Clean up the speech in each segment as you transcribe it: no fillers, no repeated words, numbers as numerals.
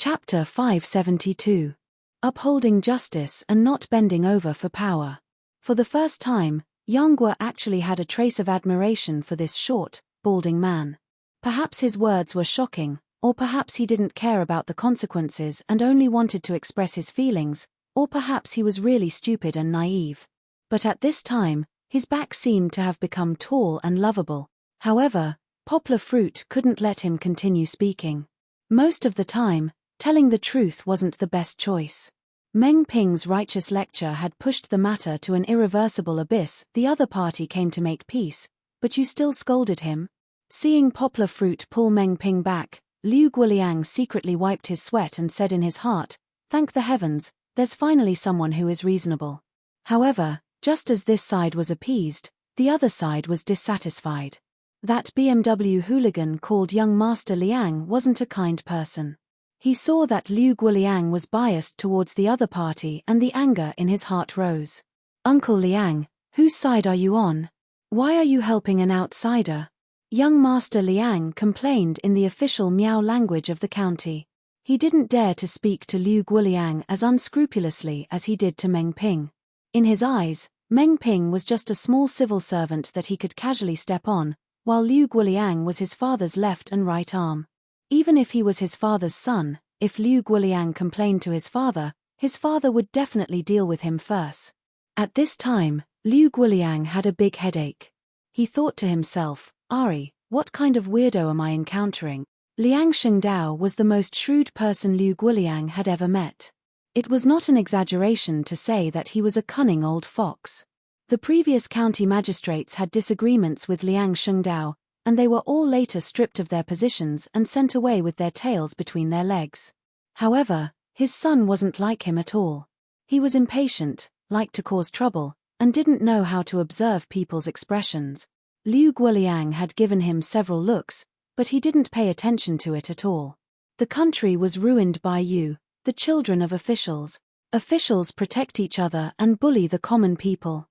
Chapter 572. Upholding Justice and Not Bending Over for Power. For the first time, Yang Guo actually had a trace of admiration for this short, balding man. Perhaps his words were shocking, or perhaps he didn't care about the consequences and only wanted to express his feelings, or perhaps he was really stupid and naive. But at this time, his back seemed to have become tall and lovable. However, Poplar Fruit couldn't let him continue speaking. Most of the time, telling the truth wasn't the best choice. Meng Ping's righteous lecture had pushed the matter to an irreversible abyss. The other party came to make peace, but you still scolded him? Seeing Poplar Fruit pull Meng Ping back, Liu Guoliang secretly wiped his sweat and said in his heart, "Thank the heavens, there's finally someone who is reasonable." However, just as this side was appeased, the other side was dissatisfied. That BMW hooligan called young Master Liang wasn't a kind person. He saw that Liu Guoliang was biased towards the other party and the anger in his heart rose. "Uncle Liang, whose side are you on? Why are you helping an outsider?" Young Master Liang complained in the official Miao language of the county. He didn't dare to speak to Liu Guoliang as unscrupulously as he did to Meng Ping. In his eyes, Meng Ping was just a small civil servant that he could casually step on, while Liu Guoliang was his father's left and right arm. Even if he was his father's son, if Liu Guoliang complained to his father would definitely deal with him first. At this time, Liu Guoliang had a big headache. He thought to himself, "Ari, what kind of weirdo am I encountering?" Liang Shengdao was the most shrewd person Liu Guoliang had ever met. It was not an exaggeration to say that he was a cunning old fox. The previous county magistrates had disagreements with Liang Shengdao, and they were all later stripped of their positions and sent away with their tails between their legs. However, his son wasn't like him at all. He was impatient, liked to cause trouble, and didn't know how to observe people's expressions. Liu Guoliang had given him several looks, but he didn't pay attention to it at all. The country was ruined by you, the children of officials. Officials protect each other and bully the common people.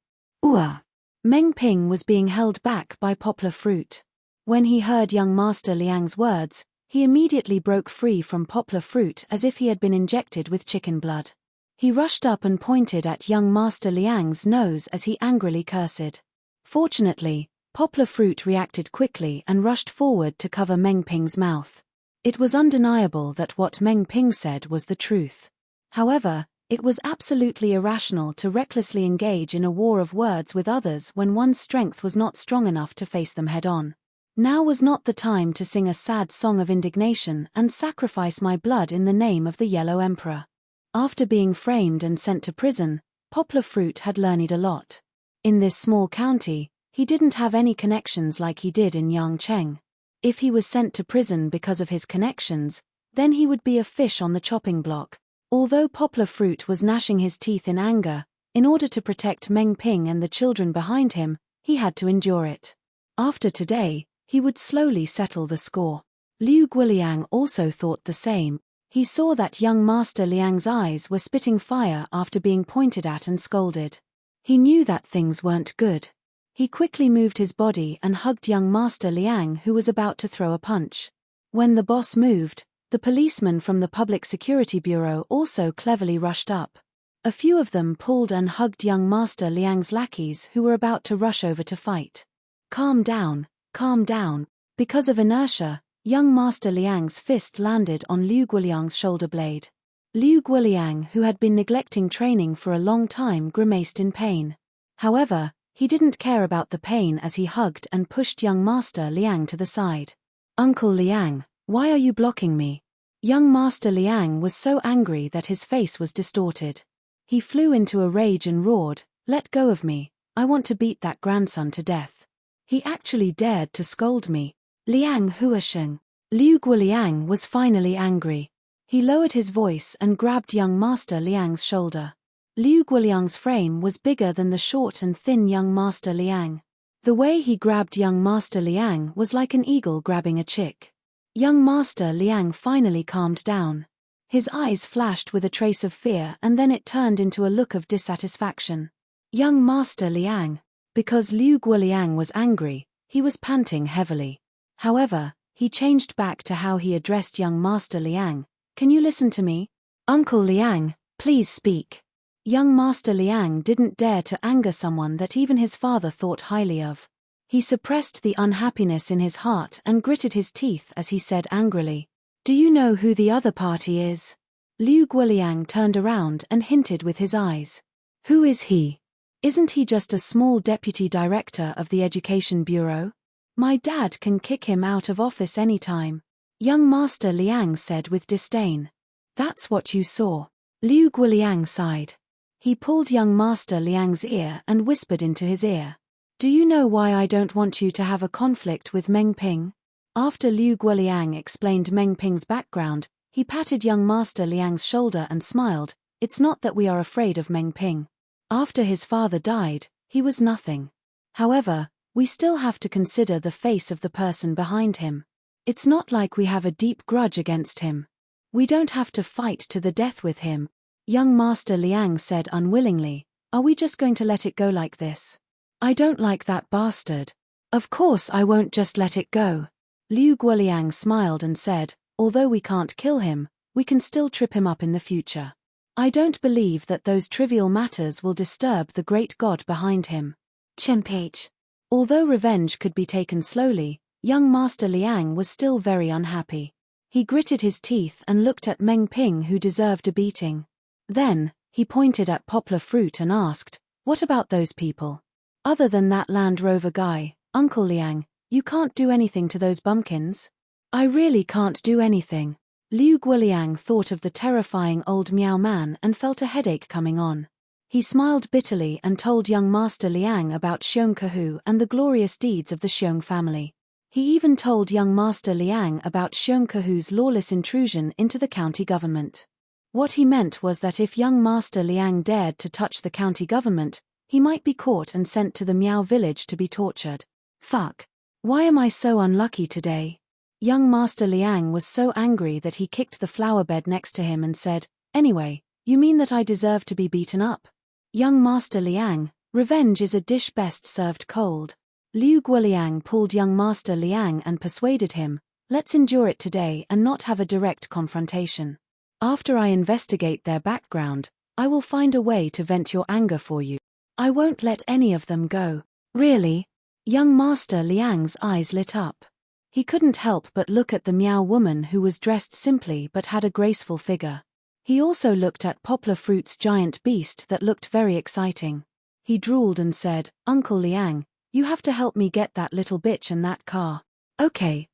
Meng Ping was being held back by Poplar Fruit. When he heard young Master Liang's words, he immediately broke free from Poplar Fruit as if he had been injected with chicken blood. He rushed up and pointed at young Master Liang's nose as he angrily cursed. Fortunately, Poplar Fruit reacted quickly and rushed forward to cover Meng Ping's mouth. It was undeniable that what Meng Ping said was the truth. However, it was absolutely irrational to recklessly engage in a war of words with others when one's strength was not strong enough to face them head-on. Now was not the time to sing a sad song of indignation and sacrifice my blood in the name of the Yellow Emperor. After being framed and sent to prison, Poplar Fruit had learned a lot. In this small county, he didn't have any connections like he did in Yangcheng. If he was sent to prison because of his connections, then he would be a fish on the chopping block. Although Poplar Fruit was gnashing his teeth in anger, in order to protect Meng Ping and the children behind him, he had to endure it. After today, he would slowly settle the score. Liu Guoliang also thought the same. He saw that young Master Liang's eyes were spitting fire after being pointed at and scolded. He knew that things weren't good. He quickly moved his body and hugged young Master Liang, who was about to throw a punch. When the boss moved, the policemen from the Public Security Bureau also cleverly rushed up. A few of them pulled and hugged young Master Liang's lackeys who were about to rush over to fight. Calm down. Calm down." Because of inertia, young Master Liang's fist landed on Liu Guoliang's shoulder blade. Liu Guoliang, who had been neglecting training for a long time, grimaced in pain. However, he didn't care about the pain as he hugged and pushed young Master Liang to the side. "Uncle Liang, why are you blocking me?" Young Master Liang was so angry that his face was distorted. He flew into a rage and roared, "Let go of me, I want to beat that grandson to death. He actually dared to scold me." Liang Huasheng. Liu Guoliang was finally angry. He lowered his voice and grabbed young Master Liang's shoulder. Liu Guoliang's frame was bigger than the short and thin young Master Liang. The way he grabbed young Master Liang was like an eagle grabbing a chick. Young Master Liang finally calmed down. His eyes flashed with a trace of fear and then it turned into a look of dissatisfaction. Young Master Liang. Because Liu Guoliang was angry, he was panting heavily. However, he changed back to how he addressed young Master Liang, Can you listen to me? Uncle Liang, please speak. Young Master Liang didn't dare to anger someone that even his father thought highly of. He suppressed the unhappiness in his heart and gritted his teeth as he said angrily, "Do you know who the other party is?" Liu Guoliang turned around and hinted with his eyes. "Who is he? Isn't he just a small deputy director of the Education Bureau? My dad can kick him out of office anytime." Young Master Liang said with disdain. "That's what you saw." Liu Guoliang sighed. He pulled young Master Liang's ear and whispered into his ear. "Do you know why I don't want you to have a conflict with Meng Ping?" After Liu Guoliang explained Meng Ping's background, he patted young Master Liang's shoulder and smiled. "It's not that we are afraid of Meng Ping. After his father died, he was nothing. However, we still have to consider the face of the person behind him. It's not like we have a deep grudge against him. We don't have to fight to the death with him." Young Master Liang said unwillingly, "Are we just going to let it go like this? I don't like that bastard." "Of course I won't just let it go." Liu Guoliang smiled and said, "Although we can't kill him, we can still trip him up in the future. I don't believe that those trivial matters will disturb the great god behind him." Chimpage. Although revenge could be taken slowly, young Master Liang was still very unhappy. He gritted his teeth and looked at Meng Ping, who deserved a beating. Then, he pointed at Poplar Fruit and asked, "What about those people? Other than that Land Rover guy, Uncle Liang, you can't do anything to those bumpkins?" "I really can't do anything." Liu Guoliang thought of the terrifying old Meow Man and felt a headache coming on. He smiled bitterly and told young Master Liang about Xiong Kahu and the glorious deeds of the Xiong family. He even told young Master Liang about Xiong Kahu's lawless intrusion into the county government. What he meant was that if young Master Liang dared to touch the county government, he might be caught and sent to the Meow village to be tortured. Fuck. Why am I so unlucky today? Young Master Liang was so angry that he kicked the flower bed next to him and said, "Anyway, you mean that I deserve to be beaten up?" Young Master Liang, revenge is a dish best served cold. Liu Guoliang pulled young Master Liang and persuaded him, "Let's endure it today and not have a direct confrontation. After I investigate their background, I will find a way to vent your anger for you. I won't let any of them go." "Really?" Young Master Liang's eyes lit up. He couldn't help but look at the Meow woman, who was dressed simply but had a graceful figure. He also looked at Poplar Fruit's giant beast that looked very exciting. He drooled and said, "Uncle Liang, you have to help me get that little bitch in that car." Okay.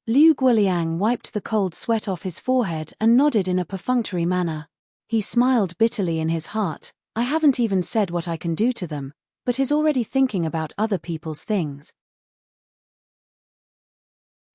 Liu Guoliang wiped the cold sweat off his forehead and nodded in a perfunctory manner. He smiled bitterly in his heart. I haven't even said what I can do to them, but he's already thinking about other people's things.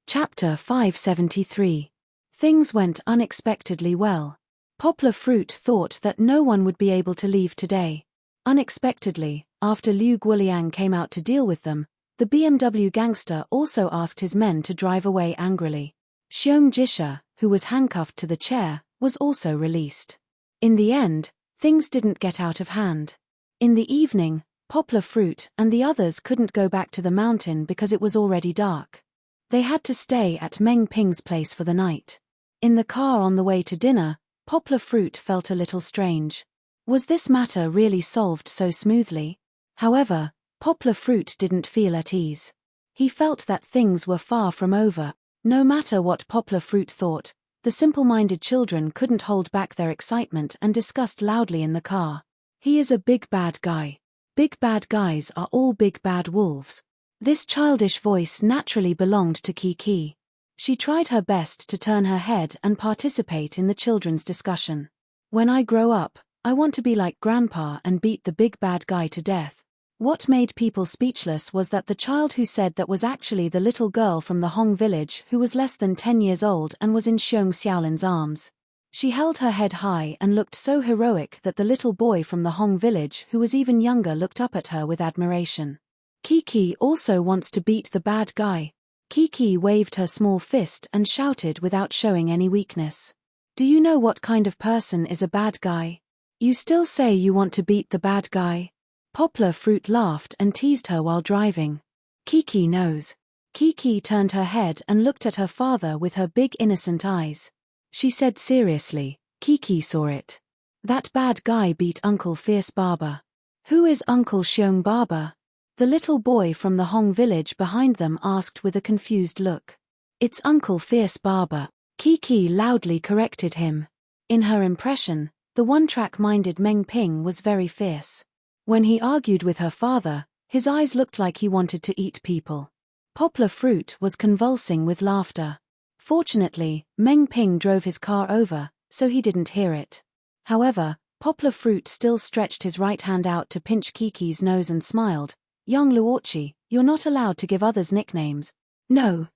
Chapter 573. Things went unexpectedly well. Poplar Fruit thought that no one would be able to leave today. Unexpectedly, after Liu Guoliang came out to deal with them, the BMW gangster also asked his men to drive away angrily. Xiong Jisha, who was handcuffed to the chair, was also released. In the end, things didn't get out of hand. In the evening, Poplar Fruit and the others couldn't go back to the mountain because it was already dark. They had to stay at Meng Ping's place for the night. In the car on the way to dinner, Poplar Fruit felt a little strange. Was this matter really solved so smoothly? However, Poplar Fruit didn't feel at ease. He felt that things were far from over. No matter what Poplar Fruit thought, the simple-minded children couldn't hold back their excitement and discussed loudly in the car. "He is a big bad guy. Big bad guys are all big bad wolves." This childish voice naturally belonged to Kiki. She tried her best to turn her head and participate in the children's discussion. "When I grow up, I want to be like Grandpa and beat the big bad guy to death." What made people speechless was that the child who said that was actually the little girl from the Hong village who was less than 10 years old and was in Xiong Xiaolin's arms. She held her head high and looked so heroic that the little boy from the Hong village who was even younger looked up at her with admiration. "Kiki also wants to beat the bad guy." Kiki waved her small fist and shouted without showing any weakness. "Do you know what kind of person is a bad guy? You still say you want to beat the bad guy?" Poplar Fruit laughed and teased her while driving. "Kiki knows." Kiki turned her head and looked at her father with her big innocent eyes. she said seriously. Kiki saw it. That bad guy beat Uncle Fierce Barber. Who is Uncle Xiong Barber? The little boy from the Hong village behind them asked with a confused look. It's Uncle Fierce Barber, Kiki loudly corrected him. In her impression, the one-track-minded Meng Ping was very fierce. When he argued with her father, his eyes looked like he wanted to eat people. Poplar Fruit was convulsing with laughter. Fortunately, Meng Ping drove his car over, so he didn't hear it. However, Poplar Fruit still stretched his right hand out to pinch Kiki's nose and smiled. Young Luochi, you're not allowed to give others nicknames. No.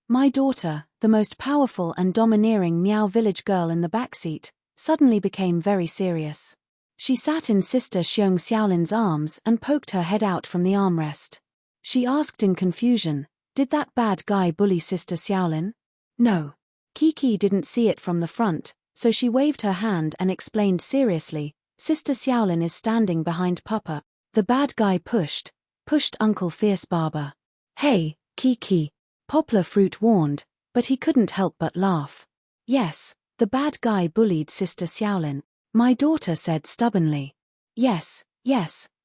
My daughter, the most powerful and domineering Miao village girl in the backseat, suddenly became very serious. She sat in Sister Xiong Xiaolin's arms and poked her head out from the armrest. She asked in confusion, did that bad guy bully Sister Xiaolin? No. Kiki didn't see it from the front, so she waved her hand and explained seriously, Sister Xiaolin is standing behind Papa. The bad guy pushed Uncle Fierce Barber. Hey, Kiki, Poplar Fruit warned, but he couldn't help but laugh. Yes, the bad guy bullied Sister Xiaolin, my daughter said stubbornly. Yes,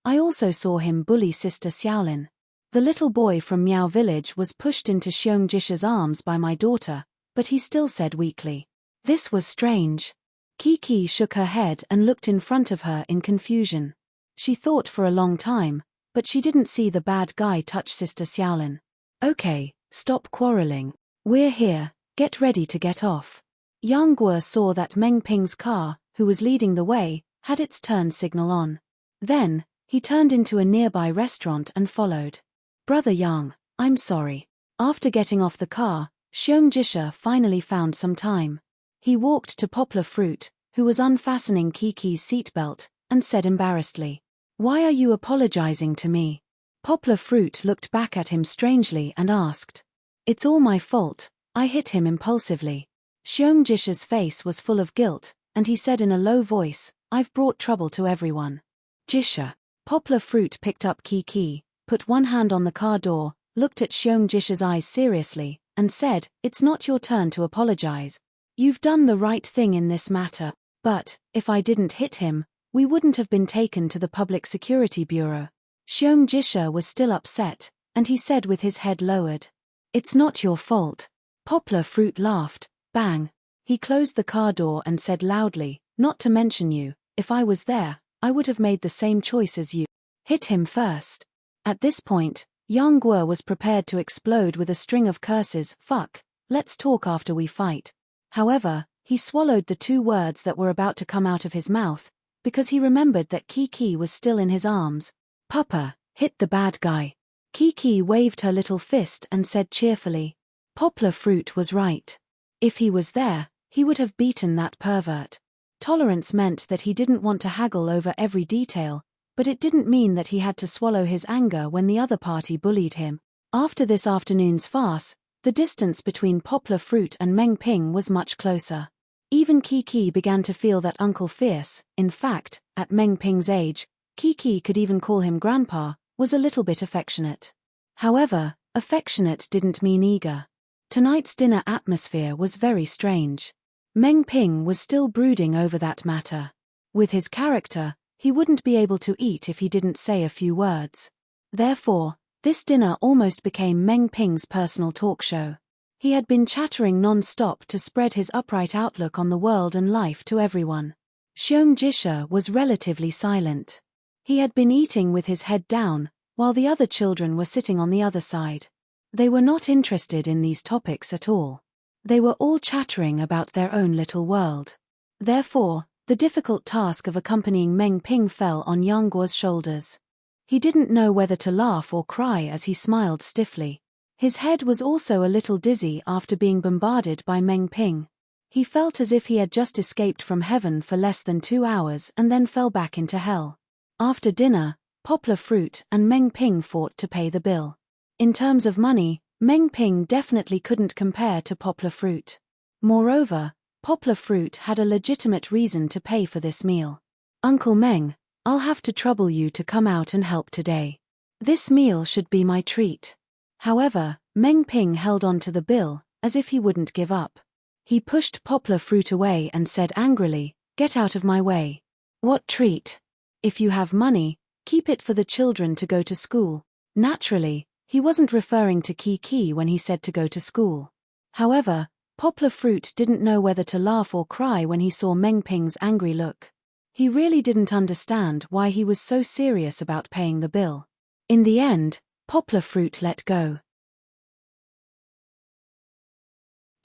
I also saw him bully Sister Xiaolin. The little boy from Miao village was pushed into Xiong Jisha's arms by my daughter, but he still said weakly. This was strange. Kiki shook her head and looked in front of her in confusion. She thought for a long time, but she didn't see the bad guy touch Sister Xiaolin. Okay, stop quarreling. We're here, get ready to get off. Yang Guo saw that Meng Ping's car, who was leading the way, had its turn signal on. Then, he turned into a nearby restaurant and followed. Brother Yang, I'm sorry. After getting off the car, Xiong Jisha finally found some time. He walked to Poplar Fruit, who was unfastening Kiki's seatbelt, and said embarrassedly, why are you apologizing to me? Poplar Fruit looked back at him strangely and asked. It's all my fault, I hit him impulsively. Xiong Jisha's face was full of guilt, and he said in a low voice, I've brought trouble to everyone. Jisha. Poplar Fruit picked up Kiki, put one hand on the car door, looked at Xiong Jisha's eyes seriously, and said, it's not your turn to apologize. You've done the right thing in this matter, but, if I didn't hit him, we wouldn't have been taken to the Public Security Bureau. Xiong Jisha was still upset, and he said with his head lowered. It's not your fault. Poplar Fruit laughed, bang. He closed the car door and said loudly, not to mention you, if I was there, I would have made the same choice as you. Hit him first. At this point, Yang Guo was prepared to explode with a string of curses, fuck, let's talk after we fight. However, he swallowed the two words that were about to come out of his mouth, because he remembered that Kiki was still in his arms. Papa, hit the bad guy. Kiki waved her little fist and said cheerfully. Poplar Fruit was right. If he was there, he would have beaten that pervert. Tolerance meant that he didn't want to haggle over every detail, but it didn't mean that he had to swallow his anger when the other party bullied him. After this afternoon's farce, the distance between Poplar Fruit and Meng Ping was much closer. Even Kiki began to feel that Uncle Fierce, in fact, at Meng Ping's age, Kiki could even call him Grandpa, was a little bit affectionate. However, affectionate didn't mean eager. Tonight's dinner atmosphere was very strange. Meng Ping was still brooding over that matter. With his character, he wouldn't be able to eat if he didn't say a few words. Therefore, this dinner almost became Meng Ping's personal talk show. He had been chattering non-stop to spread his upright outlook on the world and life to everyone. Xiong Jisha was relatively silent. He had been eating with his head down, while the other children were sitting on the other side. They were not interested in these topics at all. They were all chattering about their own little world. Therefore, the difficult task of accompanying Meng Ping fell on Yang Guo's shoulders. He didn't know whether to laugh or cry as he smiled stiffly. His head was also a little dizzy after being bombarded by Meng Ping. He felt as if he had just escaped from heaven for less than 2 hours and then fell back into hell. After dinner, Poplar Fruit and Meng Ping fought to pay the bill. In terms of money, Meng Ping definitely couldn't compare to Poplar Fruit. Moreover, Poplar Fruit had a legitimate reason to pay for this meal. Uncle Meng, I'll have to trouble you to come out and help today. This meal should be my treat. However, Meng Ping held on to the bill, as if he wouldn't give up. He pushed Poplar Fruit away and said angrily, "Get out of my way. What treat? If you have money, keep it for the children to go to school." Naturally, he wasn't referring to Kiki when he said to go to school. However, Poplar Fruit didn't know whether to laugh or cry when he saw Meng Ping's angry look. He really didn't understand why he was so serious about paying the bill. In the end, Poplar Fruit let go.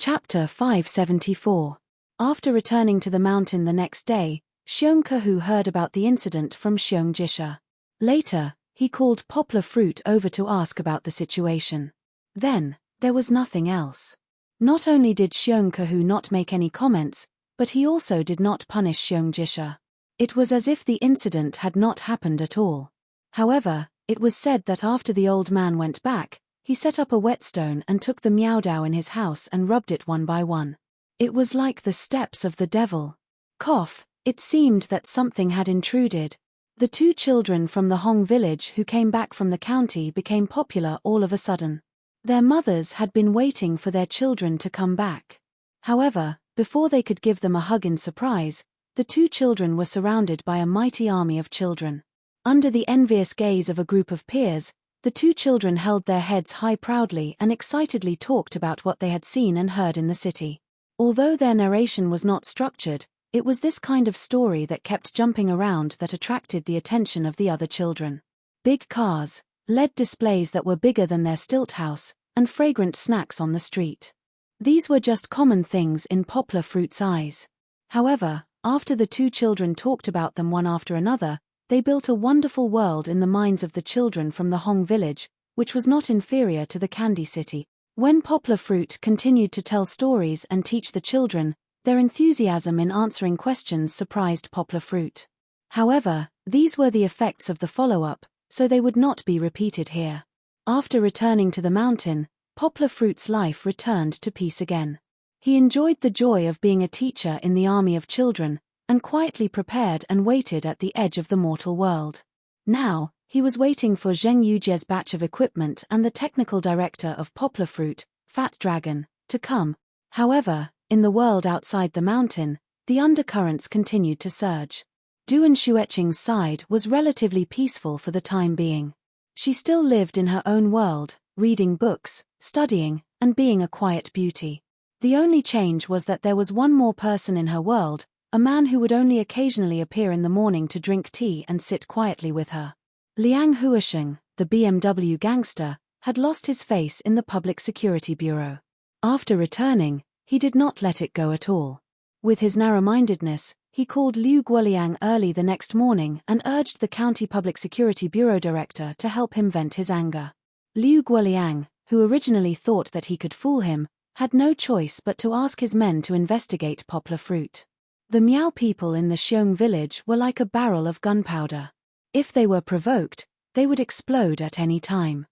Chapter 574. After returning to the mountain the next day, Xiong Kehu heard about the incident from Xiong Jisha. Later, he called Poplar Fruit over to ask about the situation. Then, there was nothing else. Not only did Xiong Kehu not make any comments, but he also did not punish Xiong Jisha. It was as if the incident had not happened at all. However, it was said that after the old man went back, he set up a whetstone and took the Miaodao in his house and rubbed it one by one. It was like the steps of the devil. Cough, it seemed that something had intruded. The two children from the Hong village who came back from the county became popular all of a sudden. Their mothers had been waiting for their children to come back. However, before they could give them a hug in surprise, the two children were surrounded by a mighty army of children. Under the envious gaze of a group of peers, the two children held their heads high proudly and excitedly talked about what they had seen and heard in the city. Although their narration was not structured, it was this kind of story that kept jumping around that attracted the attention of the other children. Big cars, LED displays that were bigger than their stilt house, and fragrant snacks on the street. These were just common things in Poplar Fruit's eyes. However, after the two children talked about them one after another, they built a wonderful world in the minds of the children from the Hong village, which was not inferior to the Candy City. When Poplar Fruit continued to tell stories and teach the children, their enthusiasm in answering questions surprised Poplar Fruit. However, these were the effects of the follow-up, so they would not be repeated here. After returning to the mountain, Poplar Fruit's life returned to peace again. He enjoyed the joy of being a teacher in the army of children, and quietly prepared and waited at the edge of the mortal world. Now, he was waiting for Zheng Yujie's batch of equipment and the technical director of Poplar Fruit, Fat Dragon, to come. However, in the world outside the mountain, the undercurrents continued to surge. Duan Xueqing's side was relatively peaceful for the time being. She still lived in her own world, reading books, studying, and being a quiet beauty. The only change was that there was one more person in her world, a man who would only occasionally appear in the morning to drink tea and sit quietly with her. Liang Huisheng, the BMW gangster, had lost his face in the Public Security Bureau. After returning, he did not let it go at all. With his narrow-mindedness, he called Liu Guoliang early the next morning and urged the County Public Security Bureau director to help him vent his anger. Liu Guoliang, who originally thought that he could fool him, had no choice but to ask his men to investigate Poplar Fruit. The Miao people in the Xiong village were like a barrel of gunpowder. If they were provoked, they would explode at any time.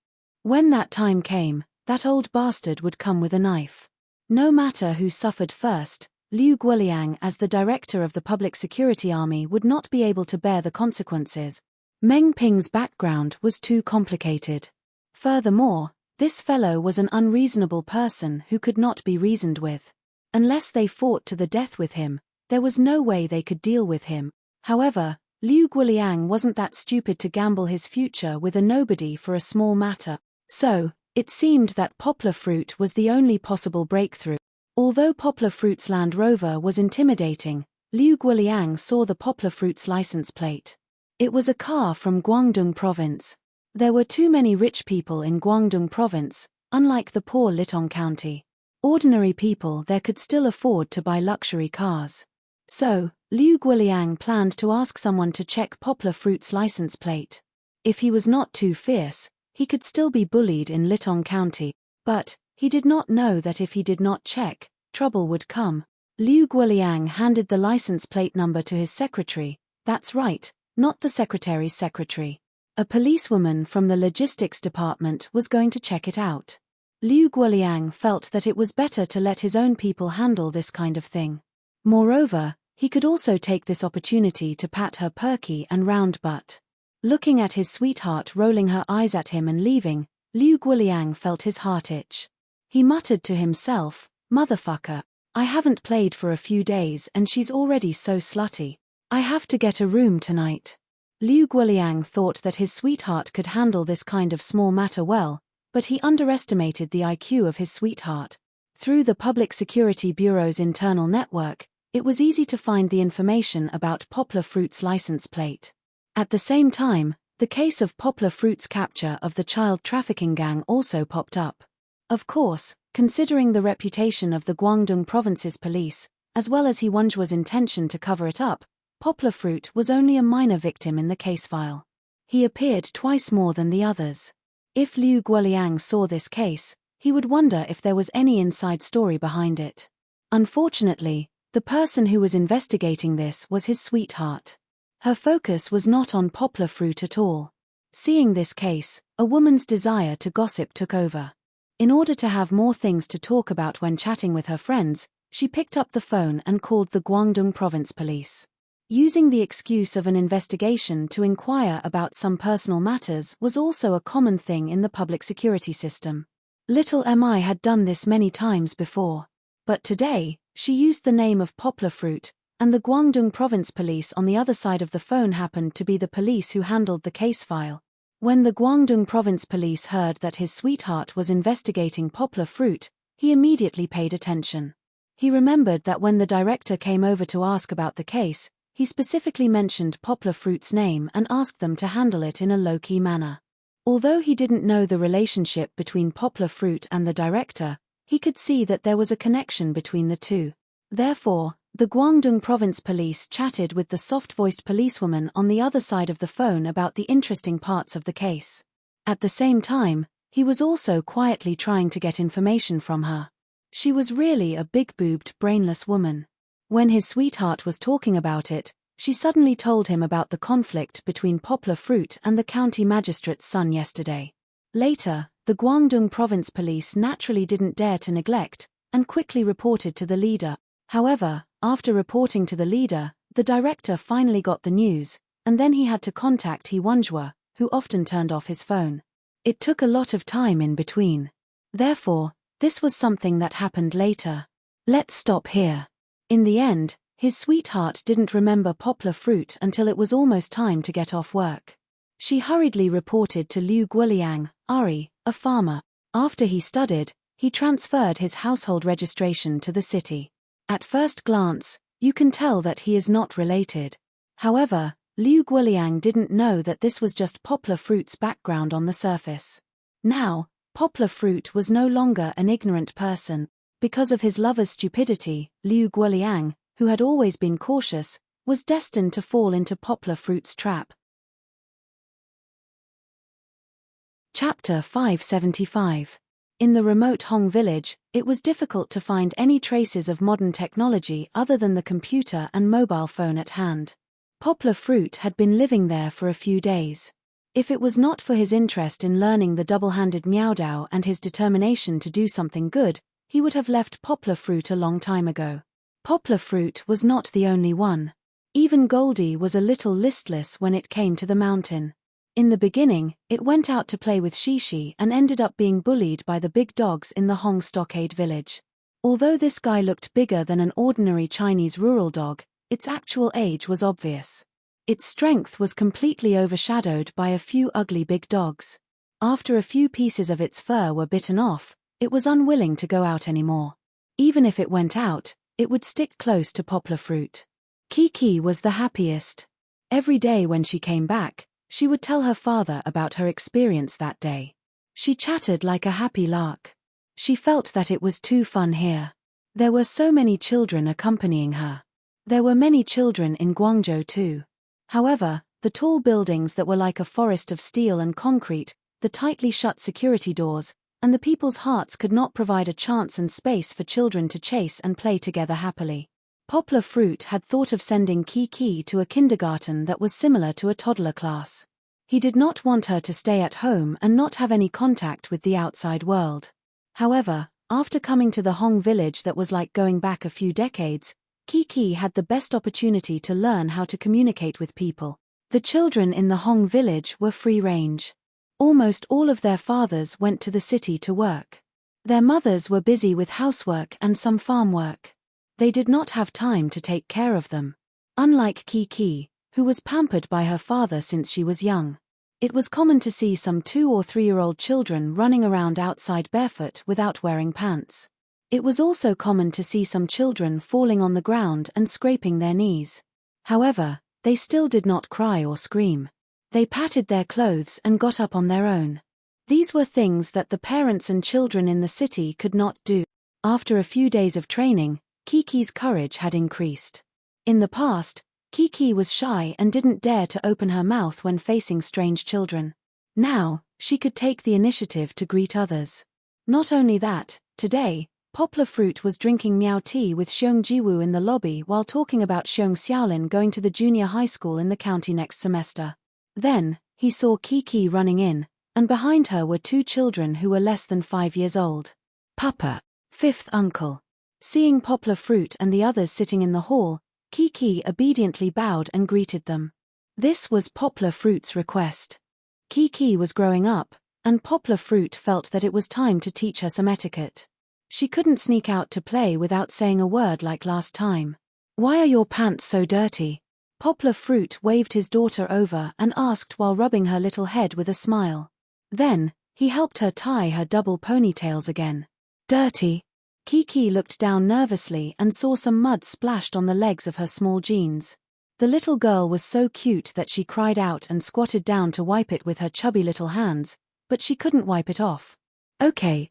When that time came, that old bastard would come with a knife. No matter who suffered first, Liu Guoliang as the director of the Public Security Army would not be able to bear the consequences. Meng Ping's background was too complicated. Furthermore, this fellow was an unreasonable person who could not be reasoned with. Unless they fought to the death with him, there was no way they could deal with him. However, Liu Guoliang wasn't that stupid to gamble his future with a nobody for a small matter. So, it seemed that Poplar Fruit was the only possible breakthrough. Although Poplar Fruit's Land Rover was intimidating, Liu Guoliang saw the Poplar Fruit's license plate. It was a car from Guangdong province. There were too many rich people in Guangdong province, unlike the poor Litong County. Ordinary people there could still afford to buy luxury cars. So, Liu Guoliang planned to ask someone to check Poplar Fruit's license plate. If he was not too fierce, he could still be bullied in Litong County, but he did not know that if he did not check, trouble would come. Liu Guoliang handed the license plate number to his secretary, that's right, not the secretary's secretary. A policewoman from the logistics department was going to check it out. Liu Guoliang felt that it was better to let his own people handle this kind of thing. Moreover, he could also take this opportunity to pat her perky and round butt. Looking at his sweetheart rolling her eyes at him and leaving, Liu Guoliang felt his heart itch. He muttered to himself, "Motherfucker, I haven't played for a few days and she's already so slutty. I have to get a room tonight. Liu Guoliang thought that his sweetheart could handle this kind of small matter well, but he underestimated the IQ of his sweetheart. Through the Public Security Bureau's internal network, it was easy to find the information about Poplar Fruit's license plate. At the same time, the case of Poplar Fruit's capture of the child trafficking gang also popped up. Of course, considering the reputation of the Guangdong province's police, as well as He Wenjue's intention to cover it up, Poplar Fruit was only a minor victim in the case file. He appeared twice more than the others. If Liu Guoliang saw this case, he would wonder if there was any inside story behind it. Unfortunately, the person who was investigating this was his sweetheart. Her focus was not on Poplar Fruit at all. Seeing this case, a woman's desire to gossip took over. In order to have more things to talk about when chatting with her friends, she picked up the phone and called the Guangdong Province Police. Using the excuse of an investigation to inquire about some personal matters was also a common thing in the public security system. Little Mi had done this many times before. But today, she used the name of Poplar Fruit, and the Guangdong Province Police on the other side of the phone happened to be the police who handled the case file. When the Guangdong Province Police heard that his sweetheart was investigating Poplar Fruit, he immediately paid attention. He remembered that when the director came over to ask about the case, he specifically mentioned Poplar Fruit's name and asked them to handle it in a low-key manner. Although he didn't know the relationship between Poplar Fruit and the director, he could see that there was a connection between the two. Therefore, the Guangdong Province Police chatted with the soft-voiced policewoman on the other side of the phone about the interesting parts of the case. At the same time, he was also quietly trying to get information from her. She was really a big-boobed, brainless woman. When his sweetheart was talking about it, she suddenly told him about the conflict between Poplar Fruit and the county magistrate's son yesterday. Later, the Guangdong Province Police naturally didn't dare to neglect, and quickly reported to the leader. However, after reporting to the leader, the director finally got the news, and then he had to contact He Wenjue, who often turned off his phone. It took a lot of time in between. Therefore, this was something that happened later. Let's stop here. In the end, his sweetheart didn't remember Poplar Fruit until it was almost time to get off work. She hurriedly reported to Liu Guoliang, Ari, a farmer. After he studied, he transferred his household registration to the city. At first glance, you can tell that he is not related. However, Liu Guoliang didn't know that this was just Poplar Fruit's background on the surface. Now, Poplar Fruit was no longer an ignorant person. Because of his lover's stupidity, Liu Guoliang, who had always been cautious, was destined to fall into Poplar Fruit's trap. Chapter 575. In the remote Hong village, it was difficult to find any traces of modern technology other than the computer and mobile phone at hand. Poplar Fruit had been living there for a few days. If it was not for his interest in learning the double-handed Miaodao and his determination to do something good, he would have left Poplar Fruit a long time ago. Poplar Fruit was not the only one. Even Goldie was a little listless when it came to the mountain. In the beginning, it went out to play with Shishi and ended up being bullied by the big dogs in the Hong Stockade village. Although this guy looked bigger than an ordinary Chinese rural dog, its actual age was obvious. Its strength was completely overshadowed by a few ugly big dogs. After a few pieces of its fur were bitten off, it was unwilling to go out anymore. Even if it went out, it would stick close to Poplar Fruit. Kiki was the happiest. Every day when she came back, she would tell her father about her experience that day. She chattered like a happy lark. She felt that it was too fun here. There were so many children accompanying her. There were many children in Guangzhou too. However, the tall buildings that were like a forest of steel and concrete, the tightly shut security doors, and the people's hearts could not provide a chance and space for children to chase and play together happily. Poplar Fruit had thought of sending Kiki to a kindergarten that was similar to a toddler class. He did not want her to stay at home and not have any contact with the outside world. However, after coming to the Hong village that was like going back a few decades, Kiki had the best opportunity to learn how to communicate with people. The children in the Hong village were free range. Almost all of their fathers went to the city to work. Their mothers were busy with housework and some farm work. They did not have time to take care of them. Unlike Kiki, who was pampered by her father since she was young. It was common to see some 2- or 3-year-old children running around outside barefoot without wearing pants. It was also common to see some children falling on the ground and scraping their knees. However, they still did not cry or scream. They patted their clothes and got up on their own. These were things that the parents and children in the city could not do. After a few days of training, Kiki's courage had increased. In the past, Kiki was shy and didn't dare to open her mouth when facing strange children. Now, she could take the initiative to greet others. Not only that, today, Poplar Fruit was drinking meow tea with Xiong Jiwoo in the lobby while talking about Xiong Xiaolin going to the junior high school in the county next semester. Then, he saw Kiki running in, and behind her were 2 children who were less than 5 years old. Papa, 5th uncle. Seeing Poplar Fruit and the others sitting in the hall, Kiki obediently bowed and greeted them. This was Poplar Fruit's request. Kiki was growing up, and Poplar Fruit felt that it was time to teach her some etiquette. She couldn't sneak out to play without saying a word like last time. "Why are your pants so dirty?" Poplar Fruit waved his daughter over and asked while rubbing her little head with a smile. Then, he helped her tie her double ponytails again. "Dirty?" Kiki looked down nervously and saw some mud splashed on the legs of her small jeans. The little girl was so cute that she cried out and squatted down to wipe it with her chubby little hands, but she couldn't wipe it off. Okay,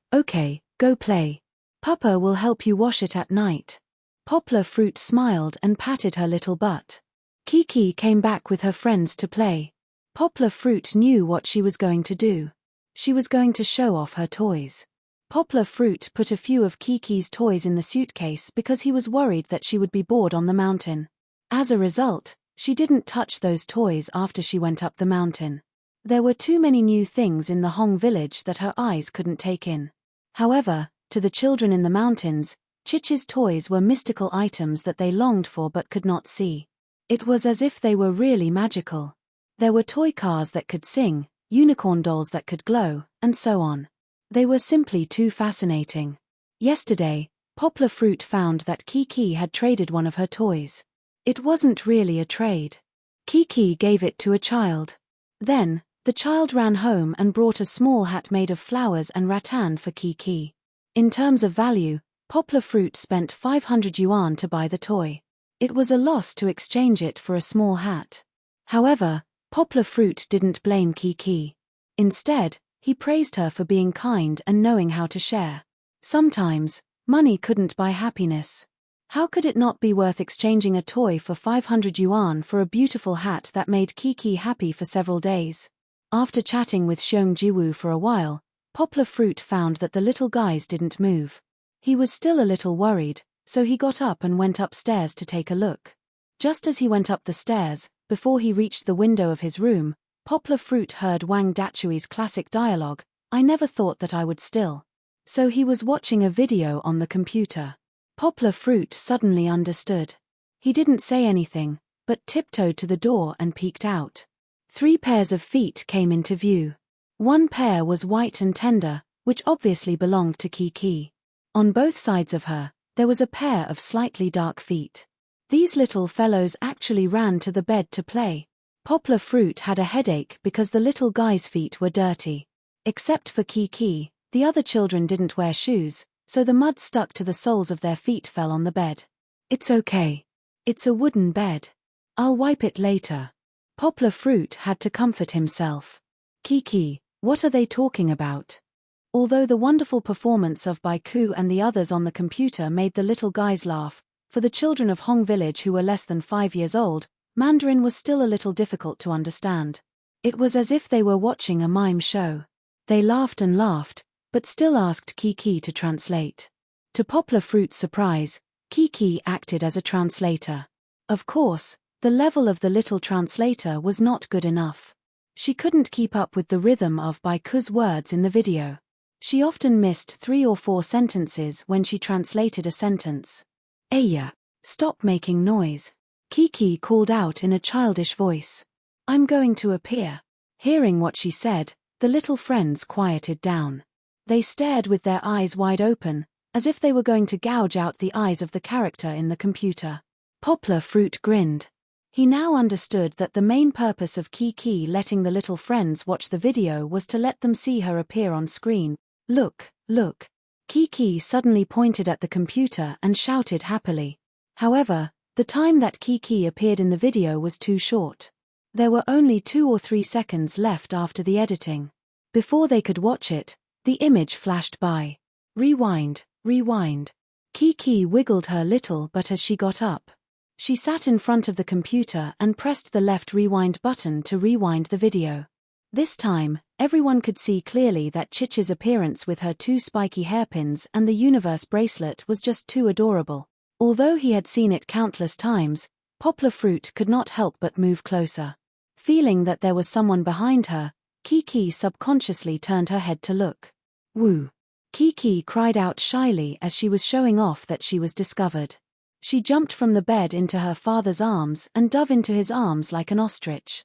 go play. Papa will help you wash it at night." Poplar Fruit smiled and patted her little butt. Kiki came back with her friends to play. Poplar Fruit knew what she was going to do. She was going to show off her toys. Poplar Fruit put a few of Kiki's toys in the suitcase because he was worried that she would be bored on the mountain. As a result, she didn't touch those toys after she went up the mountain. There were too many new things in the Hong village that her eyes couldn't take in. However, to the children in the mountains, Chichi's toys were mystical items that they longed for but could not see. It was as if they were really magical. There were toy cars that could sing, unicorn dolls that could glow, and so on. They were simply too fascinating. Yesterday, Poplar Fruit found that Kiki had traded one of her toys. It wasn't really a trade. Kiki gave it to a child. Then, the child ran home and brought a small hat made of flowers and rattan for Kiki. In terms of value, Poplar Fruit spent 500 yuan to buy the toy. It was a loss to exchange it for a small hat. However, Poplar Fruit didn't blame Kiki. Instead, he praised her for being kind and knowing how to share. Sometimes, money couldn't buy happiness. How could it not be worth exchanging a toy for 500 yuan for a beautiful hat that made Kiki happy for several days? After chatting with Xiong Jiwoo for a while, Poplar Fruit found that the little guys didn't move. He was still a little worried, so he got up and went upstairs to take a look. Just as he went up the stairs, before he reached the window of his room, Poplar Fruit heard Wang Dachui's classic dialogue, "I never thought that I would still." So he was watching a video on the computer. Poplar Fruit suddenly understood. He didn't say anything, but tiptoed to the door and peeked out. 3 pairs of feet came into view. One pair was white and tender, which obviously belonged to Kiki. On both sides of her, there was a pair of slightly dark feet. These little fellows actually ran to the bed to play. Poplar Fruit had a headache because the little guy's feet were dirty. Except for Kiki, the other children didn't wear shoes, so the mud stuck to the soles of their feet fell on the bed. "It's okay. It's a wooden bed. I'll wipe it later." Poplar Fruit had to comfort himself. "Kiki, what are they talking about?" Although the wonderful performance of Baiku and the others on the computer made the little guys laugh, for the children of Hong Village who were less than 5 years old, Mandarin was still a little difficult to understand. It was as if they were watching a mime show. They laughed and laughed, but still asked Kiki to translate. To Poplar Fruit's surprise, Kiki acted as a translator. Of course, the level of the little translator was not good enough. She couldn't keep up with the rhythm of Baiku's words in the video. She often missed 3 or 4 sentences when she translated a sentence. "Aya, stop making noise," Kiki called out in a childish voice. "I'm going to appear." Hearing what she said, the little friends quieted down. They stared with their eyes wide open, as if they were going to gouge out the eyes of the character in the computer. Poplar Fruit grinned. He now understood that the main purpose of Kiki letting the little friends watch the video was to let them see her appear on screen. Look, look. Kiki suddenly pointed at the computer and shouted happily. However, the time that Kiki appeared in the video was too short. There were only 2 or 3 seconds left after the editing. Before they could watch it, the image flashed by. Rewind, rewind. Kiki wiggled her little butt as she got up. She sat in front of the computer and pressed the left rewind button to rewind the video. This time, everyone could see clearly that Chichi's appearance with her 2 spiky hairpins and the universe bracelet was just too adorable. Although he had seen it countless times, Poplar Fruit could not help but move closer. Feeling that there was someone behind her, Kiki subconsciously turned her head to look. Woo! Kiki cried out shyly as she was showing off that she was discovered. She jumped from the bed into her father's arms and dove into his arms like an ostrich.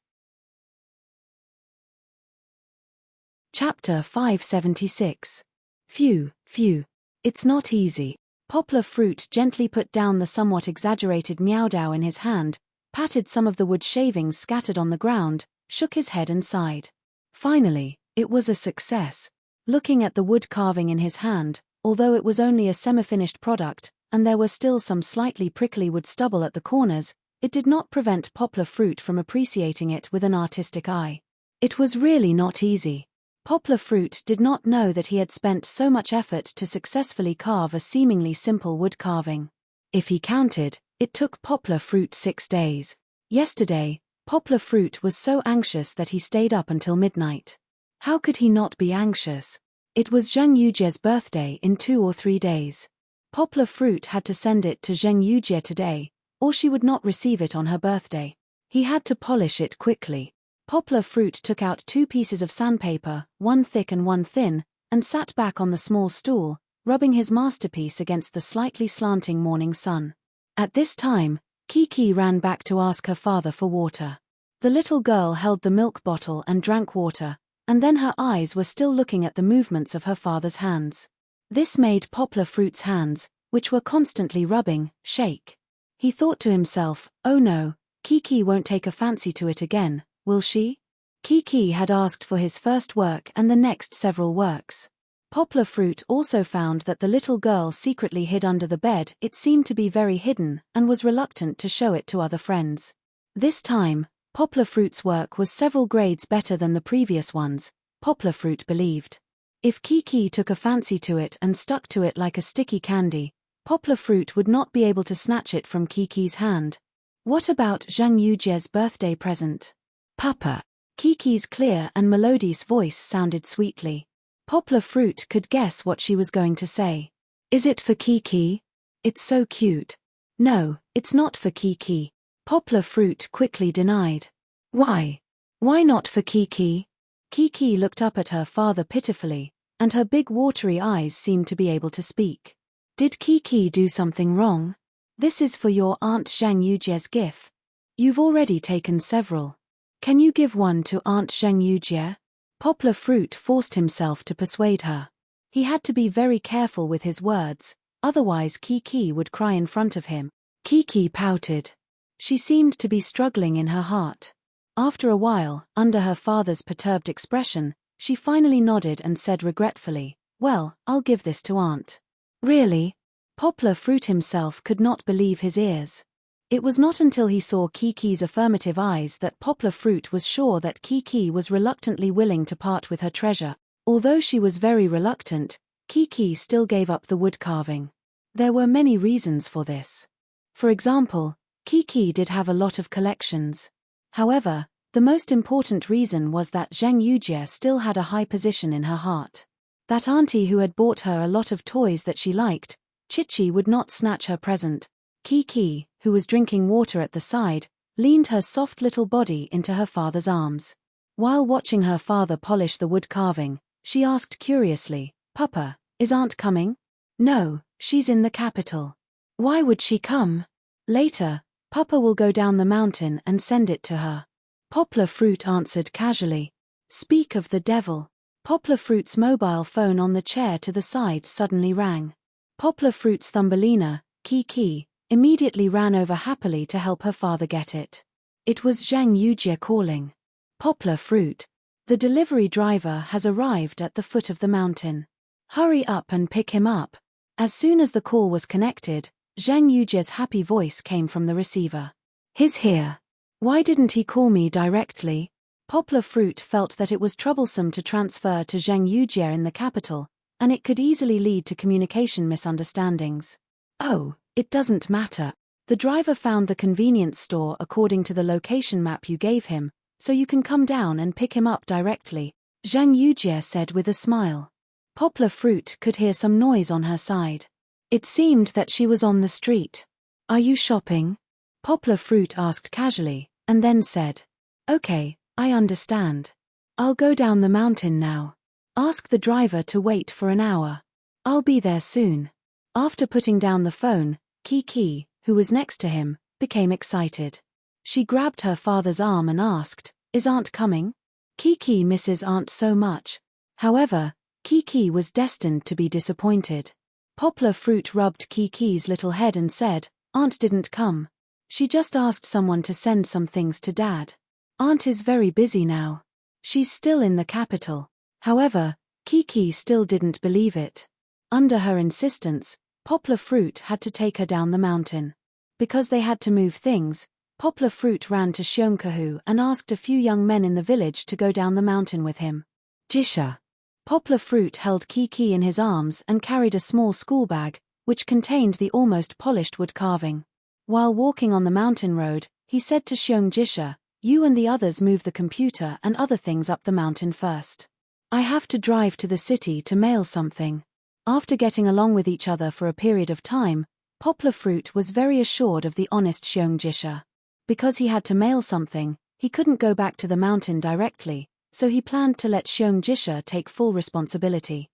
Chapter 576. Phew, phew. It's not easy. Poplar Fruit gently put down the somewhat exaggerated meowdow in his hand, patted some of the wood shavings scattered on the ground, shook his head and sighed. Finally, it was a success. Looking at the wood carving in his hand, although it was only a semi-finished product, and there were still some slightly prickly wood stubble at the corners, it did not prevent Poplar Fruit from appreciating it with an artistic eye. It was really not easy. Poplar Fruit did not know that he had spent so much effort to successfully carve a seemingly simple wood carving. If he counted, it took Poplar Fruit 6 days. Yesterday, Poplar Fruit was so anxious that he stayed up until midnight. How could he not be anxious? It was Zheng Yujie's birthday in 2 or 3 days. Poplar Fruit had to send it to Zheng Yujie today, or she would not receive it on her birthday. He had to polish it quickly. Poplar Fruit took out 2 pieces of sandpaper, one thick and one thin, and sat back on the small stool, rubbing his masterpiece against the slightly slanting morning sun. At this time, Kiki ran back to ask her father for water. The little girl held the milk bottle and drank water, and then her eyes were still looking at the movements of her father's hands. This made Poplar Fruit's hands, which were constantly rubbing, shake. He thought to himself, oh no, Kiki won't take a fancy to it again, will she? Kiki had asked for his first work and the next several works. Poplar Fruit also found that the little girl secretly hid under the bed. It seemed to be very hidden, and was reluctant to show it to other friends. This time, Poplar Fruit's work was several grades better than the previous ones, Poplar Fruit believed. If Kiki took a fancy to it and stuck to it like a sticky candy, Poplar Fruit would not be able to snatch it from Kiki's hand. What about Zhang Yujie's birthday present? Papa. Kiki's clear and melodious voice sounded sweetly. Poplar Fruit could guess what she was going to say. Is it for Kiki? It's so cute. No, it's not for Kiki. Poplar Fruit quickly denied. Why? Why not for Kiki? Kiki looked up at her father pitifully, and her big watery eyes seemed to be able to speak. Did Kiki do something wrong? This is for your Aunt Zhang Yujie's gift. You've already taken several. Can you give one to Aunt Zhang Yujie? Poplar Fruit forced himself to persuade her. He had to be very careful with his words, otherwise Kiki would cry in front of him. Kiki pouted. She seemed to be struggling in her heart. After a while, under her father's perturbed expression, she finally nodded and said regretfully, well, I'll give this to Aunt. Really? Poplar Fruit himself could not believe his ears. It was not until he saw Kiki's affirmative eyes that Poplar Fruit was sure that Kiki was reluctantly willing to part with her treasure. Although she was very reluctant, Kiki still gave up the wood carving. There were many reasons for this. For example, Kiki did have a lot of collections. However, the most important reason was that Zhang Yujie still had a high position in her heart. That auntie who had bought her a lot of toys that she liked, Chichi would not snatch her present. Kiki, who was drinking water at the side, leaned her soft little body into her father's arms. While watching her father polish the wood carving, she asked curiously, Papa, is Aunt coming? No, she's in the capital. Why would she come? Later, Papa will go down the mountain and send it to her. Poplar Fruit answered casually. Speak of the devil. Poplar Fruit's mobile phone on the chair to the side suddenly rang. Poplar Fruit's Thumbelina, Kiki, immediately ran over happily to help her father get it. It was Zhang Yujie calling. Poplar Fruit. The delivery driver has arrived at the foot of the mountain. Hurry up and pick him up. As soon as the call was connected, Zhang Yujie's happy voice came from the receiver. He's here. Why didn't he call me directly? Poplar Fruit felt that it was troublesome to transfer to Zhang Yujie in the capital, and it could easily lead to communication misunderstandings. Oh, it doesn't matter. The driver found the convenience store according to the location map you gave him, so you can come down and pick him up directly, Zhang Yujie said with a smile. Poplar Fruit could hear some noise on her side. It seemed that she was on the street. Are you shopping? Poplar Fruit asked casually, and then said, Okay, I understand. I'll go down the mountain now. Ask the driver to wait for an hour. I'll be there soon. After putting down the phone, Kiki, who was next to him, became excited. She grabbed her father's arm and asked, Is Aunt coming? Kiki misses Aunt so much. However, Kiki was destined to be disappointed. Poplar Fruit rubbed Kiki's little head and said, Aunt didn't come. She just asked someone to send some things to Dad. Aunt is very busy now. She's still in the capital. However, Kiki still didn't believe it. Under her insistence, Poplar Fruit had to take her down the mountain. Because they had to move things, Poplar Fruit ran to Xiongkahu and asked a few young men in the village to go down the mountain with him. Jisha. Poplar Fruit held Kiki in his arms and carried a small school bag, which contained the almost polished wood carving. While walking on the mountain road, he said to Jisha, You and the others move the computer and other things up the mountain first. I have to drive to the city to mail something. After getting along with each other for a period of time, Poplar Fruit was very assured of the honest Jisha. Because he had to mail something, he couldn't go back to the mountain directly, so he planned to let Jisha take full responsibility.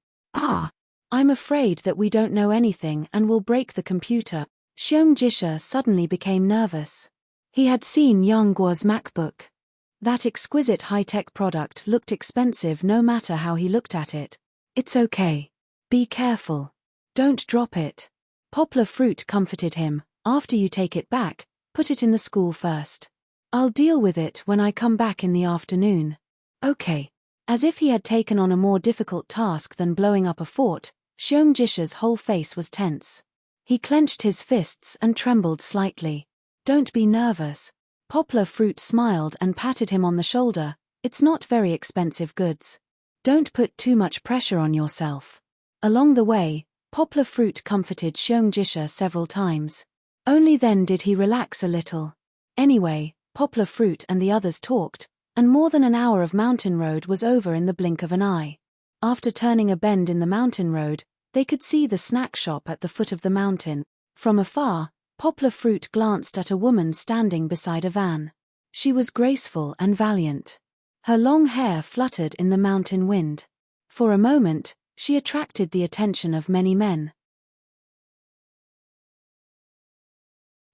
I'm afraid that we don't know anything and will break the computer. Jisha suddenly became nervous. He had seen Yangguo's MacBook. That exquisite high-tech product looked expensive no matter how he looked at it. It's okay. Be careful. Don't drop it. Poplar Fruit comforted him. After you take it back, put it in the school first. I'll deal with it when I come back in the afternoon. Okay. As if he had taken on a more difficult task than blowing up a fort, Jisha's whole face was tense. He clenched his fists and trembled slightly. Don't be nervous. Poplar Fruit smiled and patted him on the shoulder. It's not very expensive goods. Don't put too much pressure on yourself. Along the way, Poplar Fruit comforted Jisha several times. Only then did he relax a little. Anyway, Poplar Fruit and the others talked, and more than an hour of mountain road was over in the blink of an eye. After turning a bend in the mountain road, they could see the snack shop at the foot of the mountain. From afar, Poplar Fruit glanced at a woman standing beside a van. She was graceful and valiant. Her long hair fluttered in the mountain wind. For a moment, she attracted the attention of many men.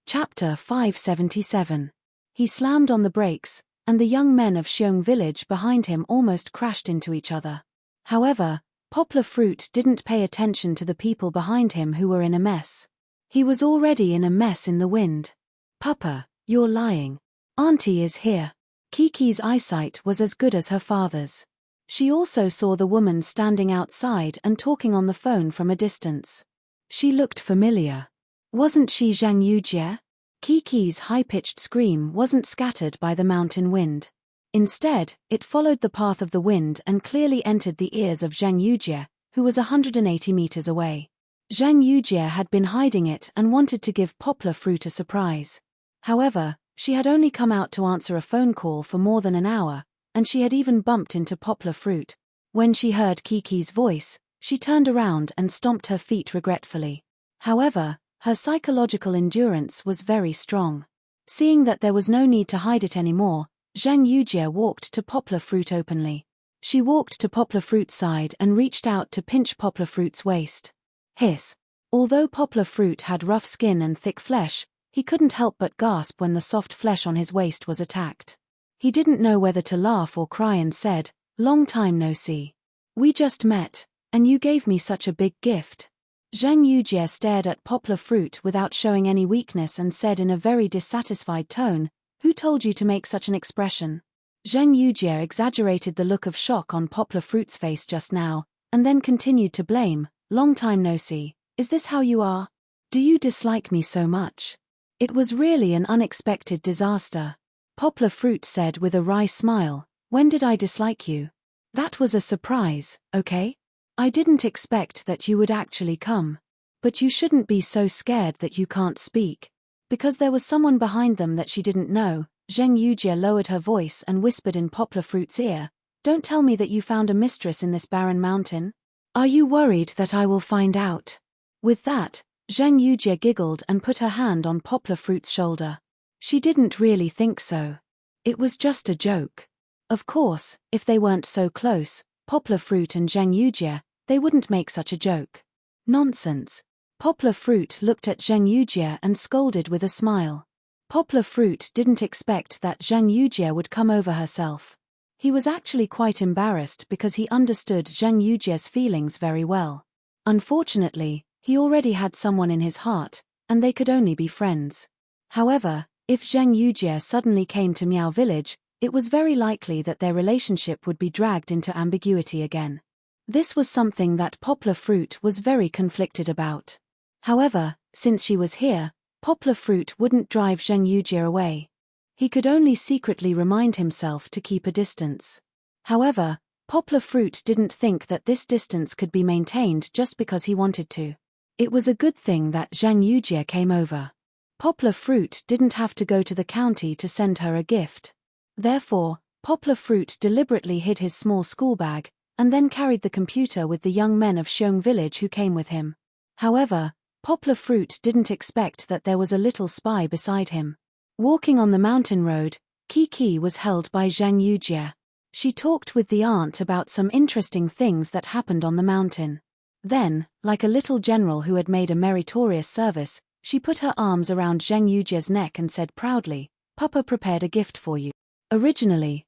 Chapter 577. He slammed on the brakes, and the young men of Xiong village behind him almost crashed into each other. However, Poplar Fruit didn't pay attention to the people behind him who were in a mess. He was already in a mess in the wind. Papa, you're lying. Auntie is here. Kiki's eyesight was as good as her father's. She also saw the woman standing outside and talking on the phone from a distance. She looked familiar. Wasn't she Zhang Yujie? Kiki's high-pitched scream wasn't scattered by the mountain wind. Instead, it followed the path of the wind and clearly entered the ears of Zhang Yujie, who was 180 meters away. Zhang Yujie had been hiding it and wanted to give Poplar Fruit a surprise. However, she had only come out to answer a phone call for more than an hour, and she had even bumped into Poplar Fruit. When she heard Kiki's voice, she turned around and stomped her feet regretfully. However, her psychological endurance was very strong. Seeing that there was no need to hide it anymore, Zhang Yujie walked to Poplar Fruit openly. She walked to Poplar Fruit's side and reached out to pinch Poplar Fruit's waist. Hiss. Although Poplar Fruit had rough skin and thick flesh, he couldn't help but gasp when the soft flesh on his waist was attacked. He didn't know whether to laugh or cry and said, "Long time no see. We just met, and you gave me such a big gift." Zheng Yujie stared at Poplar Fruit without showing any weakness and said in a very dissatisfied tone, "Who told you to make such an expression?" Zheng Yujie exaggerated the look of shock on Poplar Fruit's face just now, and then continued to blame, "Long time no see, is this how you are? Do you dislike me so much?" "It was really an unexpected disaster," Poplar Fruit said with a wry smile. "When did I dislike you? That was a surprise, okay? I didn't expect that you would actually come. But you shouldn't be so scared that you can't speak." Because there was someone behind them that she didn't know, Zheng Yujie lowered her voice and whispered in Poplar Fruit's ear, "Don't tell me that you found a mistress in this barren mountain. Are you worried that I will find out?" With that, Zheng Yujie giggled and put her hand on Poplar Fruit's shoulder. She didn't really think so. It was just a joke. Of course, if they weren't so close, Poplar Fruit and Zheng Yujie, they wouldn't make such a joke. Nonsense. Poplar Fruit looked at Zheng Yujie and scolded with a smile. Poplar Fruit didn't expect that Zheng Yujie would come over herself. He was actually quite embarrassed because he understood Zheng Yujie's feelings very well. Unfortunately, he already had someone in his heart, and they could only be friends. However, if Zheng Yujie suddenly came to Miao Village, it was very likely that their relationship would be dragged into ambiguity again. This was something that Poplar Fruit was very conflicted about. However, since she was here, Poplar Fruit wouldn't drive Zheng Yujie away. He could only secretly remind himself to keep a distance. However, Poplar Fruit didn't think that this distance could be maintained just because he wanted to. It was a good thing that Zheng Yujie came over. Poplar Fruit didn't have to go to the county to send her a gift. Therefore, Poplar Fruit deliberately hid his small school bag, and then carried the computer with the young men of Xiong Village who came with him. However, Poplar Fruit didn't expect that there was a little spy beside him. Walking on the mountain road, Kiki was held by Zheng Yujie. She talked with the aunt about some interesting things that happened on the mountain. Then, like a little general who had made a meritorious service, she put her arms around Zheng Yujie's neck and said proudly, "Papa prepared a gift for you. Originally,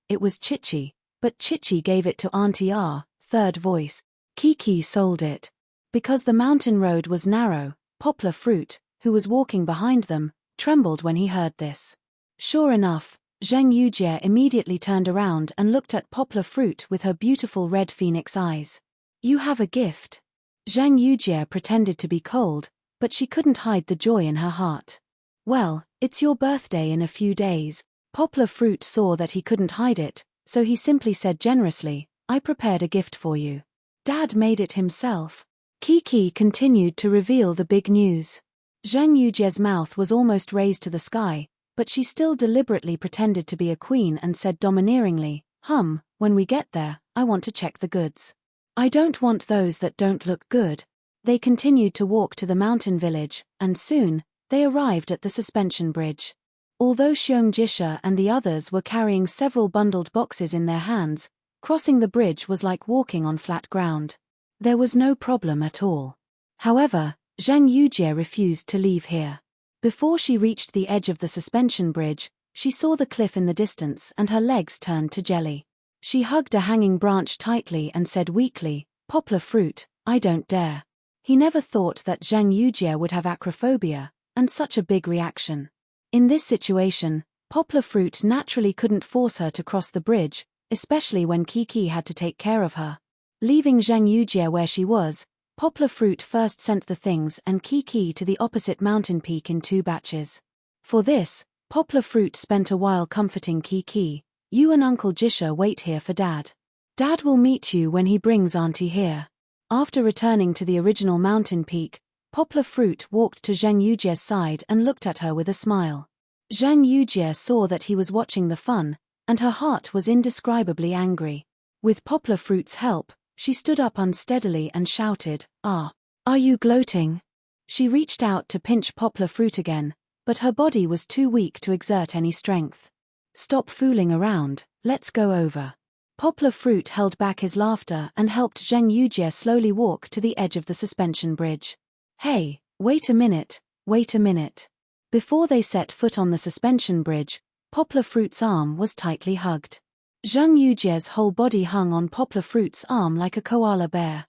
it was Chichi, but Chichi gave it to Auntie R." Third voice. Kiki sold it. Because the mountain road was narrow, Poplar Fruit, who was walking behind them, trembled when he heard this. Sure enough, Zheng Yujie immediately turned around and looked at Poplar Fruit with her beautiful red phoenix eyes. "You have a gift." Zheng Yujie pretended to be cold, but she couldn't hide the joy in her heart. "Well, it's your birthday in a few days." Poplar Fruit saw that he couldn't hide it, so he simply said generously, "I prepared a gift for you. Dad made it himself." Kiki continued to reveal the big news. Zheng Yujie's mouth was almost raised to the sky, but she still deliberately pretended to be a queen and said domineeringly, "When we get there, I want to check the goods. I don't want those that don't look good." They continued to walk to the mountain village, and soon, they arrived at the suspension bridge. Although Xiong Jisha and the others were carrying several bundled boxes in their hands, crossing the bridge was like walking on flat ground. There was no problem at all. However, Zheng Yujie refused to leave here. Before she reached the edge of the suspension bridge, she saw the cliff in the distance and her legs turned to jelly. She hugged a hanging branch tightly and said weakly, "Poplar Fruit, I don't dare." He never thought that Zheng Yujie would have acrophobia, and such a big reaction. In this situation, Poplar Fruit naturally couldn't force her to cross the bridge, especially when Kiki had to take care of her. Leaving Zheng Yujie where she was, Poplar Fruit first sent the things and Kiki to the opposite mountain peak in 2 batches. For this, Poplar Fruit spent a while comforting Kiki. "You and Uncle Jisha wait here for Dad. Dad will meet you when he brings Auntie here." After returning to the original mountain peak, Poplar Fruit walked to Zheng Yujie's side and looked at her with a smile. Zheng Yujie saw that he was watching the fun, and her heart was indescribably angry. With Poplar Fruit's help, she stood up unsteadily and shouted, Are you gloating?" She reached out to pinch Poplar Fruit again, but her body was too weak to exert any strength. "Stop fooling around, let's go over." Poplar Fruit held back his laughter and helped Zheng Yujie slowly walk to the edge of the suspension bridge. "Hey, wait a minute. Before they set foot on the suspension bridge, Poplar Fruit's arm was tightly hugged. Zheng Yujie's whole body hung on Poplar Fruit's arm like a koala bear.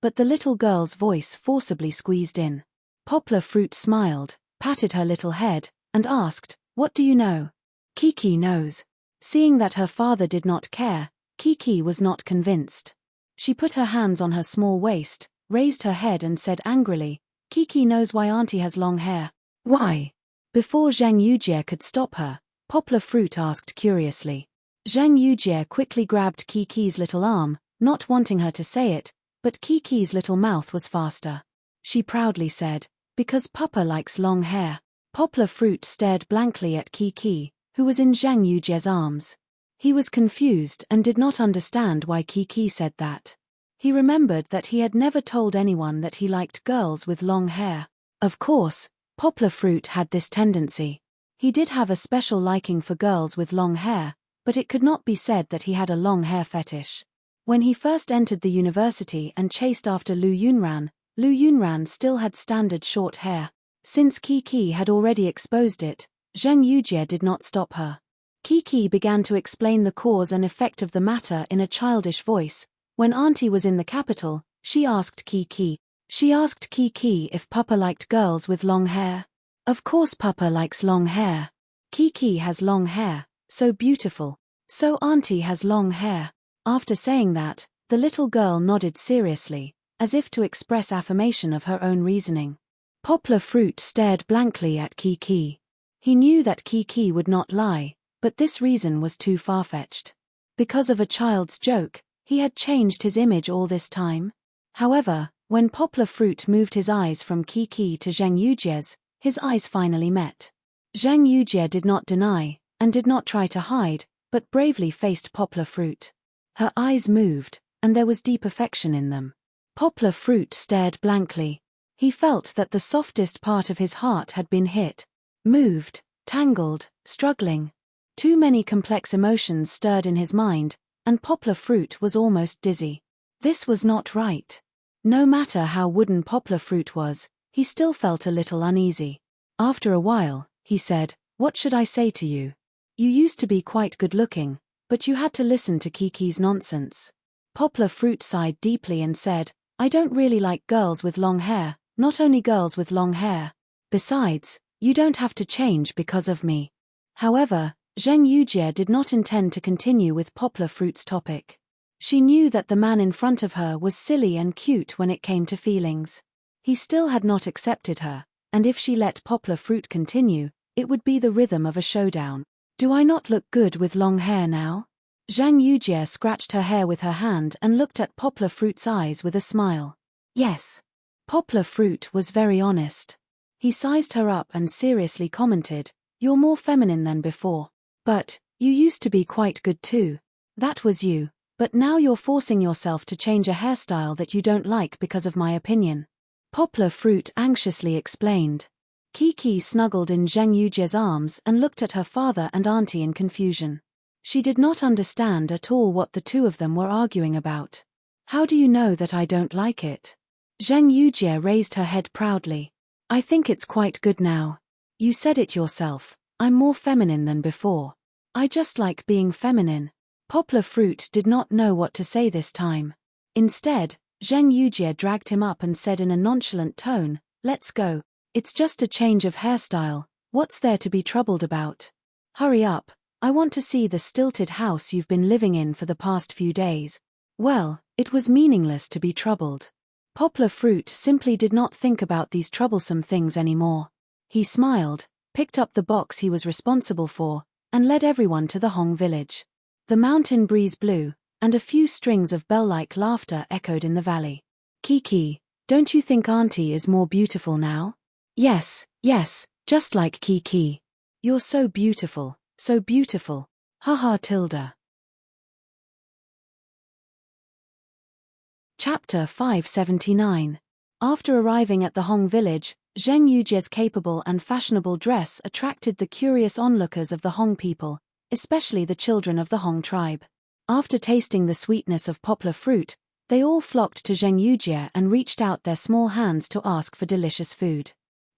but the little girl's voice forcibly squeezed in. Poplar Fruit smiled, patted her little head, and asked, "What do you know?" "Kiki knows." Seeing that her father did not care, Kiki was not convinced. She put her hands on her small waist, raised her head and said angrily, "Kiki knows why Auntie has long hair." "Why?" Before Zhang Yujie could stop her, Poplar Fruit asked curiously. Zhang Yujie quickly grabbed Kiki's little arm, not wanting her to say it, but Kiki's little mouth was faster. She proudly said, "Because Papa likes long hair." Poplar Fruit stared blankly at Kiki, who was in Zhang Yujie's arms. He was confused and did not understand why Kiki said that. He remembered that he had never told anyone that he liked girls with long hair. Of course, Poplar Fruit had this tendency. He did have a special liking for girls with long hair, but it could not be said that he had a long hair fetish. When he first entered the university and chased after Lu Yunran still had standard short hair. Since Kiki had already exposed it, Zhang Yujie did not stop her. Kiki began to explain the cause and effect of the matter in a childish voice. When Auntie was in the capital, she asked Kiki if Papa liked girls with long hair. Of course Papa likes long hair. Kiki has long hair, so beautiful. So Auntie has long hair. After saying that, the little girl nodded seriously, as if to express affirmation of her own reasoning. Poplar Fruit stared blankly at Kiki. He knew that Kiki would not lie, but this reason was too far-fetched. Because of a child's joke, he had changed his image all this time. However, when Poplar Fruit moved his eyes from Kiki to Zhang Yujie's, his eyes finally met. Zhang Yujie did not deny, and did not try to hide, but bravely faced Poplar Fruit. Her eyes moved, and there was deep affection in them. Poplar Fruit stared blankly. He felt that the softest part of his heart had been hit. Moved, tangled, struggling. Too many complex emotions stirred in his mind, and Poplar Fruit was almost dizzy. This was not right. No matter how wooden Poplar Fruit was, he still felt a little uneasy. After a while, he said, "What should I say to you? You used to be quite good-looking, but you had to listen to Kiki's nonsense." Poplar Fruit sighed deeply and said, "I don't really like girls with long hair, not only girls with long hair. Besides, you don't have to change because of me." However, Zhang Yujie did not intend to continue with Poplar Fruit's topic. She knew that the man in front of her was silly and cute when it came to feelings. He still had not accepted her, and if she let Poplar Fruit continue, it would be the rhythm of a showdown. "Do I not look good with long hair now?" Zhang Yujie scratched her hair with her hand and looked at Poplar Fruit's eyes with a smile. "Yes." Poplar Fruit was very honest. He sized her up and seriously commented, "You're more feminine than before. But, you used to be quite good too. That was you, but now you're forcing yourself to change a hairstyle that you don't like because of my opinion." Poplar Fruit anxiously explained. Kiki snuggled in Zhang Yujie's arms and looked at her father and auntie in confusion. She did not understand at all what the two of them were arguing about. "How do you know that I don't like it?" Zhang Yujie raised her head proudly. "I think it's quite good now. You said it yourself, I'm more feminine than before. I just like being feminine." Poplar Fruit did not know what to say this time. Instead, Zhang Yujie dragged him up and said in a nonchalant tone, "Let's go. It's just a change of hairstyle, what's there to be troubled about? Hurry up, I want to see the stilted house you've been living in for the past few days." Well, it was meaningless to be troubled. Poplar Fruit simply did not think about these troublesome things anymore. He smiled, picked up the box he was responsible for, and led everyone to the Hong village. The mountain breeze blew, and a few strings of bell-like laughter echoed in the valley. "Kiki, don't you think Auntie is more beautiful now?" Yes, just like Kiki. You're so beautiful, so beautiful. Haha tilde. Chapter 579. After arriving at the Hong village, Zheng Yujie's capable and fashionable dress attracted the curious onlookers of the Hong people, especially the children of the Hong tribe. After tasting the sweetness of Poplar Fruit, they all flocked to Zheng Yujie and reached out their small hands to ask for delicious food.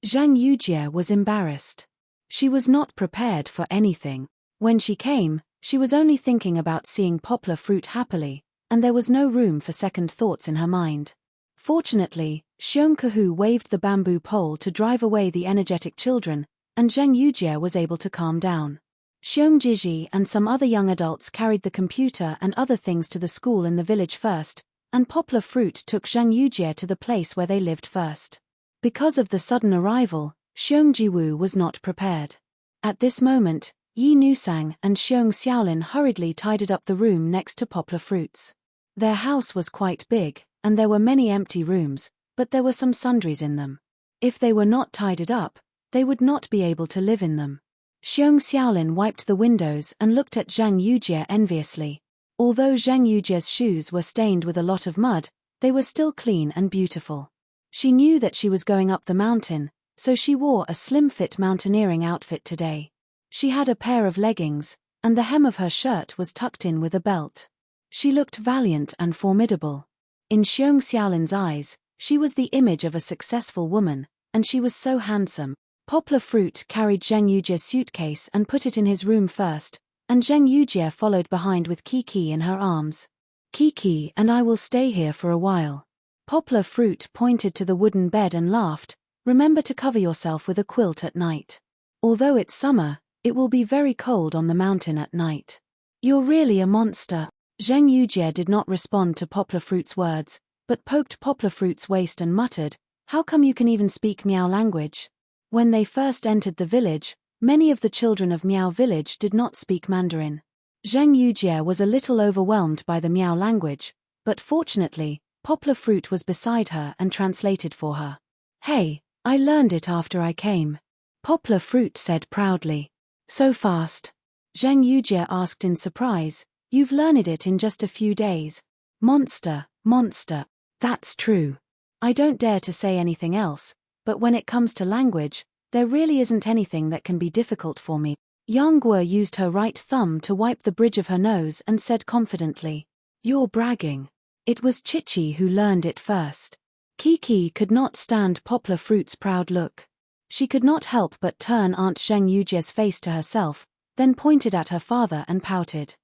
Zheng Yujie was embarrassed. She was not prepared for anything. When she came, she was only thinking about seeing Poplar Fruit happily, and there was no room for second thoughts in her mind. Fortunately, Xiongkehu waved the bamboo pole to drive away the energetic children, and Zheng Yujie was able to calm down. Xiong Jiji and some other young adults carried the computer and other things to the school in the village first, and Poplar Fruit took Zheng Yujie to the place where they lived first. Because of the sudden arrival, Xiong Jiwu was not prepared. At this moment, Yi Nusang and Xiong Xiaolin hurriedly tidied up the room next to Poplar Fruit's. Their house was quite big, and there were many empty rooms, but there were some sundries in them. If they were not tidied up, they would not be able to live in them. Xiong Xiaolin wiped the windows and looked at Zhang Yujie enviously. Although Zhang Yujie's shoes were stained with a lot of mud, they were still clean and beautiful. She knew that she was going up the mountain, so she wore a slim-fit mountaineering outfit today. She had a pair of leggings, and the hem of her shirt was tucked in with a belt. She looked valiant and formidable. In Xiong Xiaolin's eyes, she was the image of a successful woman, and she was so handsome. Poplar Fruit carried Zheng Yujie's suitcase and put it in his room first, and Zheng Yujie followed behind with Kiki in her arms. Kiki and I will stay here for a while. Poplar Fruit pointed to the wooden bed and laughed. Remember to cover yourself with a quilt at night. Although it's summer, it will be very cold on the mountain at night. You're really a monster. Zheng Yujie did not respond to Poplar Fruit's words, but poked Poplar Fruit's waist and muttered, "How come you can even speak Miao language?" When they first entered the village, many of the children of Miao village did not speak Mandarin. Zheng Yujie was a little overwhelmed by the Miao language, but fortunately, Poplar Fruit was beside her and translated for her. "Hey, I learned it after I came," Poplar Fruit said proudly. "So fast?" Zheng Yujie asked in surprise. "You've learned it in just a few days." Monster. That's true. I don't dare to say anything else, but when it comes to language, there really isn't anything that can be difficult for me. Yang Guo used her right thumb to wipe the bridge of her nose and said confidently, "You're bragging." It was Chichi who learned it first. Kiki could not stand Poplar Fruit's proud look. She could not help but turn Aunt Zheng Yujie's face to herself, then pointed at her father and pouted.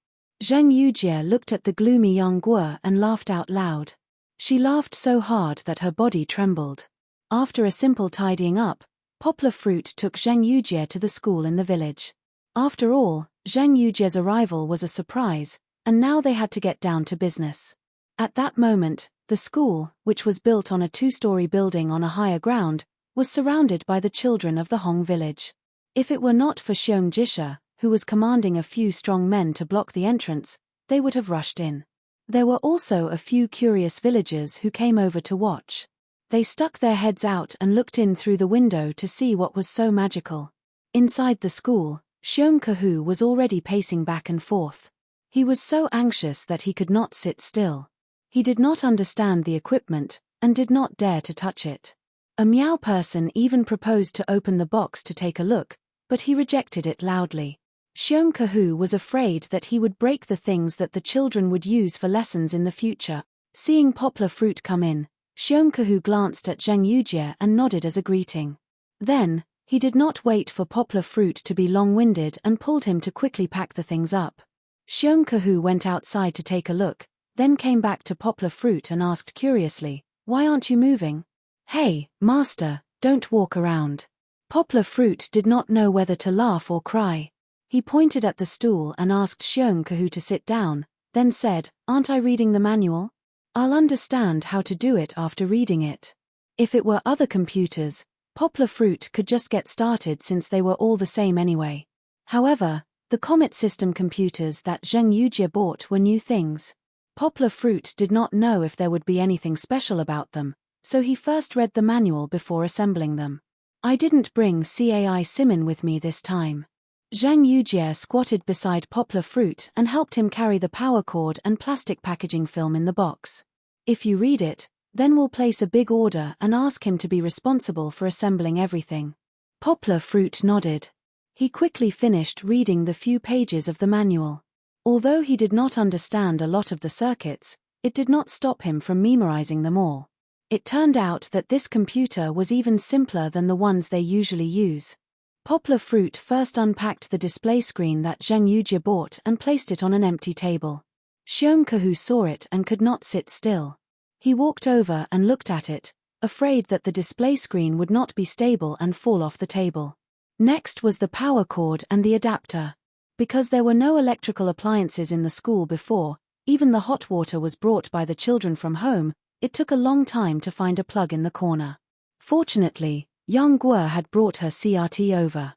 Zheng Yujie looked at the gloomy Yang Guo and laughed out loud. She laughed so hard that her body trembled. After a simple tidying up, Poplar Fruit took Zheng Yujie to the school in the village. After all, Zheng Yujie's arrival was a surprise, and now they had to get down to business. At that moment, the school, which was built on a 2-story building on a higher ground, was surrounded by the children of the Hong village. If it were not for Xiong Jisha, who was commanding a few strong men to block the entrance, they would have rushed in. There were also a few curious villagers who came over to watch. They stuck their heads out and looked in through the window to see what was so magical. Inside the school, Xiongkehu was already pacing back and forth. He was so anxious that he could not sit still. He did not understand the equipment, and did not dare to touch it. A Miao person even proposed to open the box to take a look, but he rejected it loudly. Xiongkehu was afraid that he would break the things that the children would use for lessons in the future. Seeing Poplar Fruit come in, Xiongkehu glanced at Zheng Yujie and nodded as a greeting. Then, he did not wait for Poplar Fruit to be long-winded and pulled him to quickly pack the things up. Xiongkehu went outside to take a look, then came back to Poplar Fruit and asked curiously, "Why aren't you moving?" "Hey, master, don't walk around." Poplar Fruit did not know whether to laugh or cry. He pointed at the stool and asked Xiongkehu to sit down, then said, "Aren't I reading the manual? I'll understand how to do it after reading it." If it were other computers, Poplar Fruit could just get started since they were all the same anyway. However, the Comet system computers that Zheng Yujie bought were new things. Poplar Fruit did not know if there would be anything special about them, so he first read the manual before assembling them. "I didn't bring CAI Simin with me this time." Zheng Yujie squatted beside Poplar Fruit and helped him carry the power cord and plastic packaging film in the box. "If you read it, then we'll place a big order and ask him to be responsible for assembling everything." Poplar Fruit nodded. He quickly finished reading the few pages of the manual. Although he did not understand a lot of the circuits, it did not stop him from memorizing them all. It turned out that this computer was even simpler than the ones they usually use. Poplar Fruit first unpacked the display screen that Zheng Yujie bought and placed it on an empty table. Xiongkehu saw it and could not sit still. He walked over and looked at it, afraid that the display screen would not be stable and fall off the table. Next was the power cord and the adapter. Because there were no electrical appliances in the school before, even the hot water was brought by the children from home, it took a long time to find a plug in the corner. Fortunately, young Guo had brought her CRT over.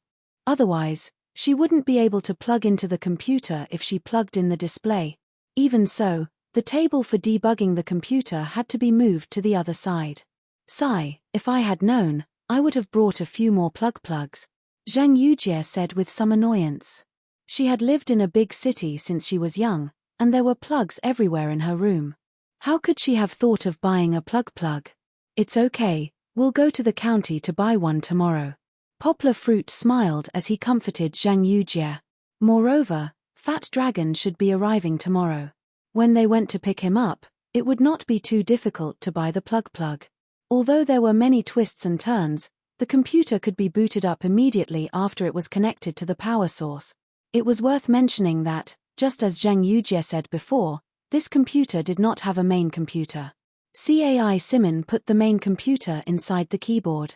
Otherwise, she wouldn't be able to plug into the computer if she plugged in the display. Even so, the table for debugging the computer had to be moved to the other side. Sigh, if I had known, I would have brought a few more plugs, Zhang Yujie said with some annoyance. She had lived in a big city since she was young, and there were plugs everywhere in her room. How could she have thought of buying a plug? It's okay, we'll go to the county to buy one tomorrow. Poplar Fruit smiled as he comforted Zhang Yujie. Moreover, Fat Dragon should be arriving tomorrow. When they went to pick him up, it would not be too difficult to buy the plug. Although there were many twists and turns, the computer could be booted up immediately after it was connected to the power source. It was worth mentioning that, just as Zhang Yujie said before, this computer did not have a main computer. Cai Simin put the main computer inside the keyboard.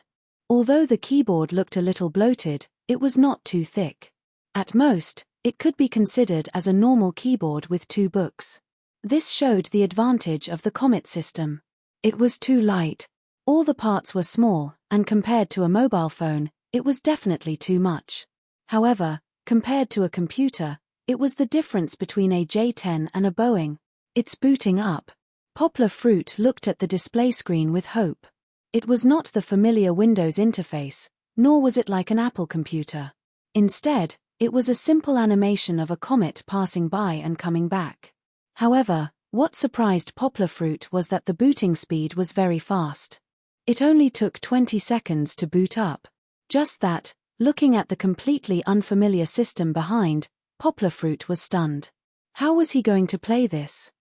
Although the keyboard looked a little bloated, it was not too thick. At most, it could be considered as a normal keyboard with 2 books. This showed the advantage of the Comet system. It was too light. All the parts were small, and compared to a mobile phone, it was definitely too much. However, compared to a computer, it was the difference between a J10 and a Boeing. It's booting up. Poplar Fruit looked at the display screen with hope. It was not the familiar Windows interface, nor was it like an Apple computer. Instead, it was a simple animation of a comet passing by and coming back. However, what surprised Poplar Fruit was that the booting speed was very fast. It only took 20 seconds to boot up. Just that, looking at the completely unfamiliar system behind, Poplar Fruit was stunned. How was he going to play this?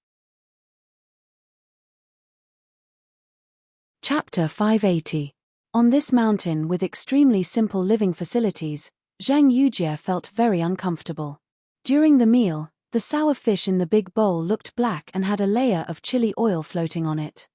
Chapter 580. On this mountain with extremely simple living facilities, Zhang Yujie felt very uncomfortable. During the meal, the sour fish in the big bowl looked black and had a layer of chili oil floating on it.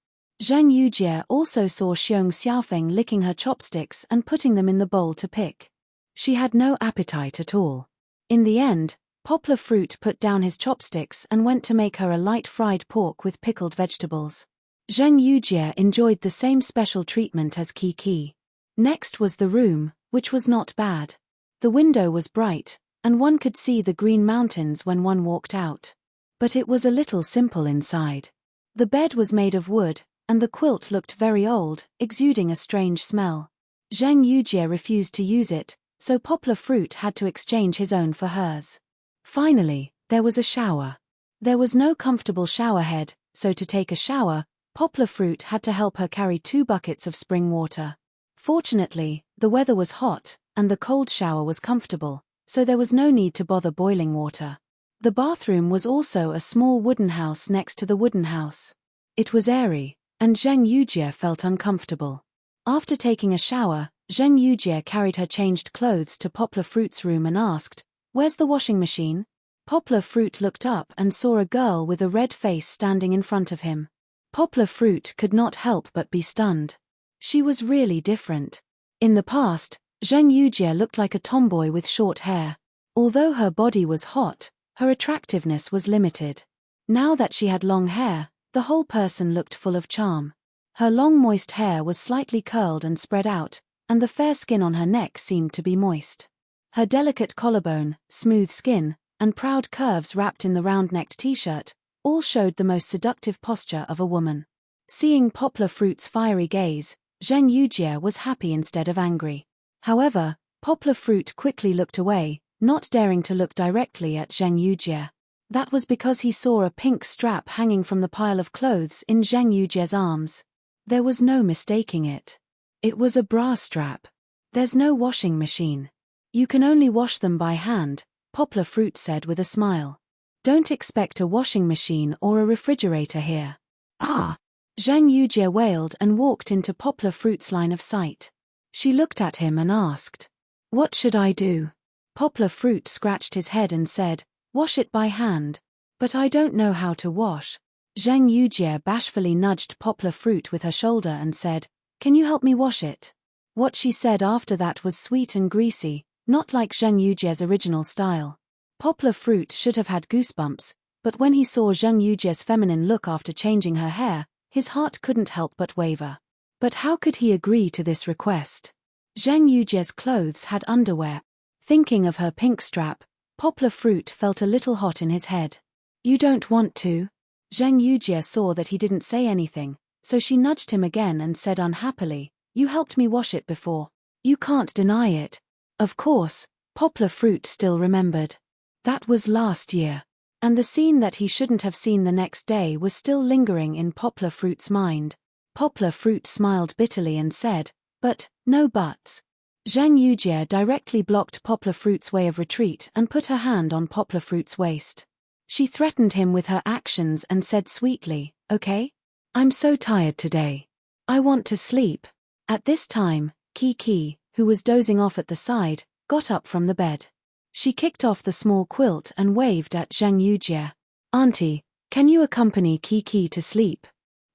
Zhang Yujie also saw Xiong Xiaofeng licking her chopsticks and putting them in the bowl to pick. She had no appetite at all. In the end, Poplar Fruit put down his chopsticks and went to make her a light fried pork with pickled vegetables. Zhang Yujie enjoyed the same special treatment as Kiki. Next was the room, which was not bad. The window was bright, and one could see the green mountains when one walked out. But it was a little simple inside. The bed was made of wood, and the quilt looked very old, exuding a strange smell. Zhang Yujie refused to use it, so Poplar Fruit had to exchange his own for hers. Finally, there was a shower. There was no comfortable shower head, so to take a shower, Poplar Fruit had to help her carry 2 buckets of spring water. Fortunately, the weather was hot, and the cold shower was comfortable, so there was no need to bother boiling water. The bathroom was also a small wooden house next to the wooden house. It was airy, and Zhang Yujie felt uncomfortable. After taking a shower, Zhang Yujie carried her changed clothes to Poplar Fruit's room and asked, "Where's the washing machine?" Poplar Fruit looked up and saw a girl with a red face standing in front of him. Poplar Fruit could not help but be stunned. She was really different. In the past, Zhang Yujie looked like a tomboy with short hair. Although her body was hot, her attractiveness was limited. Now that she had long hair, the whole person looked full of charm. Her long moist hair was slightly curled and spread out, and the fair skin on her neck seemed to be moist. Her delicate collarbone, smooth skin, and proud curves wrapped in the round-necked t-shirt, all showed the most seductive posture of a woman. Seeing Poplar Fruit's fiery gaze, Zhang Yujie was happy instead of angry. However, Poplar Fruit quickly looked away, not daring to look directly at Zhang Yujie. That was because he saw a pink strap hanging from the pile of clothes in Zhang Yujie's arms. There was no mistaking it. It was a bra strap. "There's no washing machine. You can only wash them by hand," Poplar Fruit said with a smile. "Don't expect a washing machine or a refrigerator here." "Ah!" Zhang Yujie wailed and walked into Poplar Fruit's line of sight. She looked at him and asked, "What should I do?" Poplar Fruit scratched his head and said, "Wash it by hand." "But I don't know how to wash." Zheng Yujie bashfully nudged Poplar Fruit with her shoulder and said, "Can you help me wash it?" What she said after that was sweet and greasy, not like Zheng Yujie's original style. Poplar Fruit should have had goosebumps, but when he saw Zheng Yujie's feminine look after changing her hair, his heart couldn't help but waver. But how could he agree to this request? Zheng Yujie's clothes had underwear. Thinking of her pink strap, Poplar Fruit felt a little hot in his head. "You don't want to?" Zheng Yujie saw that he didn't say anything, so she nudged him again and said unhappily, "You helped me wash it before. You can't deny it." Of course, Poplar Fruit still remembered. That was last year. And the scene that he shouldn't have seen the next day was still lingering in Poplar Fruit's mind. Poplar Fruit smiled bitterly and said, "But, no buts." Zheng Yujie directly blocked Poplar Fruit's way of retreat and put her hand on Poplar Fruit's waist. She threatened him with her actions and said sweetly, "Okay? I'm so tired today. I want to sleep." At this time, Kiki, who was dozing off at the side, got up from the bed. She kicked off the small quilt and waved at Zheng Yujie. "Auntie, can you accompany Kiki to sleep?"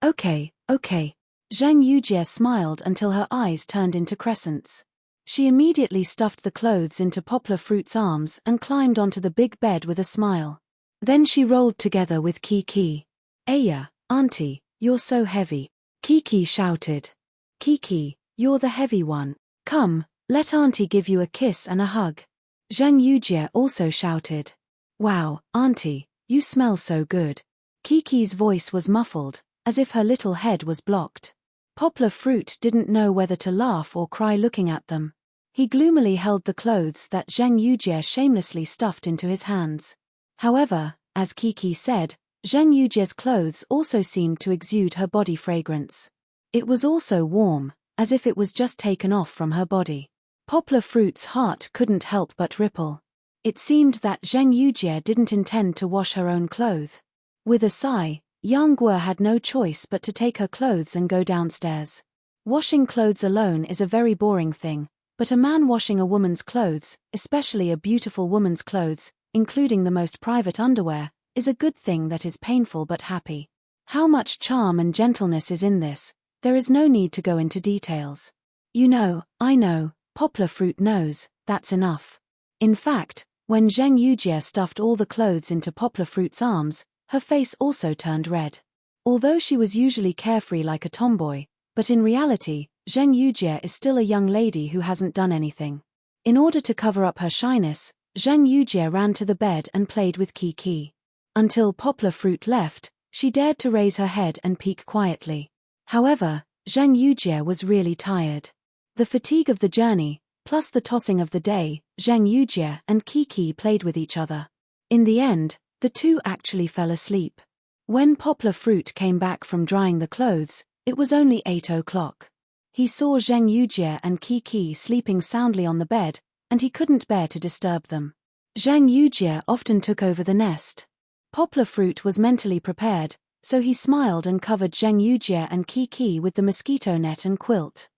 Okay. Zheng Yujie smiled until her eyes turned into crescents. She immediately stuffed the clothes into Poplar Fruit's arms and climbed onto the big bed with a smile. Then she rolled together with Kiki. "Aya, Auntie, you're so heavy," Kiki shouted. "Kiki, you're the heavy one. Come, let Auntie give you a kiss and a hug." Zheng Yujie also shouted. "Wow, Auntie, you smell so good." Kiki's voice was muffled, as if her little head was blocked. Poplar Fruit didn't know whether to laugh or cry looking at them. He gloomily held the clothes that Zheng Yujie shamelessly stuffed into his hands. However, as Kiki said, Zheng Yujie's clothes also seemed to exude her body fragrance. It was also warm, as if it was just taken off from her body. Poplar Fruit's heart couldn't help but ripple. It seemed that Zheng Yujie didn't intend to wash her own clothes. With a sigh, Yang Guo had no choice but to take her clothes and go downstairs. Washing clothes alone is a very boring thing, but a man washing a woman's clothes, especially a beautiful woman's clothes, including the most private underwear, is a good thing that is painful but happy. How much charm and gentleness is in this, there is no need to go into details. "You know, I know, Poplar Fruit knows, that's enough." In fact, when Zheng Yujie stuffed all the clothes into Poplar Fruit's arms, her face also turned red. Although she was usually carefree like a tomboy, but in reality, Zheng Yujie is still a young lady who hasn't done anything. In order to cover up her shyness, Zheng Yujie ran to the bed and played with Kiki. Until Poplar Fruit left, she dared to raise her head and peek quietly. However, Zheng Yujie was really tired. The fatigue of the journey, plus the tossing of the day, Zheng Yujie and Kiki played with each other. In the end, the two actually fell asleep. When Poplar Fruit came back from drying the clothes, it was only 8 o'clock. He saw Zheng Yujie and Kiki sleeping soundly on the bed, and he couldn't bear to disturb them. Zheng Yujie often took over the nest. Poplar Fruit was mentally prepared, so he smiled and covered Zheng Yujie and Kiki with the mosquito net and quilt.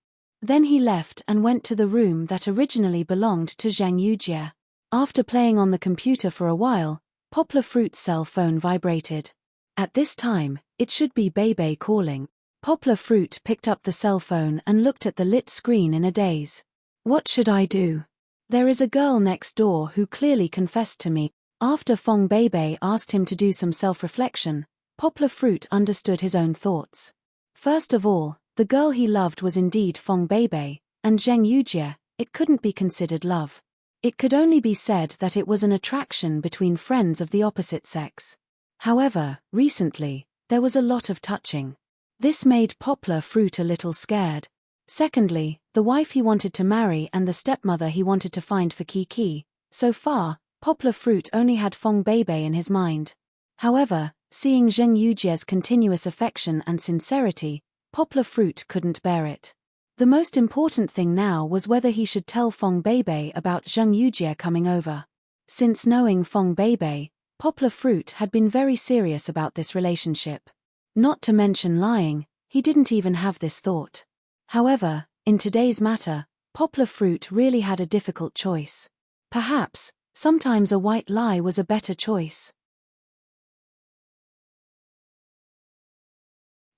Then he left and went to the room that originally belonged to Zheng Yujie. After playing on the computer for a while, Poplar Fruit's cell phone vibrated. At this time, it should be Bebe calling. Poplar Fruit picked up the cell phone and looked at the lit screen in a daze. "What should I do? There is a girl next door who clearly confessed to me." After Fong Bebe asked him to do some self-reflection, Poplar Fruit understood his own thoughts. First of all, the girl he loved was indeed Fong Bebe, and Zheng Yujie. It couldn't be considered love. It could only be said that it was an attraction between friends of the opposite sex. However, recently, there was a lot of touching. This made Poplar Fruit a little scared. Secondly, the wife he wanted to marry and the stepmother he wanted to find for Kiki. So far, Poplar Fruit only had Fong Bebe in his mind. However, seeing Zheng Yujie's continuous affection and sincerity, Poplar Fruit couldn't bear it. The most important thing now was whether he should tell Fong Bebe about Zheng Yujie coming over. Since knowing Fong Bebe, Poplar Fruit had been very serious about this relationship. Not to mention lying, he didn't even have this thought. However, in today's matter, Poplar Fruit really had a difficult choice. Perhaps, sometimes a white lie was a better choice.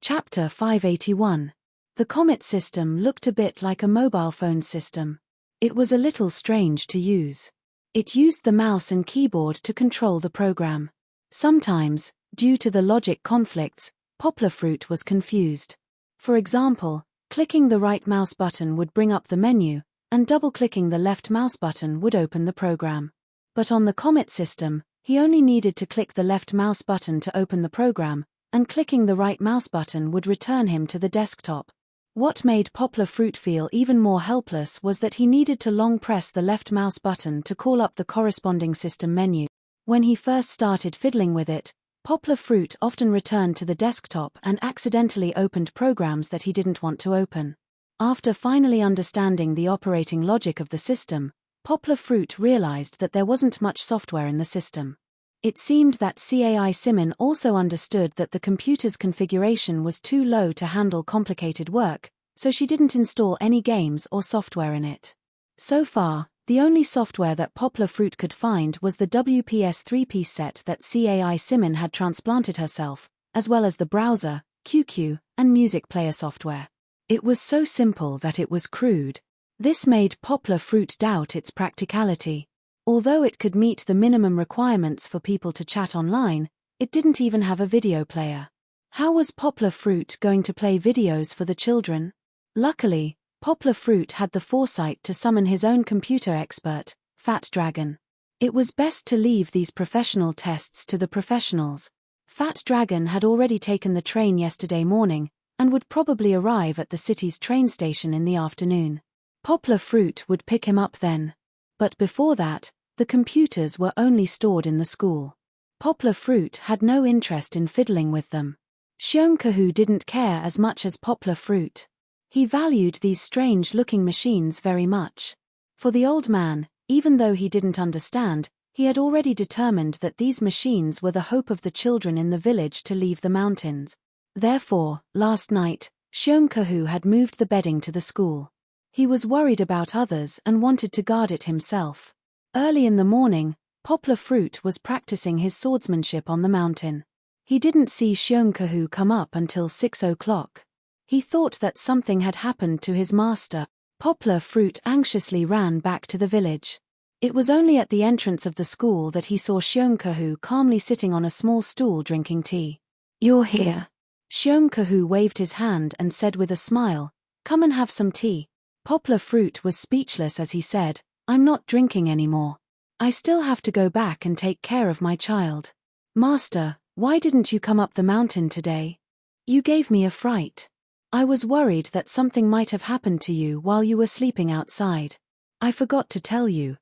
Chapter 581. The Comet system looked a bit like a mobile phone system. It was a little strange to use. It used the mouse and keyboard to control the program. Sometimes, due to the logic conflicts, Poplar Fruit was confused. For example, clicking the right mouse button would bring up the menu, and double-clicking the left mouse button would open the program. But on the Comet system, he only needed to click the left mouse button to open the program, and clicking the right mouse button would return him to the desktop. What made Poplar Fruit feel even more helpless was that he needed to long press the left mouse button to call up the corresponding system menu. When he first started fiddling with it, Poplar Fruit often returned to the desktop and accidentally opened programs that he didn't want to open. After finally understanding the operating logic of the system, Poplar Fruit realized that there wasn't much software in the system. It seemed that CAI Simin also understood that the computer's configuration was too low to handle complicated work, so she didn't install any games or software in it. So far, the only software that Poplar Fruit could find was the WPS 3-piece set that CAI Simin had transplanted herself, as well as the browser, QQ, and music player software. It was so simple that it was crude. This made Poplar Fruit doubt its practicality. Although it could meet the minimum requirements for people to chat online, it didn't even have a video player. How was Poplar Fruit going to play videos for the children? Luckily, Poplar Fruit had the foresight to summon his own computer expert, Fat Dragon. It was best to leave these professional tests to the professionals. Fat Dragon had already taken the train yesterday morning, and would probably arrive at the city's train station in the afternoon. Poplar Fruit would pick him up then. But before that, the computers were only stored in the school. Poplar Fruit had no interest in fiddling with them. Xiongkahu didn't care as much as Poplar Fruit. He valued these strange-looking machines very much. For the old man, even though he didn't understand, he had already determined that these machines were the hope of the children in the village to leave the mountains. Therefore, last night, Xiongkahu had moved the bedding to the school. He was worried about others and wanted to guard it himself. Early in the morning, Poplar Fruit was practicing his swordsmanship on the mountain. He didn't see Xiongkahu come up until 6 o'clock. He thought that something had happened to his master. Poplar Fruit anxiously ran back to the village. It was only at the entrance of the school that he saw Xiongkahu calmly sitting on a small stool drinking tea. "You're here." Xiongkahu waved his hand and said with a smile, "Come and have some tea." Poplar Fruit was speechless as he said, "I'm not drinking anymore. I still have to go back and take care of my child." "Master, why didn't you come up the mountain today? You gave me a fright. I was worried that something might have happened to you while you were sleeping outside. I forgot to tell you."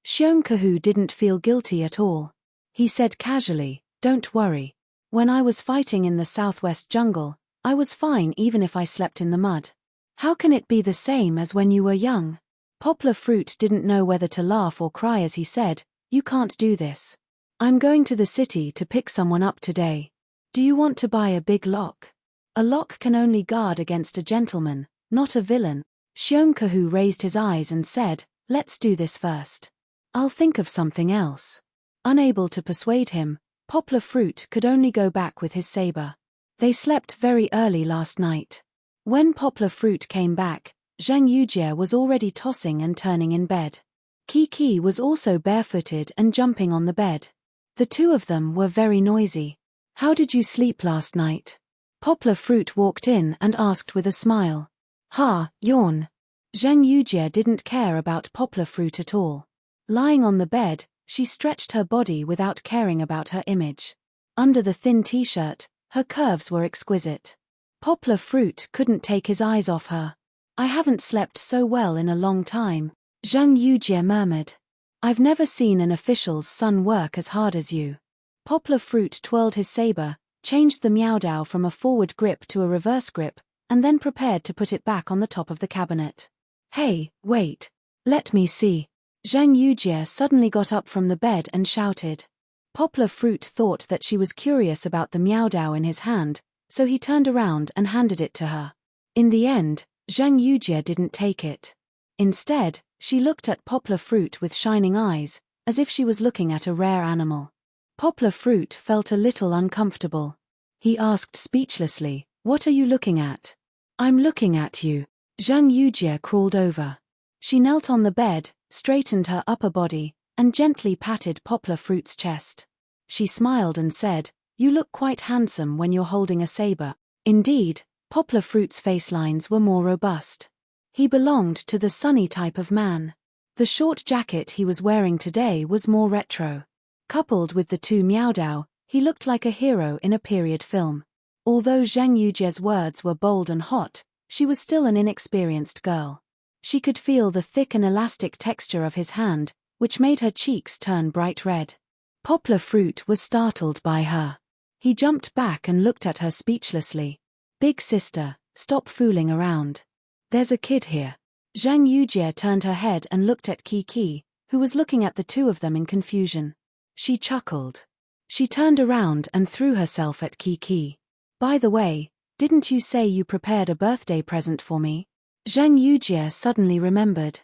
Xiongkahu didn't feel guilty at all. He said casually, "Don't worry. When I was fighting in the southwest jungle, I was fine even if I slept in the mud. How can it be the same as when you were young?" Poplar Fruit didn't know whether to laugh or cry as he said, "You can't do this. I'm going to the city to pick someone up today. Do you want to buy a big lock? A lock can only guard against a gentleman, not a villain." Xiongkahu raised his eyes and said, "Let's do this first. I'll think of something else." Unable to persuade him, Poplar Fruit could only go back with his saber. They slept very early last night. When Poplar Fruit came back, Zhang Yujie was already tossing and turning in bed. Kiki was also barefooted and jumping on the bed. The two of them were very noisy. "How did you sleep last night?" Poplar Fruit walked in and asked with a smile. Yawn." Zhang Yujie didn't care about Poplar Fruit at all. Lying on the bed, she stretched her body without caring about her image. Under the thin t-shirt, her curves were exquisite. Poplar Fruit couldn't take his eyes off her. "I haven't slept so well in a long time," Zhang Yujie murmured. "I've never seen an official's son work as hard as you." Poplar Fruit twirled his saber, changed the Miaodao from a forward grip to a reverse grip, and then prepared to put it back on the top of the cabinet. "Hey, wait. Let me see." Zhang Yujie suddenly got up from the bed and shouted. Poplar Fruit thought that she was curious about the Miaodao in his hand, so he turned around and handed it to her. In the end, Zhang Yujie didn't take it. Instead, she looked at Poplar Fruit with shining eyes, as if she was looking at a rare animal. Poplar Fruit felt a little uncomfortable. He asked speechlessly, What are you looking at? I'm looking at you. Zhang Yujie crawled over. She knelt on the bed, straightened her upper body, and gently patted Poplar Fruit's chest. She smiled and said, "You look quite handsome when you're holding a saber." Indeed, Poplar Fruit's face lines were more robust. He belonged to the sunny type of man. The short jacket he was wearing today was more retro. Coupled with the two Miaodao, he looked like a hero in a period film. Although Zhang Yujie's words were bold and hot, she was still an inexperienced girl. She could feel the thick and elastic texture of his hand, which made her cheeks turn bright red. Poplar Fruit was startled by her. He jumped back and looked at her speechlessly. "Big sister, stop fooling around. There's a kid here." Zhang Yujie turned her head and looked at Kiki, who was looking at the two of them in confusion. She chuckled. She turned around and threw herself at Kiki. "By the way, didn't you say you prepared a birthday present for me?" Zhang Yujie suddenly remembered.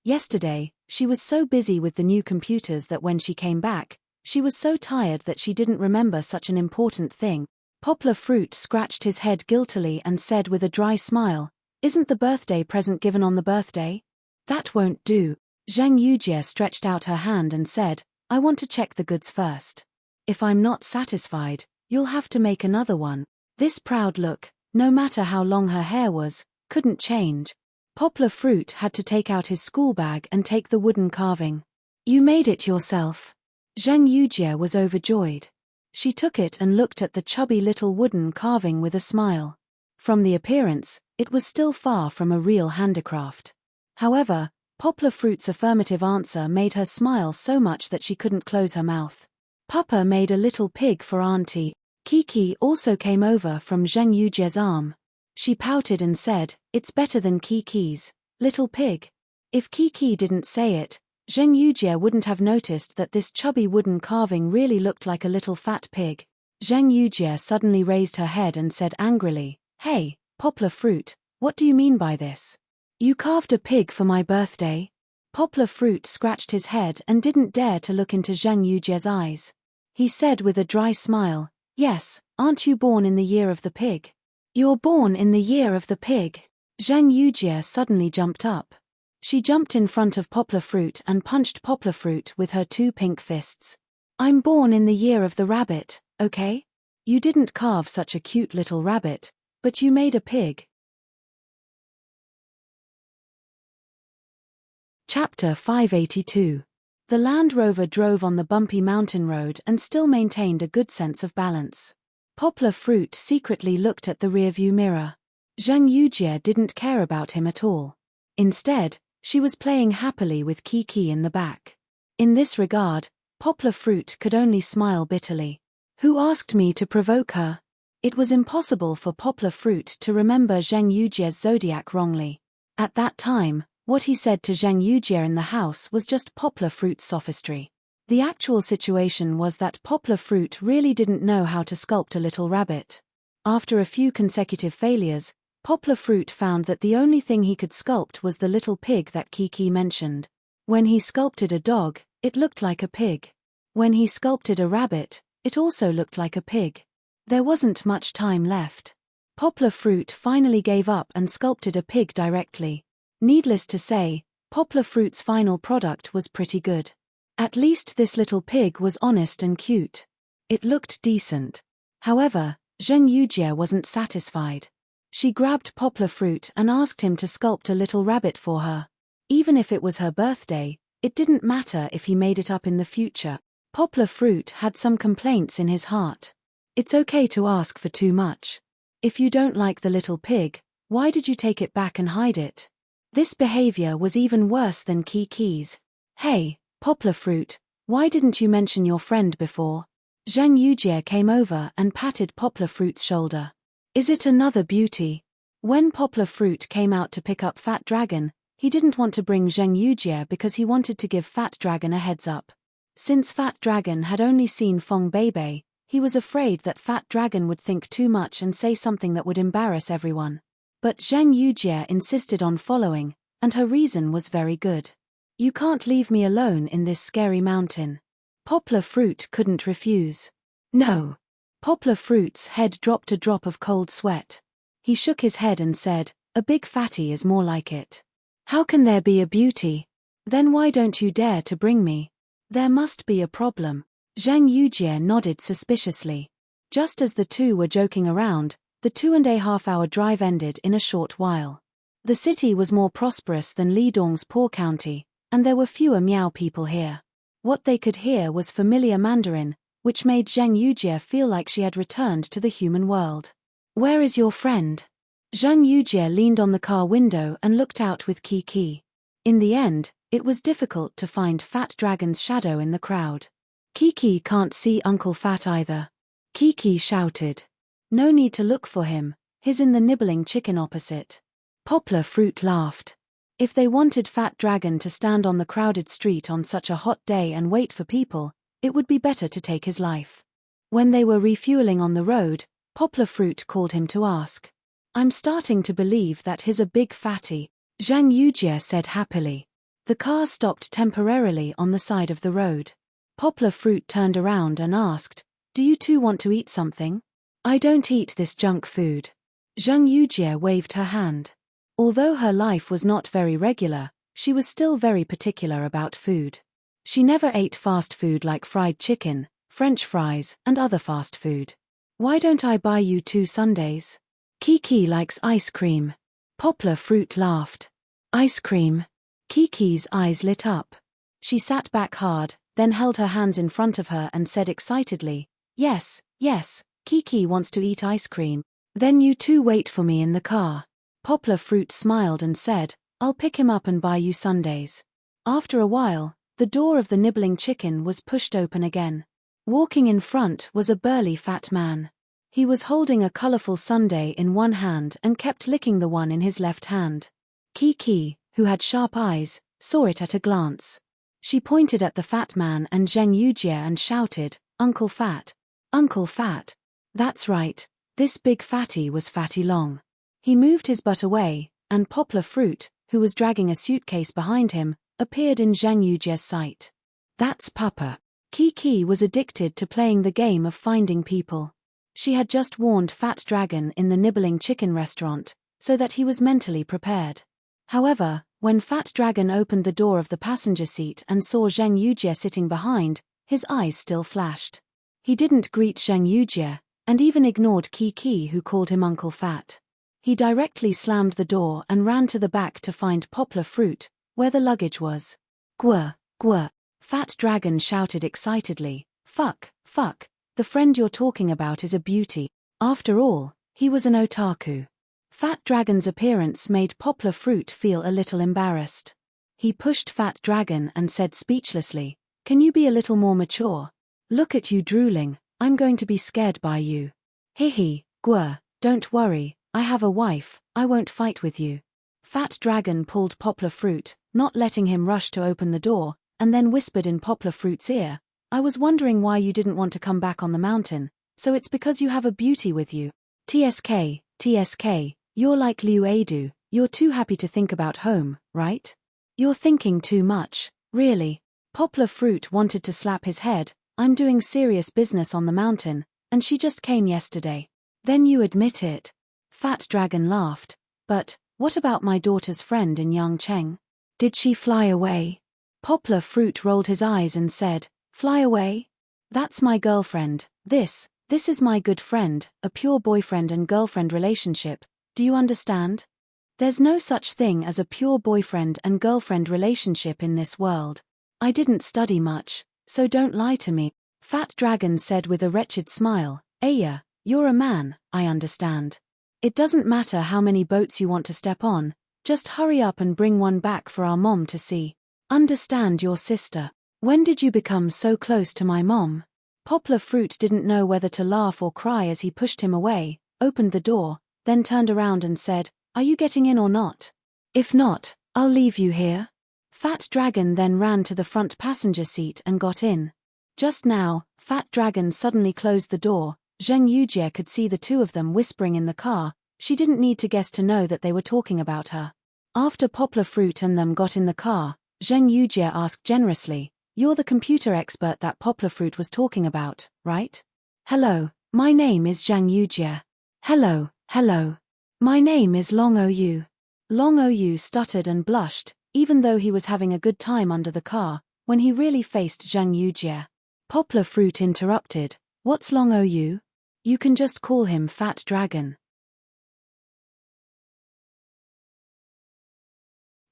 Yesterday, she was so busy with the new computers that when she came back, she was so tired that she didn't remember such an important thing. Poplar Fruit scratched his head guiltily and said with a dry smile, "Isn't the birthday present given on the birthday?" "That won't do." Zhang Yujie stretched out her hand and said, "I want to check the goods first. If I'm not satisfied, you'll have to make another one." This proud look, no matter how long her hair was, couldn't change. Poplar Fruit had to take out his school bag and take the wooden carving. "You made it yourself." Zhang Yujie was overjoyed. She took it and looked at the chubby little wooden carving with a smile. From the appearance, it was still far from a real handicraft. However, Poplar Fruit's affirmative answer made her smile so much that she couldn't close her mouth. Papa made a little pig for Auntie. Kiki also came over from Zhang Yujie's arm. She pouted and said, "It's better than Kiki's little pig." If Kiki didn't say it, Zhang Yujie wouldn't have noticed that this chubby wooden carving really looked like a little fat pig. Zhang Yujie suddenly raised her head and said angrily, "Hey, Poplar Fruit, what do you mean by this? You carved a pig for my birthday?" Poplar Fruit scratched his head and didn't dare to look into Zhang Yujie's eyes. He said with a dry smile, "Yes, aren't you born in the year of the pig?" "You're born in the year of the pig." Zhang Yujie suddenly jumped up. She jumped in front of Poplar Fruit and punched Poplar Fruit with her two pink fists. "I'm born in the year of the rabbit, okay? You didn't carve such a cute little rabbit, but you made a pig." Chapter 582. The Land Rover drove on the bumpy mountain road and still maintained a good sense of balance. Poplar Fruit secretly looked at the rearview mirror. Zhang Yujie didn't care about him at all. Instead, she was playing happily with Kiki in the back. In this regard, Poplar Fruit could only smile bitterly. Who asked me to provoke her? It was impossible for Poplar Fruit to remember Zhang Yujie's zodiac wrongly. At that time, what he said to Zhang Yujie in the house was just Poplar Fruit's sophistry. The actual situation was that Poplar Fruit really didn't know how to sculpt a little rabbit. After a few consecutive failures, Poplar Fruit found that the only thing he could sculpt was the little pig that Kiki mentioned. When he sculpted a dog, it looked like a pig. When he sculpted a rabbit, it also looked like a pig. There wasn't much time left. Poplar Fruit finally gave up and sculpted a pig directly. Needless to say, Poplar Fruit's final product was pretty good. At least this little pig was honest and cute. It looked decent. However, Zhang Yujie wasn't satisfied. She grabbed Poplar Fruit and asked him to sculpt a little rabbit for her. Even if it was her birthday, it didn't matter if he made it up in the future. Poplar Fruit had some complaints in his heart. It's okay to ask for too much. If you don't like the little pig, why did you take it back and hide it? This behavior was even worse than Kiki's. "Hey, Poplar Fruit, why didn't you mention your friend before?" Zhang Yujie came over and patted Poplar Fruit's shoulder. "Is it another beauty?" When Poplar Fruit came out to pick up Fat Dragon, he didn't want to bring Zhang Yujie because he wanted to give Fat Dragon a heads up. Since Fat Dragon had only seen Fong Beibei, he was afraid that Fat Dragon would think too much and say something that would embarrass everyone. But Zhang Yujie insisted on following, and her reason was very good. "You can't leave me alone in this scary mountain." Poplar Fruit couldn't refuse. "No. Poplar Fruit's head dropped a drop of cold sweat. He shook his head and said, "A big fatty is more like it. How can there be a beauty? Then why don't you dare to bring me? There must be a problem." Zhang Yujie nodded suspiciously. Just as the two were joking around, the 2.5-hour drive ended in a short while. The city was more prosperous than Lidong's poor county, and there were fewer Miao people here. What they could hear was familiar Mandarin, which made Zhang Yujie feel like she had returned to the human world. "Where is your friend?" Zhang Yujie leaned on the car window and looked out with Kiki. In the end, it was difficult to find Fat Dragon's shadow in the crowd. "Kiki can't see Uncle Fat either," Kiki shouted. "No need to look for him, he's in the nibbling chicken opposite." Poplar Fruit laughed. If they wanted Fat Dragon to stand on the crowded street on such a hot day and wait for people, it would be better to take his life. When they were refueling on the road, Poplar Fruit called him to ask. "I'm starting to believe that he's a big fatty," Zhang Yujie said happily. The car stopped temporarily on the side of the road. Poplar Fruit turned around and asked, "Do you two want to eat something?" "I don't eat this junk food." Zhang Yujie waved her hand. Although her life was not very regular, she was still very particular about food. She never ate fast food like fried chicken, French fries, and other fast food. "Why don't I buy you 2 sundaes? Kiki likes ice cream." Poplar Fruit laughed. "Ice cream?" Kiki's eyes lit up. She sat back hard, then held her hands in front of her and said excitedly, Yes, Kiki wants to eat ice cream. Then you two wait for me in the car." Poplar Fruit smiled and said, "I'll pick him up and buy you sundaes." After a while, the door of the nibbling chicken was pushed open again. Walking in front was a burly fat man. He was holding a colorful sundae in one hand and kept licking the one in his left hand. Kiki, who had sharp eyes, saw it at a glance. She pointed at the fat man and Zhang Yujie and shouted, "Uncle Fat! Uncle Fat!" That's right, this big fatty was Fatty Long. He moved his butt away, and Poplar Fruit, who was dragging a suitcase behind him, appeared in Zhang Yujie's sight. That's Papa. Kiki was addicted to playing the game of finding people. She had just warned Fat Dragon in the nibbling chicken restaurant, so that he was mentally prepared. However, when Fat Dragon opened the door of the passenger seat and saw Zhang Yujie sitting behind, his eyes still flashed. He didn't greet Zhang Yujie, and even ignored Kiki, who called him Uncle Fat. He directly slammed the door and ran to the back to find Poplar Fruit, where the luggage was. "Gwr, gwr," Fat Dragon shouted excitedly. Fuck, the friend you're talking about is a beauty. After all, he was an otaku." Fat Dragon's appearance made Poplar Fruit feel a little embarrassed. He pushed Fat Dragon and said speechlessly, "Can you be a little more mature? Look at you drooling, I'm going to be scared by you." "Hihi, gwr, don't worry, I have a wife, I won't fight with you." Fat Dragon pulled Poplar Fruit, not letting him rush to open the door, and then whispered in Poplar Fruit's ear, "I was wondering why you didn't want to come back on the mountain, so it's because you have a beauty with you. TSK, you're like Liu Adu, you're too happy to think about home, right? You're thinking too much, really." Poplar Fruit wanted to slap his head. "I'm doing serious business on the mountain, and she just came yesterday." "Then you admit it." Fat Dragon laughed. "But, what about my daughter's friend in Yangcheng? Did she fly away?" Poplar Fruit rolled his eyes and said, "Fly away? That's my girlfriend. This is my good friend, a pure boyfriend and girlfriend relationship. Do you understand? There's no such thing as a pure boyfriend and girlfriend relationship in this world. I didn't study much, so don't lie to me." Fat Dragon said with a wretched smile, "Aya, you're a man, I understand. It doesn't matter how many boats you want to step on, just hurry up and bring one back for our mom to see. Understand your sister. When did you become so close to my mom?" Poplar Fruit didn't know whether to laugh or cry as he pushed him away, opened the door, then turned around and said, "Are you getting in or not? If not, I'll leave you here." Fat Dragon then ran to the front passenger seat and got in. Just now, Fat Dragon suddenly closed the door. Zhang Yujie could see the two of them whispering in the car. She didn't need to guess to know that they were talking about her. After Poplar Fruit and them got in the car, Zhang Yujie asked generously, "You're the computer expert that Poplar Fruit was talking about, right?" "Hello, My name is Zhang Yujie. Hello, hello. My name is Long Ou. Long Ou stuttered and blushed, even though he was having a good time under the car, when he really faced Zhang Yujie. Poplar Fruit interrupted. What's Long Ou? You can just call him Fat Dragon.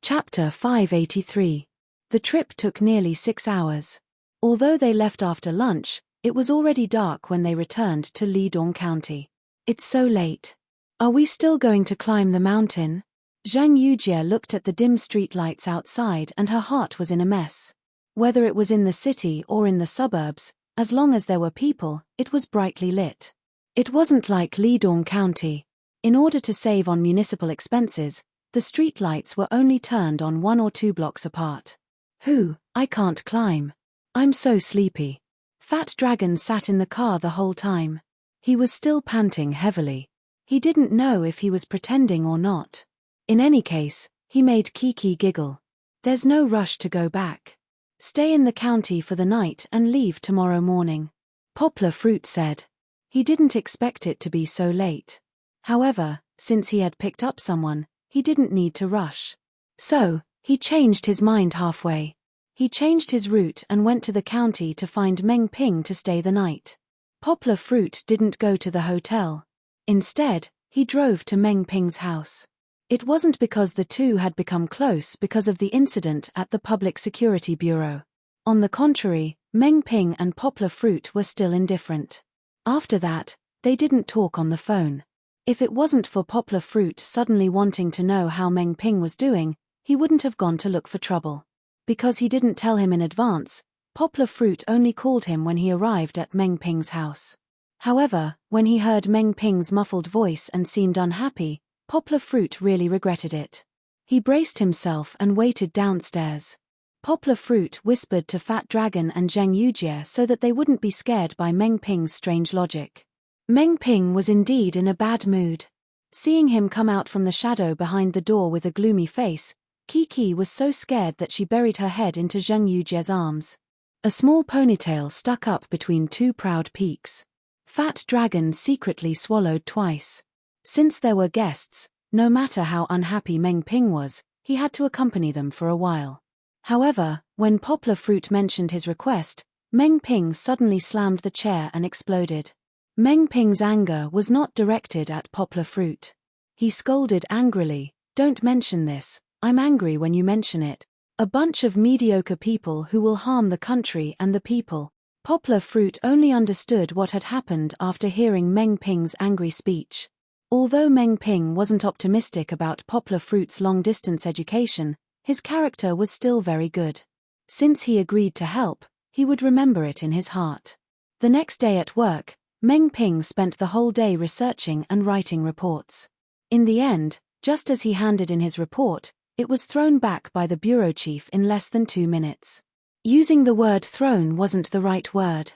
Chapter 583. The trip took nearly 6 hours. Although they left after lunch, it was already dark when they returned to Lidong County. It's so late. Are we still going to climb the mountain? Zhang Yujie looked at the dim streetlights outside and her heart was in a mess. Whether it was in the city or in the suburbs, as long as there were people, it was brightly lit. It wasn't like Lidong County. In order to save on municipal expenses, the streetlights were only turned on 1 or 2 blocks apart. I can't climb. I'm so sleepy. Fat Dragon sat in the car the whole time. He was still panting heavily. He didn't know if he was pretending or not. In any case, he made Kiki giggle. There's no rush to go back. Stay in the county for the night and leave tomorrow morning. Poplar Fruit said. He didn't expect it to be so late. However, since he had picked up someone, he didn't need to rush. So, he changed his mind halfway. He changed his route and went to the county to find Meng Ping to stay the night. Poplar Fruit didn't go to the hotel. Instead, he drove to Meng Ping's house. It wasn't because the two had become close because of the incident at the Public Security Bureau. On the contrary, Meng Ping and Poplar Fruit were still indifferent. After that, they didn't talk on the phone. If it wasn't for Poplar Fruit suddenly wanting to know how Meng Ping was doing, he wouldn't have gone to look for trouble. Because he didn't tell him in advance, Poplar Fruit only called him when he arrived at Meng Ping's house. However, when he heard Meng Ping's muffled voice and seemed unhappy, Poplar Fruit really regretted it. He braced himself and waited downstairs. Poplar Fruit whispered to Fat Dragon and Zhang Yujie so that they wouldn't be scared by Meng Ping's strange logic. Meng Ping was indeed in a bad mood. Seeing him come out from the shadow behind the door with a gloomy face, Kiki was so scared that she buried her head into Zhang Yujie's arms. A small ponytail stuck up between 2 proud peaks. Fat Dragon secretly swallowed twice. Since there were guests, no matter how unhappy Meng Ping was, he had to accompany them for a while. However, when Poplar Fruit mentioned his request, Meng Ping suddenly slammed the chair and exploded. Meng Ping's anger was not directed at Poplar Fruit. He scolded angrily, "Don't mention this. I'm angry when you mention it. A bunch of mediocre people who will harm the country and the people." Poplar Fruit only understood what had happened after hearing Meng Ping's angry speech. Although Meng Ping wasn't optimistic about Poplar Fruit's long-distance education, his character was still very good. Since he agreed to help, he would remember it in his heart. The next day at work, Meng Ping spent the whole day researching and writing reports. In the end, just as he handed in his report, it was thrown back by the bureau chief in less than 2 minutes. Using the word thrown wasn't the right word.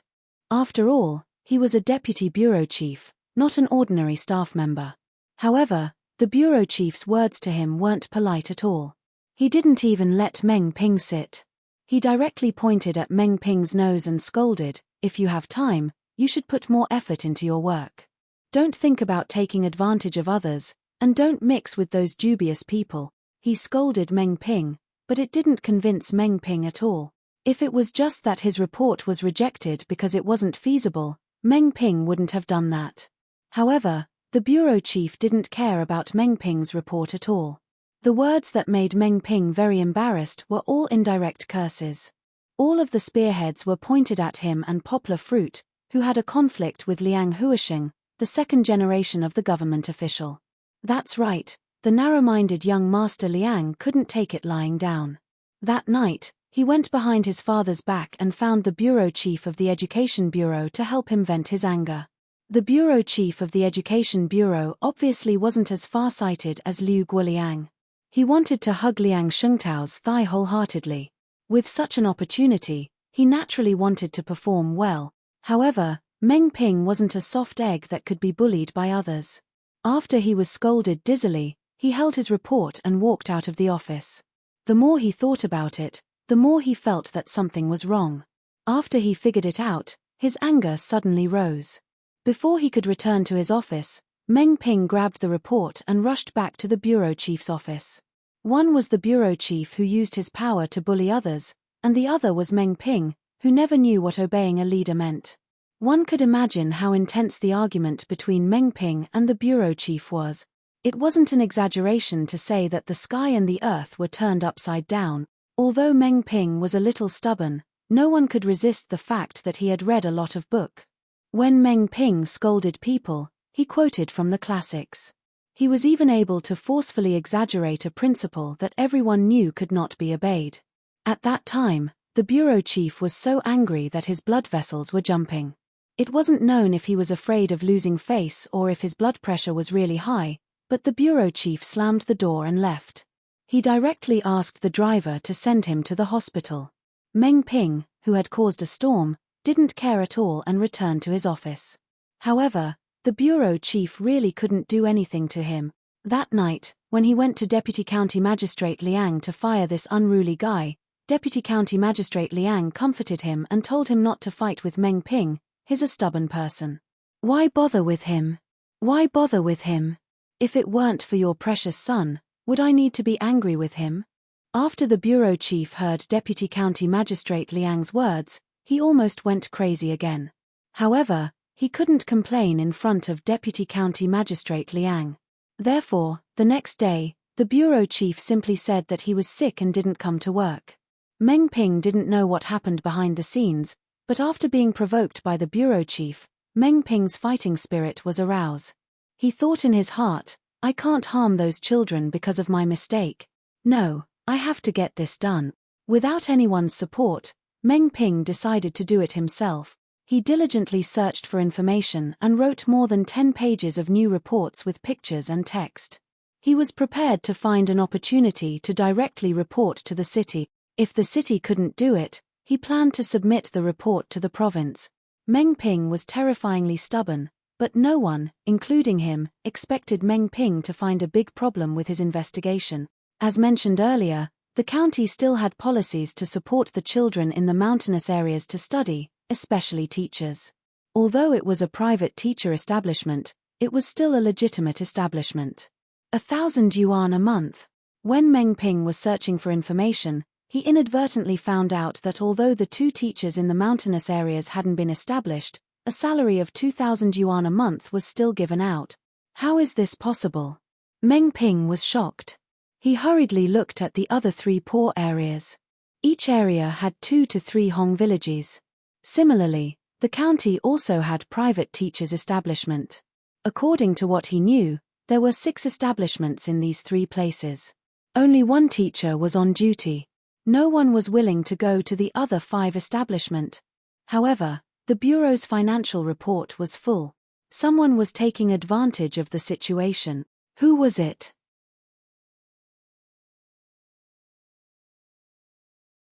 After all, he was a deputy bureau chief, not an ordinary staff member. However, the bureau chief's words to him weren't polite at all. He didn't even let Meng Ping sit. He directly pointed at Meng Ping's nose and scolded, "If you have time, you should put more effort into your work. Don't think about taking advantage of others, and don't mix with those dubious people." He scolded Meng Ping, but it didn't convince Meng Ping at all. If it was just that his report was rejected because it wasn't feasible, Meng Ping wouldn't have done that. However, the bureau chief didn't care about Meng Ping's report at all. The words that made Meng Ping very embarrassed were all indirect curses. All of the spearheads were pointed at him and Poplar Fruit, who had a conflict with Liang Huisheng, the second generation of the government official. That's right. The narrow-minded young Master Liang couldn't take it lying down. That night, he went behind his father's back and found the bureau chief of the Education Bureau to help him vent his anger. The bureau chief of the Education Bureau obviously wasn't as far-sighted as Liu Guoliang. He wanted to hug Liang Shengtao's thigh wholeheartedly. With such an opportunity, he naturally wanted to perform well. However, Meng Ping wasn't a soft egg that could be bullied by others. After he was scolded dizzily, he held his report and walked out of the office. The more he thought about it, the more he felt that something was wrong. After he figured it out, his anger suddenly rose. Before he could return to his office, Meng Ping grabbed the report and rushed back to the bureau chief's office. One was the bureau chief who used his power to bully others, and the other was Meng Ping, who never knew what obeying a leader meant. One could imagine how intense the argument between Meng Ping and the bureau chief was. It wasn't an exaggeration to say that the sky and the earth were turned upside down. Although Meng Ping was a little stubborn, no one could resist the fact that he had read a lot of book. When Meng Ping scolded people, he quoted from the classics. He was even able to forcefully exaggerate a principle that everyone knew could not be obeyed. At that time, the bureau chief was so angry that his blood vessels were jumping. It wasn't known if he was afraid of losing face or if his blood pressure was really high, but the bureau chief slammed the door and left. He directly asked the driver to send him to the hospital. Meng Ping, who had caused a storm, didn't care at all and returned to his office. However, the bureau chief really couldn't do anything to him. That night, when he went to Deputy County Magistrate Liang to fire this unruly guy, Deputy County Magistrate Liang comforted him and told him not to fight with Meng Ping. He's a stubborn person. Why bother with him? Why bother with him? If it weren't for your precious son, would I need to be angry with him? After the bureau chief heard Deputy County Magistrate Liang's words, he almost went crazy again. However, he couldn't complain in front of Deputy County Magistrate Liang. Therefore, the next day, the bureau chief simply said that he was sick and didn't come to work. Meng Ping didn't know what happened behind the scenes, but after being provoked by the bureau chief, Meng Ping's fighting spirit was aroused. He thought in his heart, I can't harm those children because of my mistake. No, I have to get this done. Without anyone's support, Meng Ping decided to do it himself. He diligently searched for information and wrote more than 10 pages of new reports with pictures and text. He was prepared to find an opportunity to directly report to the city. If the city couldn't do it, he planned to submit the report to the province. Meng Ping was terrifyingly stubborn, but no one, including him, expected Meng Ping to find a big problem with his investigation. As mentioned earlier, the county still had policies to support the children in the mountainous areas to study, especially teachers. Although it was a private teacher establishment, it was still a legitimate establishment. 1,000 yuan a month. When Meng Ping was searching for information, he inadvertently found out that although the 2 teachers in the mountainous areas hadn't been established, a salary of 2,000 yuan a month was still given out. How is this possible? Meng Ping was shocked. He hurriedly looked at the other 3 poor areas. Each area had 2 to 3 Hong villages. Similarly, the county also had private teachers' establishment. According to what he knew, there were 6 establishments in these 3 places. Only 1 teacher was on duty. No one was willing to go to the other 5 establishments. However, the Bureau's financial report was full. Someone was taking advantage of the situation. Who was it?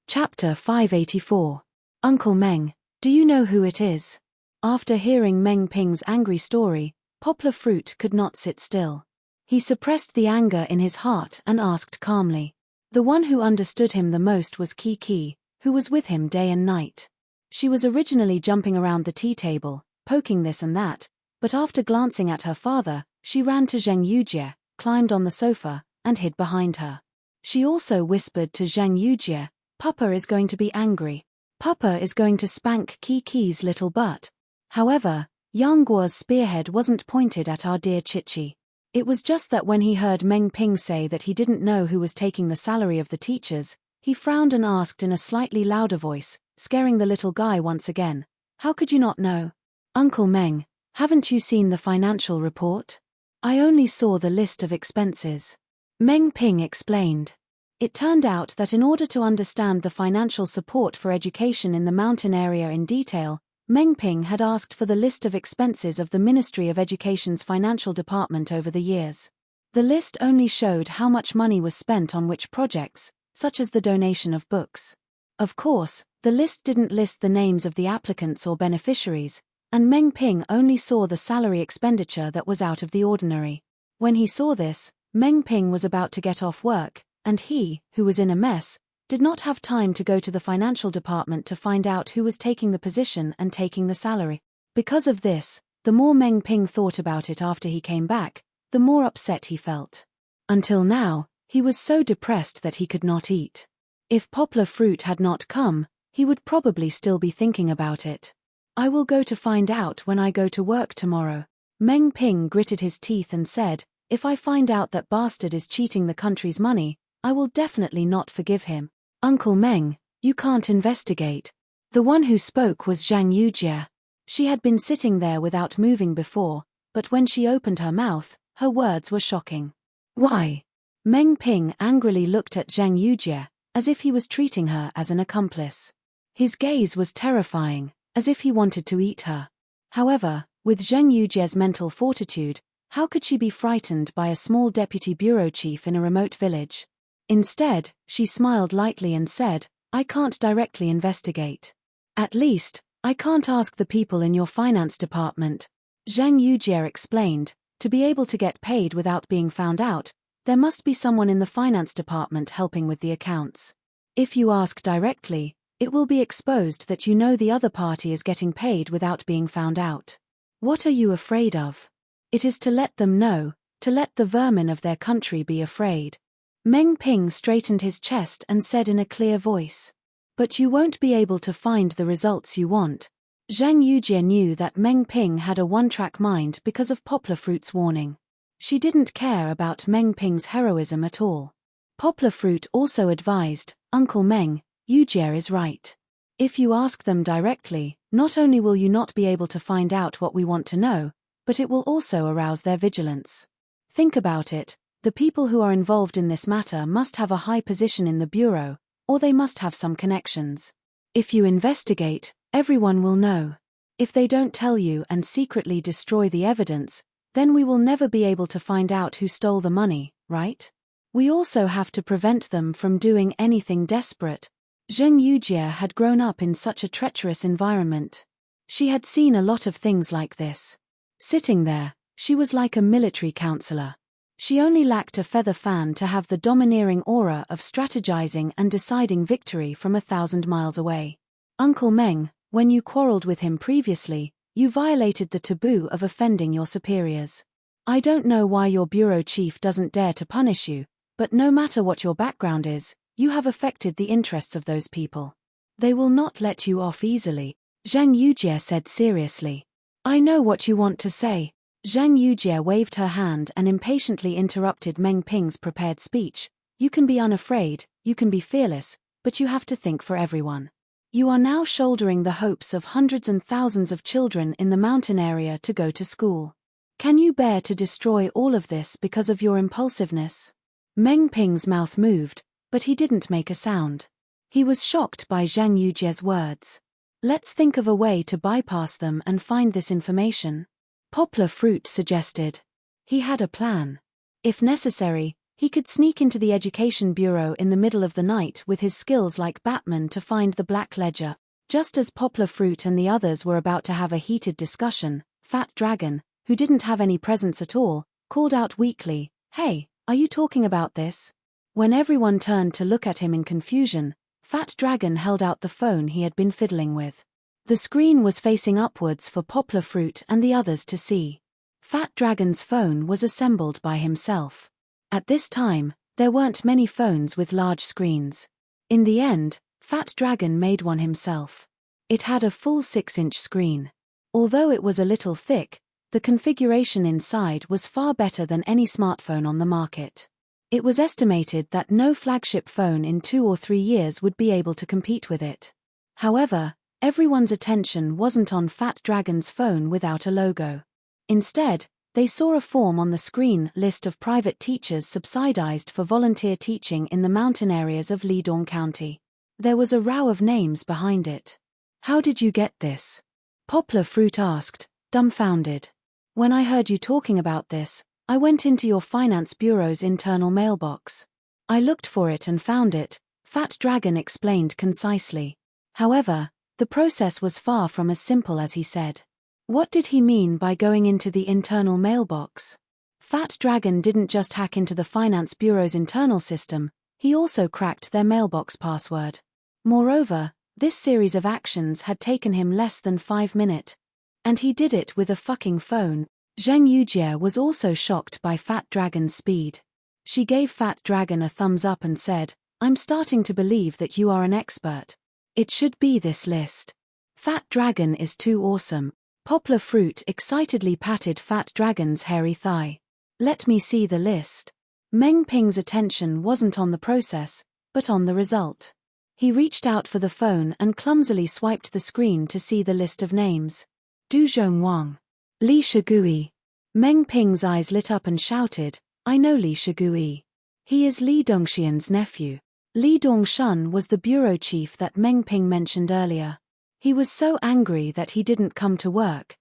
Chapter 584. Uncle Meng, do you know who it is? After hearing Meng Ping's angry story, Poplar Fruit could not sit still. He suppressed the anger in his heart and asked calmly. The one who understood him the most was Kiki, who was with him day and night. She was originally jumping around the tea table, poking this and that, but after glancing at her father, she ran to Zheng Yujie, climbed on the sofa, and hid behind her. She also whispered to Zheng Yujie, Papa is going to be angry. Papa is going to spank Kiki's little butt. However, Yang Guo's spearhead wasn't pointed at our dear Chichi. It was just that when he heard Meng Ping say that he didn't know who was taking the salary of the teachers, he frowned and asked in a slightly louder voice, scaring the little guy once again, How could you not know? Uncle Meng, haven't you seen the financial report? I only saw the list of expenses. Meng Ping explained. It turned out that in order to understand the financial support for education in the mountain area in detail, Meng Ping had asked for the list of expenses of the Ministry of Education's financial department over the years. The list only showed how much money was spent on which projects, such as the donation of books. Of course, the list didn't list the names of the applicants or beneficiaries, and Meng Ping only saw the salary expenditure that was out of the ordinary. When he saw this, Meng Ping was about to get off work, and he, who was in a mess, did not have time to go to the financial department to find out who was taking the position and taking the salary. Because of this, The more Meng Ping thought about it after he came back, the more upset he felt. Until now, he was so depressed that he could not eat. If poplar fruit had not come, he would probably still be thinking about it. I will go to find out when I go to work tomorrow. Meng Ping gritted his teeth and said, if I find out that bastard is cheating the country's money, I will definitely not forgive him. Uncle Meng, you can't investigate. The one who spoke was Zhang Yujie. She had been sitting there without moving before, but when she opened her mouth, her words were shocking. Why? Meng Ping angrily looked at Zhang Yujie, as if he was treating her as an accomplice. His gaze was terrifying, as if he wanted to eat her. However, with Zhang Yujie's mental fortitude, how could she be frightened by a small deputy bureau chief in a remote village? Instead, she smiled lightly and said, I can't directly investigate. At least, I can't ask the people in your finance department. Zhang Yujie explained, to be able to get paid without being found out, there must be someone in the finance department helping with the accounts. If you ask directly, it will be exposed that you know the other party is getting paid without being found out. What are you afraid of? It is to let them know, to let the vermin of their country be afraid. Meng Ping straightened his chest and said in a clear voice. But you won't be able to find the results you want. Zhang Yujie knew that Meng Ping had a one-track mind because of poplar fruit's warning. She didn't care about Meng Ping's heroism at all. Poplar fruit also advised, Uncle Meng, Yujie is right. If you ask them directly, not only will you not be able to find out what we want to know, but it will also arouse their vigilance. Think about it, the people who are involved in this matter must have a high position in the bureau, or they must have some connections. If you investigate, everyone will know. If they don't tell you and secretly destroy the evidence, then we will never be able to find out who stole the money, right? We also have to prevent them from doing anything desperate. Zhang Yujie had grown up in such a treacherous environment. She had seen a lot of things like this. Sitting there, she was like a military counselor. She only lacked a feather fan to have the domineering aura of strategizing and deciding victory from 1,000 miles away. Uncle Meng, when you quarreled with him previously, you violated the taboo of offending your superiors. I don't know why your bureau chief doesn't dare to punish you, but no matter what your background is, you have affected the interests of those people. They will not let you off easily, Zhang Yujie said seriously. I know what you want to say. Zhang Yujie waved her hand and impatiently interrupted Meng Ping's prepared speech. You can be unafraid, you can be fearless, but you have to think for everyone. You are now shouldering the hopes of hundreds and thousands of children in the mountain area to go to school. Can you bear to destroy all of this because of your impulsiveness? Meng Ping's mouth moved, but he didn't make a sound. He was shocked by Zhang Yujie's words. Let's think of a way to bypass them and find this information. Poplar Fruit suggested. He had a plan. If necessary, he could sneak into the Education Bureau in the middle of the night with his skills like Batman to find the Black Ledger. Just as Poplar Fruit and the others were about to have a heated discussion, Fat Dragon, who didn't have any presence at all, called out weakly, Hey, are you talking about this? When everyone turned to look at him in confusion, Fat Dragon held out the phone he had been fiddling with. The screen was facing upwards for Poplar Fruit and the others to see. Fat Dragon's phone was assembled by himself. At this time, there weren't many phones with large screens. In the end, Fat Dragon made one himself. It had a full 6-inch screen. Although it was a little thick, the configuration inside was far better than any smartphone on the market. It was estimated that no flagship phone in 2 or 3 years would be able to compete with it. However, everyone's attention wasn't on Fat Dragon's phone without a logo. Instead, they saw a form on the screen list of private teachers subsidized for volunteer teaching in the mountain areas of Lidong County. There was a row of names behind it. How did you get this? Poplar Fruit asked, dumbfounded. When I heard you talking about this, I went into your finance bureau's internal mailbox. I looked for it and found it, Fat Dragon explained concisely. However, the process was far from as simple as he said. What did he mean by going into the internal mailbox? Fat Dragon didn't just hack into the Finance Bureau's internal system, he also cracked their mailbox password. Moreover, this series of actions had taken him less than 5 minutes. And he did it with a fucking phone. Zheng Yujie was also shocked by Fat Dragon's speed. She gave Fat Dragon a thumbs up and said, "I'm starting to believe that you are an expert. It should be this list." Fat Dragon is too awesome. Poplar Fruit excitedly patted Fat Dragon's hairy thigh. "Let me see the list." Meng Ping's attention wasn't on the process, but on the result. He reached out for the phone and clumsily swiped the screen to see the list of names. Du Zhongwang. Li Shigui. Meng Ping's eyes lit up and shouted, "I know Li Shigui. He is Li Dongxian's nephew." Li Dongxian was the bureau chief that Meng Ping mentioned earlier. He was so angry that he didn't come to work.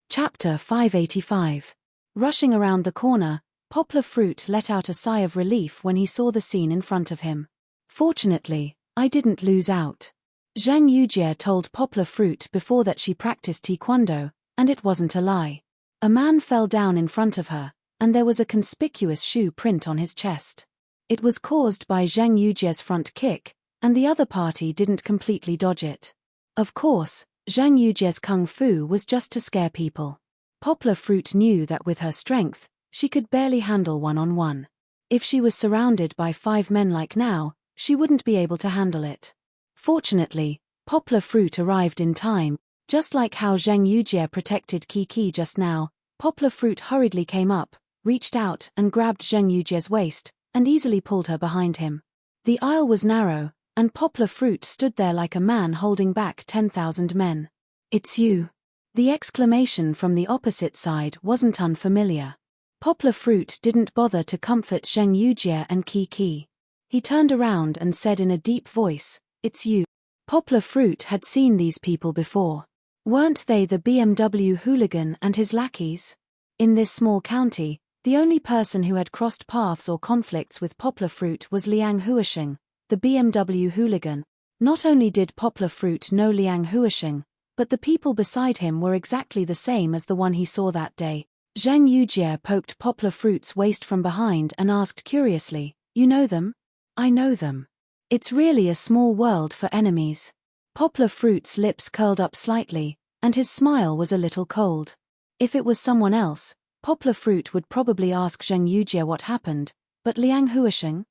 Chapter 585. Rushing around the corner, Poplar Fruit let out a sigh of relief when he saw the scene in front of him. "Fortunately, I didn't lose out." Zheng Yujie told Poplar Fruit before that she practiced taekwondo, and it wasn't a lie. A man fell down in front of her, and there was a conspicuous shoe print on his chest. It was caused by Zheng Yujie's front kick, and the other party didn't completely dodge it. Of course, Zheng Yujie's kung fu was just to scare people. Poplar Fruit knew that with her strength, she could barely handle one-on-one. If she was surrounded by 5 men like now, she wouldn't be able to handle it. Fortunately, Poplar Fruit arrived in time. Just like how Zheng Yujie protected Kiki just now, Poplar Fruit hurriedly came up, reached out and grabbed Zheng Yujie's waist, and easily pulled her behind him. The aisle was narrow, and Poplar Fruit stood there like a man holding back 10,000 men. "It's you." The exclamation from the opposite side wasn't unfamiliar. Poplar Fruit didn't bother to comfort Zheng Yujie and Kiki. He turned around and said in a deep voice, "It's you." Poplar Fruit had seen these people before. Weren't they the BMW hooligan and his lackeys? In this small county, the only person who had crossed paths or conflicts with Poplar Fruit was Liang Huisheng, the BMW hooligan. Not only did Poplar Fruit know Liang Huisheng, but the people beside him were exactly the same as the one he saw that day. Zheng Yujie poked Poplar Fruit's waist from behind and asked curiously, "You know them?" "I know them. It's really a small world for enemies." Poplar Fruit's lips curled up slightly, and his smile was a little cold. If it was someone else, Poplar Fruit would probably ask Zheng Yujie what happened, but Liang Huisheng?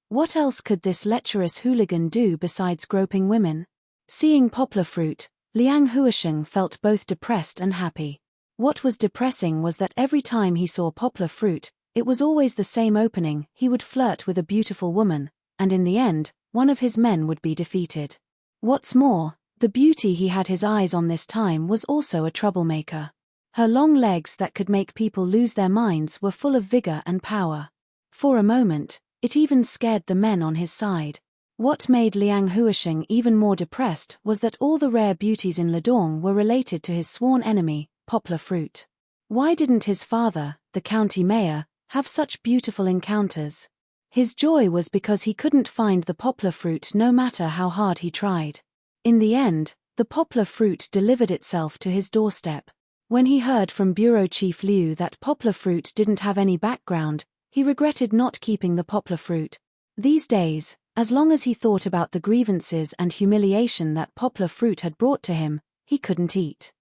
What else could this lecherous hooligan do besides groping women? Seeing Poplar Fruit, Liang Huisheng felt both depressed and happy. What was depressing was that every time he saw Poplar Fruit, it was always the same opening. He would flirt with a beautiful woman, and in the end, one of his men would be defeated. What's more, the beauty he had his eyes on this time was also a troublemaker. Her long legs that could make people lose their minds were full of vigor and power. For a moment, it even scared the men on his side. What made Liang Huisheng even more depressed was that all the rare beauties in Ledong were related to his sworn enemy, Poplar Fruit. Why didn't his father, the county mayor, have such beautiful encounters? His joy was because he couldn't find the Poplar Fruit no matter how hard he tried. In the end, the Poplar Fruit delivered itself to his doorstep. When he heard from Bureau Chief Liu that Poplar Fruit didn't have any background, he regretted not keeping the Poplar Fruit. These days, as long as he thought about the grievances and humiliation that Poplar Fruit had brought to him, he couldn't eat.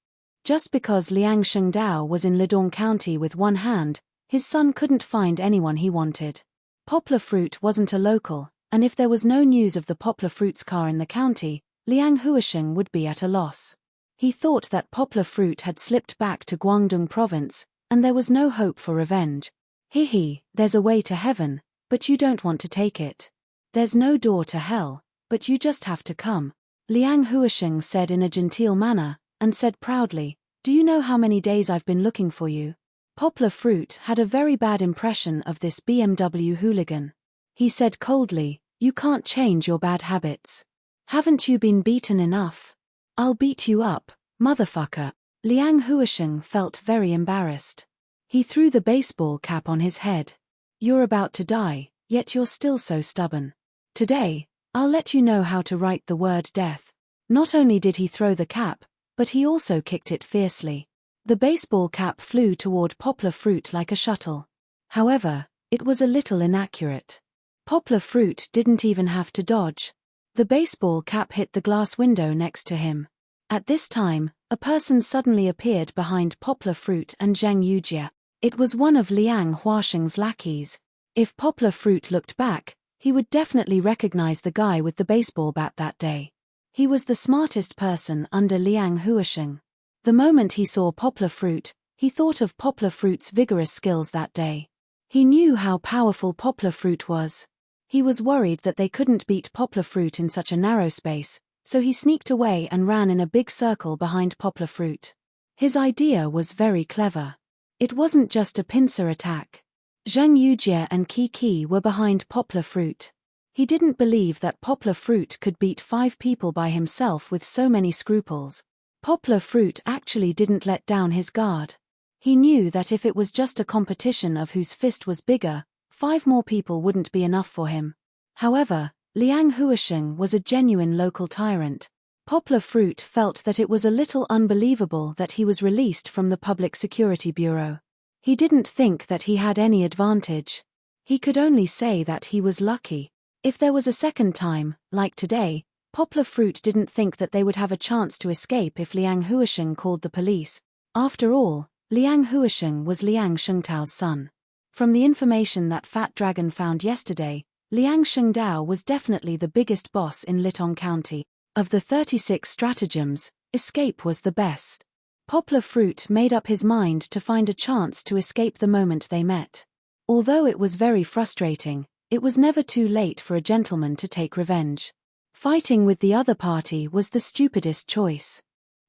Just because Liang Shengdao was in Ledong County with one hand, his son couldn't find anyone he wanted. Poplar Fruit wasn't a local, and if there was no news of the Poplar Fruit's car in the county, Liang Huisheng would be at a loss. He thought that Poplar Fruit had slipped back to Guangdong province, and there was no hope for revenge. There's a way to heaven, but you don't want to take it. There's no door to hell, but you just have to come. Liang Huisheng said in a genteel manner, and said proudly, "Do you know how many days I've been looking for you?" Poplar Fruit had a very bad impression of this BMW hooligan. He said coldly, "You can't change your bad habits. Haven't you been beaten enough? I'll beat you up, motherfucker." Liang Huisheng felt very embarrassed. He threw the baseball cap on his head. "You're about to die, yet you're still so stubborn. Today, I'll let you know how to write the word death." Not only did he throw the cap, but he also kicked it fiercely. The baseball cap flew toward Poplar Fruit like a shuttle. However, it was a little inaccurate. Poplar Fruit didn't even have to dodge. The baseball cap hit the glass window next to him. At this time, a person suddenly appeared behind Poplar Fruit and Zheng Yujie. It was one of Liang Huasheng's lackeys. If Poplar Fruit looked back, he would definitely recognize the guy with the baseball bat that day. He was the smartest person under Liang Huasheng. The moment he saw Poplar Fruit, he thought of Poplar Fruit's vigorous skills that day. He knew how powerful Poplar Fruit was. He was worried that they couldn't beat Poplar Fruit in such a narrow space, so he sneaked away and ran in a big circle behind Poplar Fruit. His idea was very clever. It wasn't just a pincer attack. Zheng Yujie and Qi were behind Poplar Fruit. He didn't believe that Poplar Fruit could beat 5 people by himself with so many scruples. Poplar Fruit actually didn't let down his guard. He knew that if it was just a competition of whose fist was bigger, 5 more people wouldn't be enough for him. However, Liang Huasheng was a genuine local tyrant. Poplar Fruit felt that it was a little unbelievable that he was released from the Public Security Bureau. He didn't think that he had any advantage. He could only say that he was lucky. If there was a second time, like today, Poplar Fruit didn't think that they would have a chance to escape if Liang Huasheng called the police. After all, Liang Huasheng was Liang Shengtao's son. From the information that Fat Dragon found yesterday, Liang Shengdao was definitely the biggest boss in Litong County. Of the 36 stratagems, escape was the best. Poplar Fruit made up his mind to find a chance to escape the moment they met. Although it was very frustrating, it was never too late for a gentleman to take revenge. Fighting with the other party was the stupidest choice.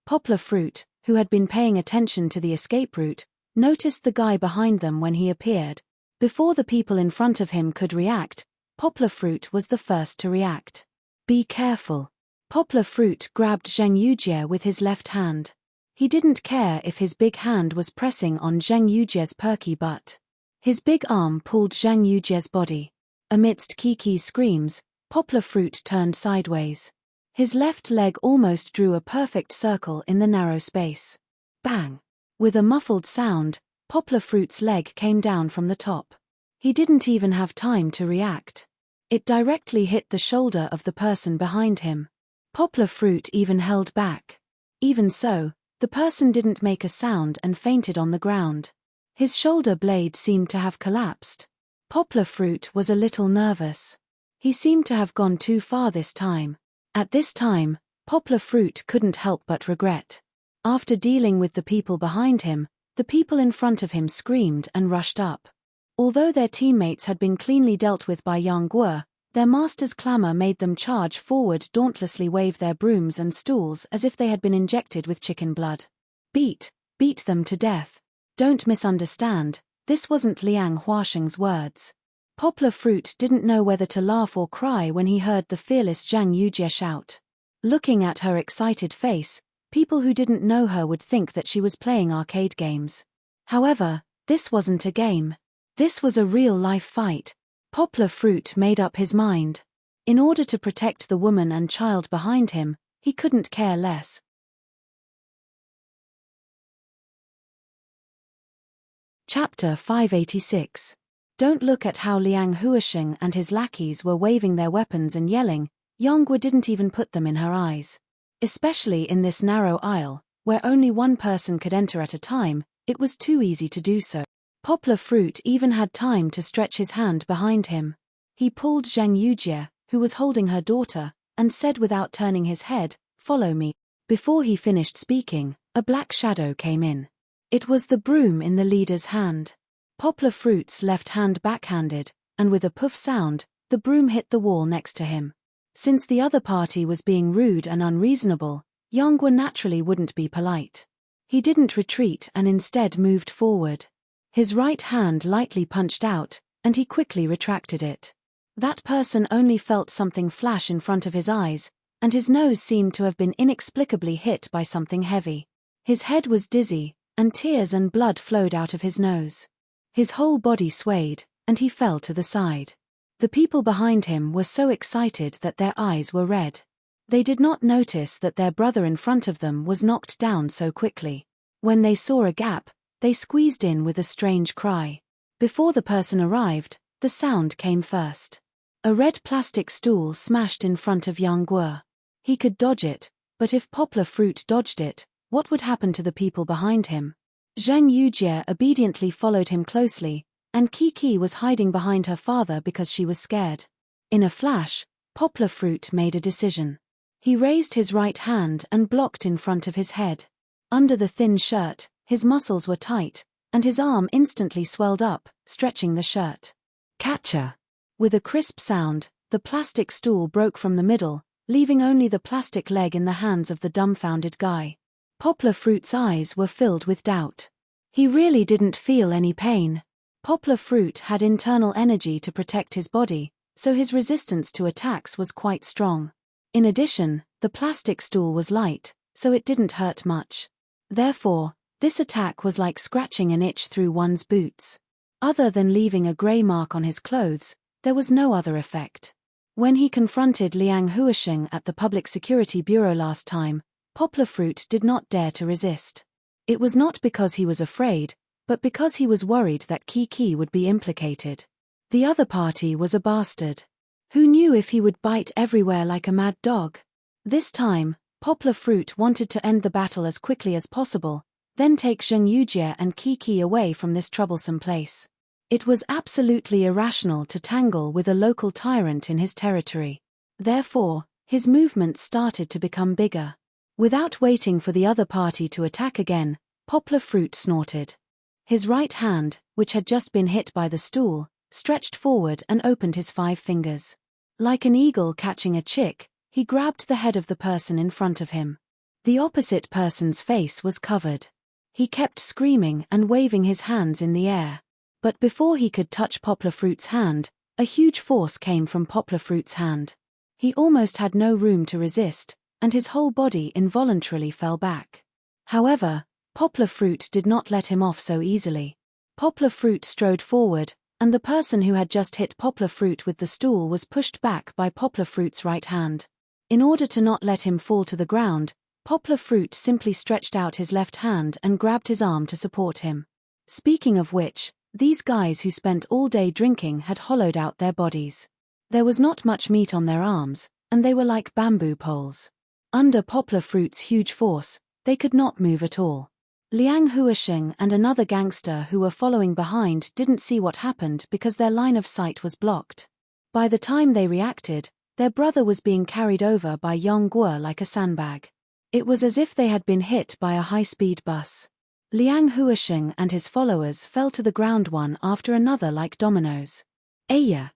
Poplar Fruit, who had been paying attention to the escape route, noticed the guy behind them when he appeared. Before the people in front of him could react, Poplar Fruit was the first to react. Be careful. Poplar Fruit grabbed Zheng Yujie with his left hand. He didn't care if his big hand was pressing on Zheng Yujie's perky butt. His big arm pulled Zheng Yujie's body. Amidst Qi's screams, Poplar Fruit turned sideways. His left leg almost drew a perfect circle in the narrow space. Bang! With a muffled sound, Poplar Fruit's leg came down from the top. He didn't even have time to react. It directly hit the shoulder of the person behind him. Poplar Fruit even held back. Even so, the person didn't make a sound and fainted on the ground. His shoulder blade seemed to have collapsed. Poplar Fruit was a little nervous. He seemed to have gone too far this time. At this time, Poplar Fruit couldn't help but regret. After dealing with the people behind him, the people in front of him screamed and rushed up. Although their teammates had been cleanly dealt with by Yang Guo, their master's clamor made them charge forward, dauntlessly wave their brooms and stools as if they had been injected with chicken blood. Beat them to death. Don't misunderstand, this wasn't Liang Huasheng's words. Poplar Fruit didn't know whether to laugh or cry when he heard the fearless Zheng Yujie shout. Looking at her excited face, people who didn't know her would think that she was playing arcade games. However, this wasn't a game. This was a real-life fight. Poplar Fruit made up his mind. In order to protect the woman and child behind him, he couldn't care less. Chapter 586. Don't look at how Liang Huasheng and his lackeys were waving their weapons and yelling. Yang Guo didn't even put them in her eyes. Especially in this narrow aisle, where only one person could enter at a time, it was too easy to do so. Poplar Fruit even had time to stretch his hand behind him. He pulled Zheng Yujie, who was holding her daughter, and said without turning his head, "Follow me." Before he finished speaking, a black shadow came in. It was the broom in the leader's hand. Poplar Fruit's left hand backhanded, and with a poof sound, the broom hit the wall next to him. Since the other party was being rude and unreasonable, Yang Guo naturally wouldn't be polite. He didn't retreat and instead moved forward. His right hand lightly punched out, and he quickly retracted it. That person only felt something flash in front of his eyes, and his nose seemed to have been inexplicably hit by something heavy. His head was dizzy, and tears and blood flowed out of his nose. His whole body swayed, and he fell to the side. The people behind him were so excited that their eyes were red. They did not notice that their brother in front of them was knocked down so quickly. When they saw a gap, they squeezed in with a strange cry. Before the person arrived, the sound came first. A red plastic stool smashed in front of Yang Guo. He could dodge it, but if Poplar Fruit dodged it, what would happen to the people behind him? Zheng Yujie obediently followed him closely, and Qi was hiding behind her father because she was scared. In a flash, Poplar Fruit made a decision. He raised his right hand and blocked in front of his head. Under the thin shirt, his muscles were tight, and his arm instantly swelled up, stretching the shirt. Catcher! With a crisp sound, the plastic stool broke from the middle, leaving only the plastic leg in the hands of the dumbfounded guy. Poplar Fruit's eyes were filled with doubt. He really didn't feel any pain. Poplar Fruit had internal energy to protect his body, so his resistance to attacks was quite strong. In addition, the plastic stool was light, so it didn't hurt much. Therefore, this attack was like scratching an itch through one's boots. Other than leaving a grey mark on his clothes, there was no other effect. When he confronted Liang Huisheng at the Public Security Bureau last time, Poplar Fruit did not dare to resist. It was not because he was afraid, but because he was worried that Qi would be implicated. The other party was a bastard. Who knew if he would bite everywhere like a mad dog? This time, Poplar Fruit wanted to end the battle as quickly as possible, then take Zheng Yujie and Qi away from this troublesome place. It was absolutely irrational to tangle with a local tyrant in his territory. Therefore, his movements started to become bigger. Without waiting for the other party to attack again, Poplar Fruit snorted. His right hand, which had just been hit by the stool, stretched forward and opened his 5 fingers. Like an eagle catching a chick, he grabbed the head of the person in front of him. The opposite person's face was covered. He kept screaming and waving his hands in the air. But before he could touch Poplar Fruit's hand, a huge force came from Poplar Fruit's hand. He almost had no room to resist, and his whole body involuntarily fell back. However, Poplar Fruit did not let him off so easily. Poplar Fruit strode forward, and the person who had just hit Poplar Fruit with the stool was pushed back by Poplar Fruit's right hand. In order to not let him fall to the ground, Poplar Fruit simply stretched out his left hand and grabbed his arm to support him. Speaking of which, these guys who spent all day drinking had hollowed out their bodies. There was not much meat on their arms, and they were like bamboo poles. Under Poplar Fruit's huge force, they could not move at all. Liang Huisheng and another gangster who were following behind didn't see what happened because their line of sight was blocked. By the time they reacted, their brother was being carried over by Yang Guo like a sandbag. It was as if they had been hit by a high-speed bus. Liang Huisheng and his followers fell to the ground one after another like dominoes. Aya,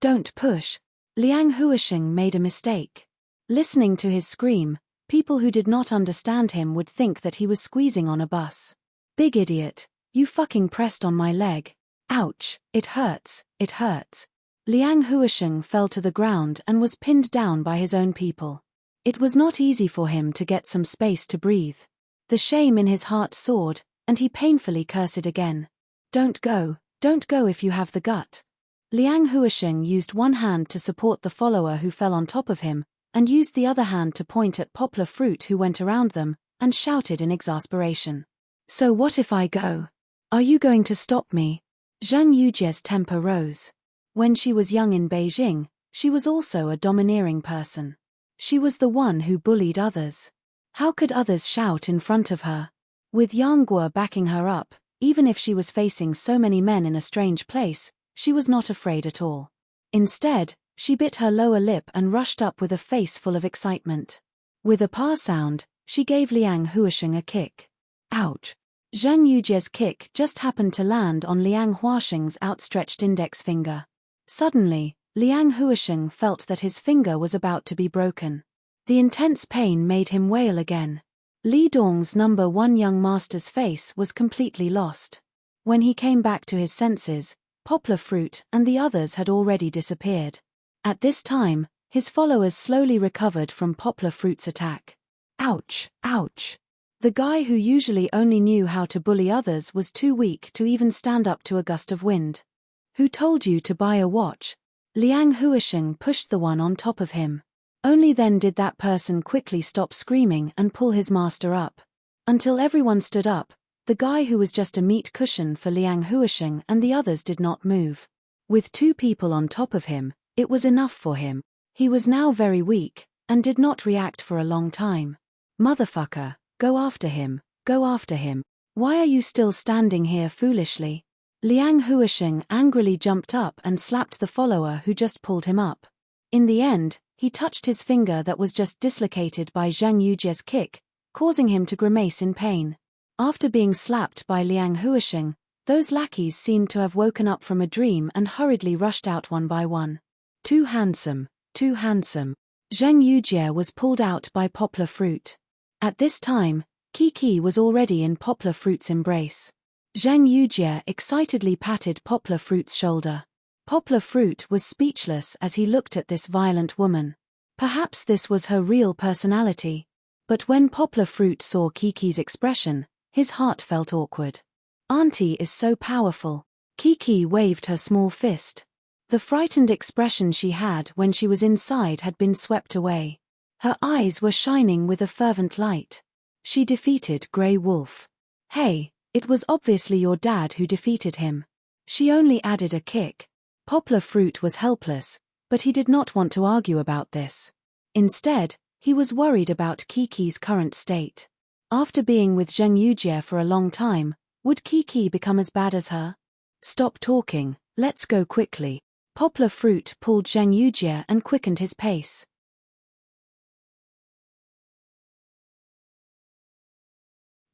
don't push. Liang Huisheng made a mistake. Listening to his scream, people who did not understand him would think that he was squeezing on a bus. Big idiot, you fucking pressed on my leg. Ouch, it hurts, it hurts. Liang Huisheng fell to the ground and was pinned down by his own people. It was not easy for him to get some space to breathe. The shame in his heart soared, and he painfully cursed again. Don't go if you have the gut. Liang Huisheng used one hand to support the follower who fell on top of him, and used the other hand to point at Poplar Fruit who went around them, and shouted in exasperation. So what if I go? Are you going to stop me? Zheng Yujie's temper rose. When she was young in Beijing, she was also a domineering person. She was the one who bullied others. How could others shout in front of her? With Yang Guo backing her up, even if she was facing so many men in a strange place, she was not afraid at all. Instead, she bit her lower lip and rushed up with a face full of excitement. With a pa sound, she gave Liang Huisheng a kick. Ouch! Zheng Yujie's kick just happened to land on Liang Huisheng's outstretched index finger. Suddenly, Liang Huisheng felt that his finger was about to be broken. The intense pain made him wail again. Li Dong's number 1 young master's face was completely lost. When he came back to his senses, Poplar Fruit and the others had already disappeared. At this time, his followers slowly recovered from Poplar Fruit's attack. Ouch, ouch. The guy who usually only knew how to bully others was too weak to even stand up to a gust of wind. Who told you to buy a watch? Liang Huisheng pushed the one on top of him. Only then did that person quickly stop screaming and pull his master up. Until everyone stood up, the guy who was just a meat cushion for Liang Huisheng and the others did not move. With 2 people on top of him, It was enough for him. He was now very weak, and did not react for a long time. Motherfucker, go after him, go after him. Why are you still standing here foolishly? Liang Huisheng angrily jumped up and slapped the follower who just pulled him up. In the end, he touched his finger that was just dislocated by Zhang Yujie's kick, causing him to grimace in pain. After being slapped by Liang Huisheng, those lackeys seemed to have woken up from a dream and hurriedly rushed out one by one. Too handsome, too handsome. Zhang Yujie was pulled out by Poplar Fruit. At this time, Kiki was already in Poplar Fruit's embrace. Zhang Yujie excitedly patted Poplar Fruit's shoulder. Poplar Fruit was speechless as he looked at this violent woman. Perhaps this was her real personality. But when Poplar Fruit saw Kiki's expression, his heart felt awkward. Auntie is so powerful. Kiki waved her small fist. The frightened expression she had when she was inside had been swept away. Her eyes were shining with a fervent light. She defeated Grey Wolf. Hey, it was obviously your dad who defeated him. She only added a kick. Poplar Fruit was helpless, but he did not want to argue about this. Instead, he was worried about Kiki's current state. After being with Zhang Yujie for a long time, would Kiki become as bad as her? Stop talking, let's go quickly. Poplar Fruit pulled Zhang Yujie and quickened his pace.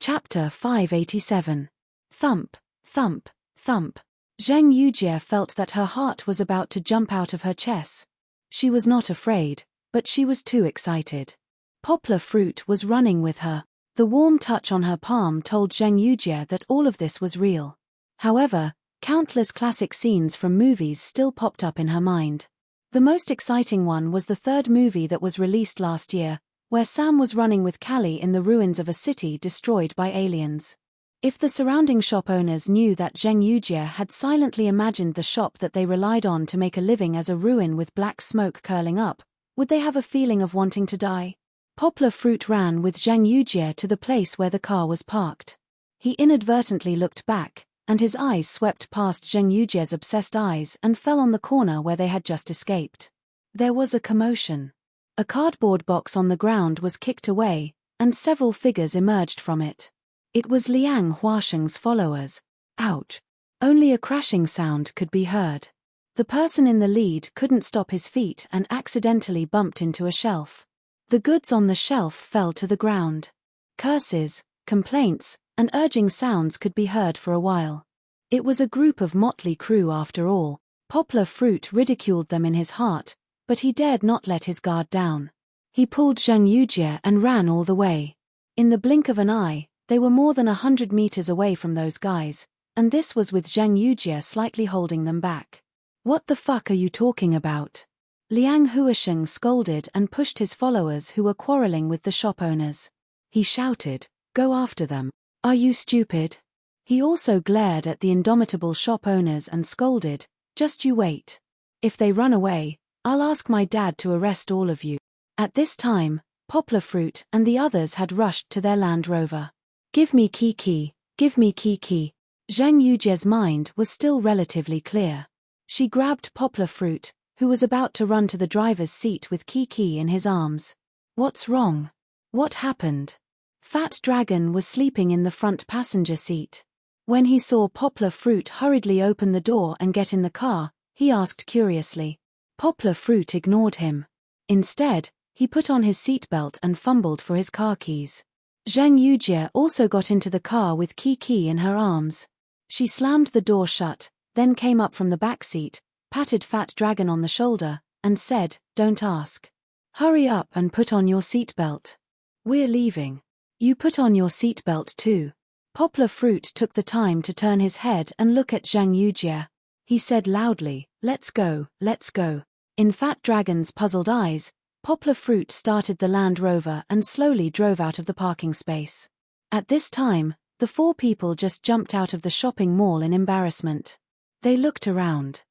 Chapter 587. Thump, thump, thump. Zhang Yujie felt that her heart was about to jump out of her chest. She was not afraid, but she was too excited. Poplar Fruit was running with her. The warm touch on her palm told Zhang Yujie that all of this was real. However, countless classic scenes from movies still popped up in her mind. The most exciting one was the third movie that was released last year, where Sam was running with Callie in the ruins of a city destroyed by aliens. If the surrounding shop owners knew that Zhang Yujie had silently imagined the shop that they relied on to make a living as a ruin with black smoke curling up, would they have a feeling of wanting to die? Poplar Fruit ran with Zhang Yujie to the place where the car was parked. He inadvertently looked back, and his eyes swept past Zhang Yujie's obsessed eyes and fell on the corner where they had just escaped. There was a commotion. A cardboard box on the ground was kicked away, and several figures emerged from it. It was Liang Huisheng's followers. Ouch! Only a crashing sound could be heard. The person in the lead couldn't stop his feet and accidentally bumped into a shelf. The goods on the shelf fell to the ground. Curses, complaints, and urging sounds could be heard for a while. It was a group of motley crew after all. Poplar Fruit ridiculed them in his heart, but he dared not let his guard down. He pulled Zhang Yujie and ran all the way. In the blink of an eye, they were more than 100 meters away from those guys, and this was with Zhang Yujie slightly holding them back. What the fuck are you talking about? Liang Huisheng scolded and pushed his followers who were quarreling with the shop owners. He shouted, "Go after them. Are you stupid?" He also glared at the indomitable shop owners and scolded, "Just you wait. If they run away, I'll ask my dad to arrest all of you." At this time, Poplar Fruit and the others had rushed to their Land Rover. "Give me Kiki, give me Kiki." Zhang Yujie's mind was still relatively clear. She grabbed Poplar Fruit, who was about to run to the driver's seat with Kiki in his arms. "What's wrong? What happened?" Fat Dragon was sleeping in the front passenger seat. When he saw Poplar Fruit hurriedly open the door and get in the car, he asked curiously. Poplar Fruit ignored him. Instead, he put on his seatbelt and fumbled for his car keys. Zhang Yujie also got into the car with Kiki in her arms. She slammed the door shut, then came up from the back seat, patted Fat Dragon on the shoulder, and said, "Don't ask. Hurry up and put on your seatbelt. We're leaving. You put on your seatbelt too." Poplar Fruit took the time to turn his head and look at Zhang Yujie. He said loudly, "Let's go, let's go." In Fat Dragon's puzzled eyes, Poplar Fruit started the Land Rover and slowly drove out of the parking space. At this time, the four people just jumped out of the shopping mall in embarrassment. They looked around.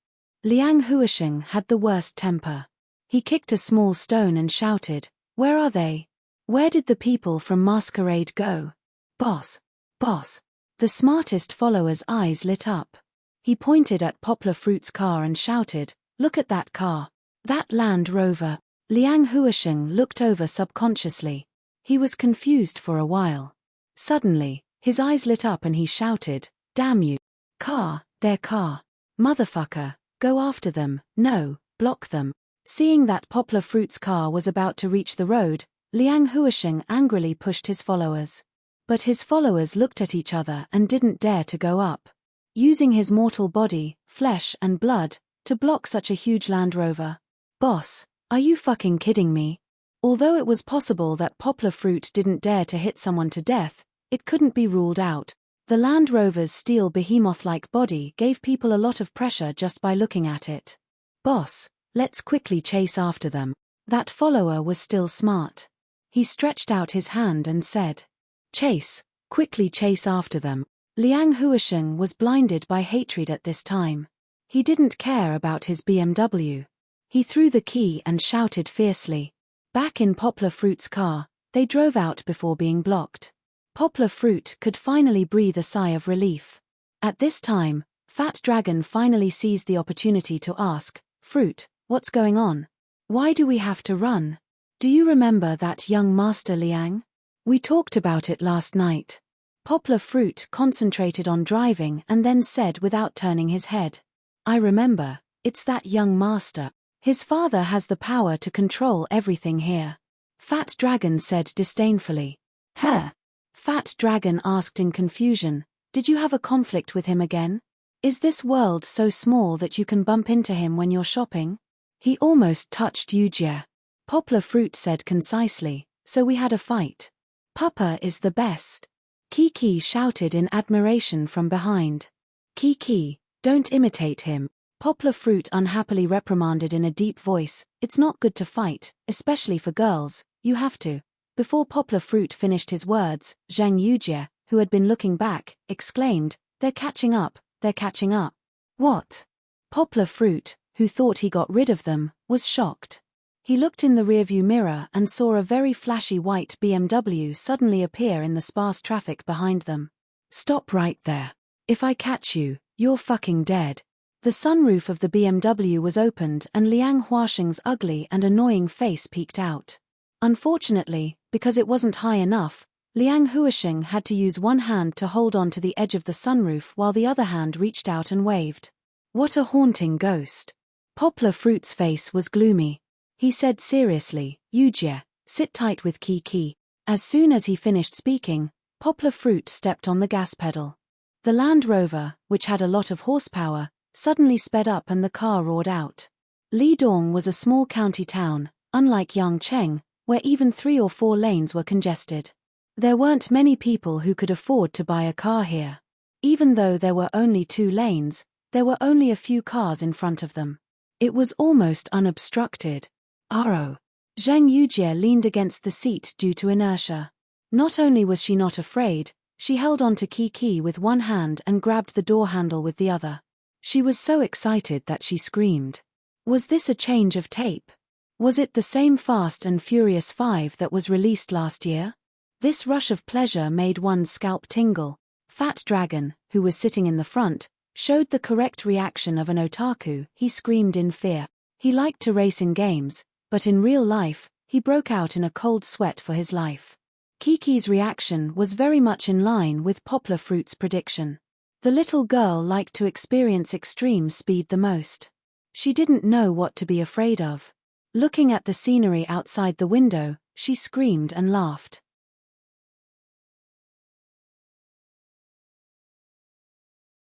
Liang Huisheng had the worst temper. He kicked a small stone and shouted, "Where are they? Where did the people from Masquerade go? Boss, boss." The smartest follower's eyes lit up. He pointed at Poplar Fruit's car and shouted, "Look at that car. That Land Rover. Liang Huasheng looked over subconsciously. He was confused for a while. Suddenly, his eyes lit up and he shouted, "Damn you! Car, their car. Motherfucker, go after them, no, block them." Seeing that Poplar Fruit's car was about to reach the road, Liang Huasheng angrily pushed his followers. But his followers looked at each other and didn't dare to go up. Using his mortal body, flesh and blood, to block such a huge Land Rover. Boss, are you fucking kidding me? Although it was possible that Poplar Fruit didn't dare to hit someone to death, it couldn't be ruled out. The Land Rover's steel behemoth-like body gave people a lot of pressure just by looking at it. Boss, let's quickly chase after them. That follower was still smart. He stretched out his hand and said, "Chase, quickly chase after them." Liang Huasheng was blinded by hatred at this time. He didn't care about his BMW. He threw the key and shouted fiercely. Back in Poplar Fruit's car, they drove out before being blocked. Poplar Fruit could finally breathe a sigh of relief. At this time, Fat Dragon finally seized the opportunity to ask, "Fruit, what's going on? Why do we have to run? Do you remember that young Master Liang? We talked about it last night." Poplar Fruit concentrated on driving and then said without turning his head, "I remember, it's that young master. His father has the power to control everything here." Fat Dragon said disdainfully. "Huh?" Fat Dragon asked in confusion, "Did you have a conflict with him again? Is this world so small that you can bump into him when you're shopping?" "He almost touched Yujie." Poplar Fruit said concisely, "So we had a fight." "Papa is the best." Kiki shouted in admiration from behind. "Kiki, don't imitate him." Poplar Fruit unhappily reprimanded in a deep voice, "It's not good to fight, especially for girls, you have to." Before Poplar Fruit finished his words, Zhang Yujie, who had been looking back, exclaimed, "They're catching up, they're catching up." "What?" Poplar Fruit, who thought he got rid of them, was shocked. He looked in the rearview mirror and saw a very flashy white BMW suddenly appear in the sparse traffic behind them. "Stop right there. If I catch you, you're fucking dead." The sunroof of the BMW was opened and Liang Huasheng's ugly and annoying face peeked out. Unfortunately, because it wasn't high enough, Liang Huasheng had to use one hand to hold on to the edge of the sunroof while the other hand reached out and waved. "What a haunting ghost." Poplar Fruit's face was gloomy. He said seriously, "Yujie, sit tight with Kiki." As soon as he finished speaking, Poplar Fruit stepped on the gas pedal. The Land Rover, which had a lot of horsepower, suddenly sped up and the car roared out. Lidong was a small county town, unlike Yangcheng, where even 3 or 4 lanes were congested. There weren't many people who could afford to buy a car here. Even though there were only 2 lanes, there were only a few cars in front of them. It was almost unobstructed. "Oh." Zhang Yujie leaned against the seat due to inertia. Not only was she not afraid, she held on to Kiki with one hand and grabbed the door handle with the other. She was so excited that she screamed. Was this a change of tape? Was it the same Fast and Furious 5 that was released last year? This rush of pleasure made one's scalp tingle. Fat Dragon, who was sitting in the front, showed the correct reaction of an otaku. He screamed in fear. He liked to race in games, but in real life, he broke out in a cold sweat for his life. Kiki's reaction was very much in line with Poplar Fruit's prediction. The little girl liked to experience extreme speed the most. She didn't know what to be afraid of. Looking at the scenery outside the window, she screamed and laughed.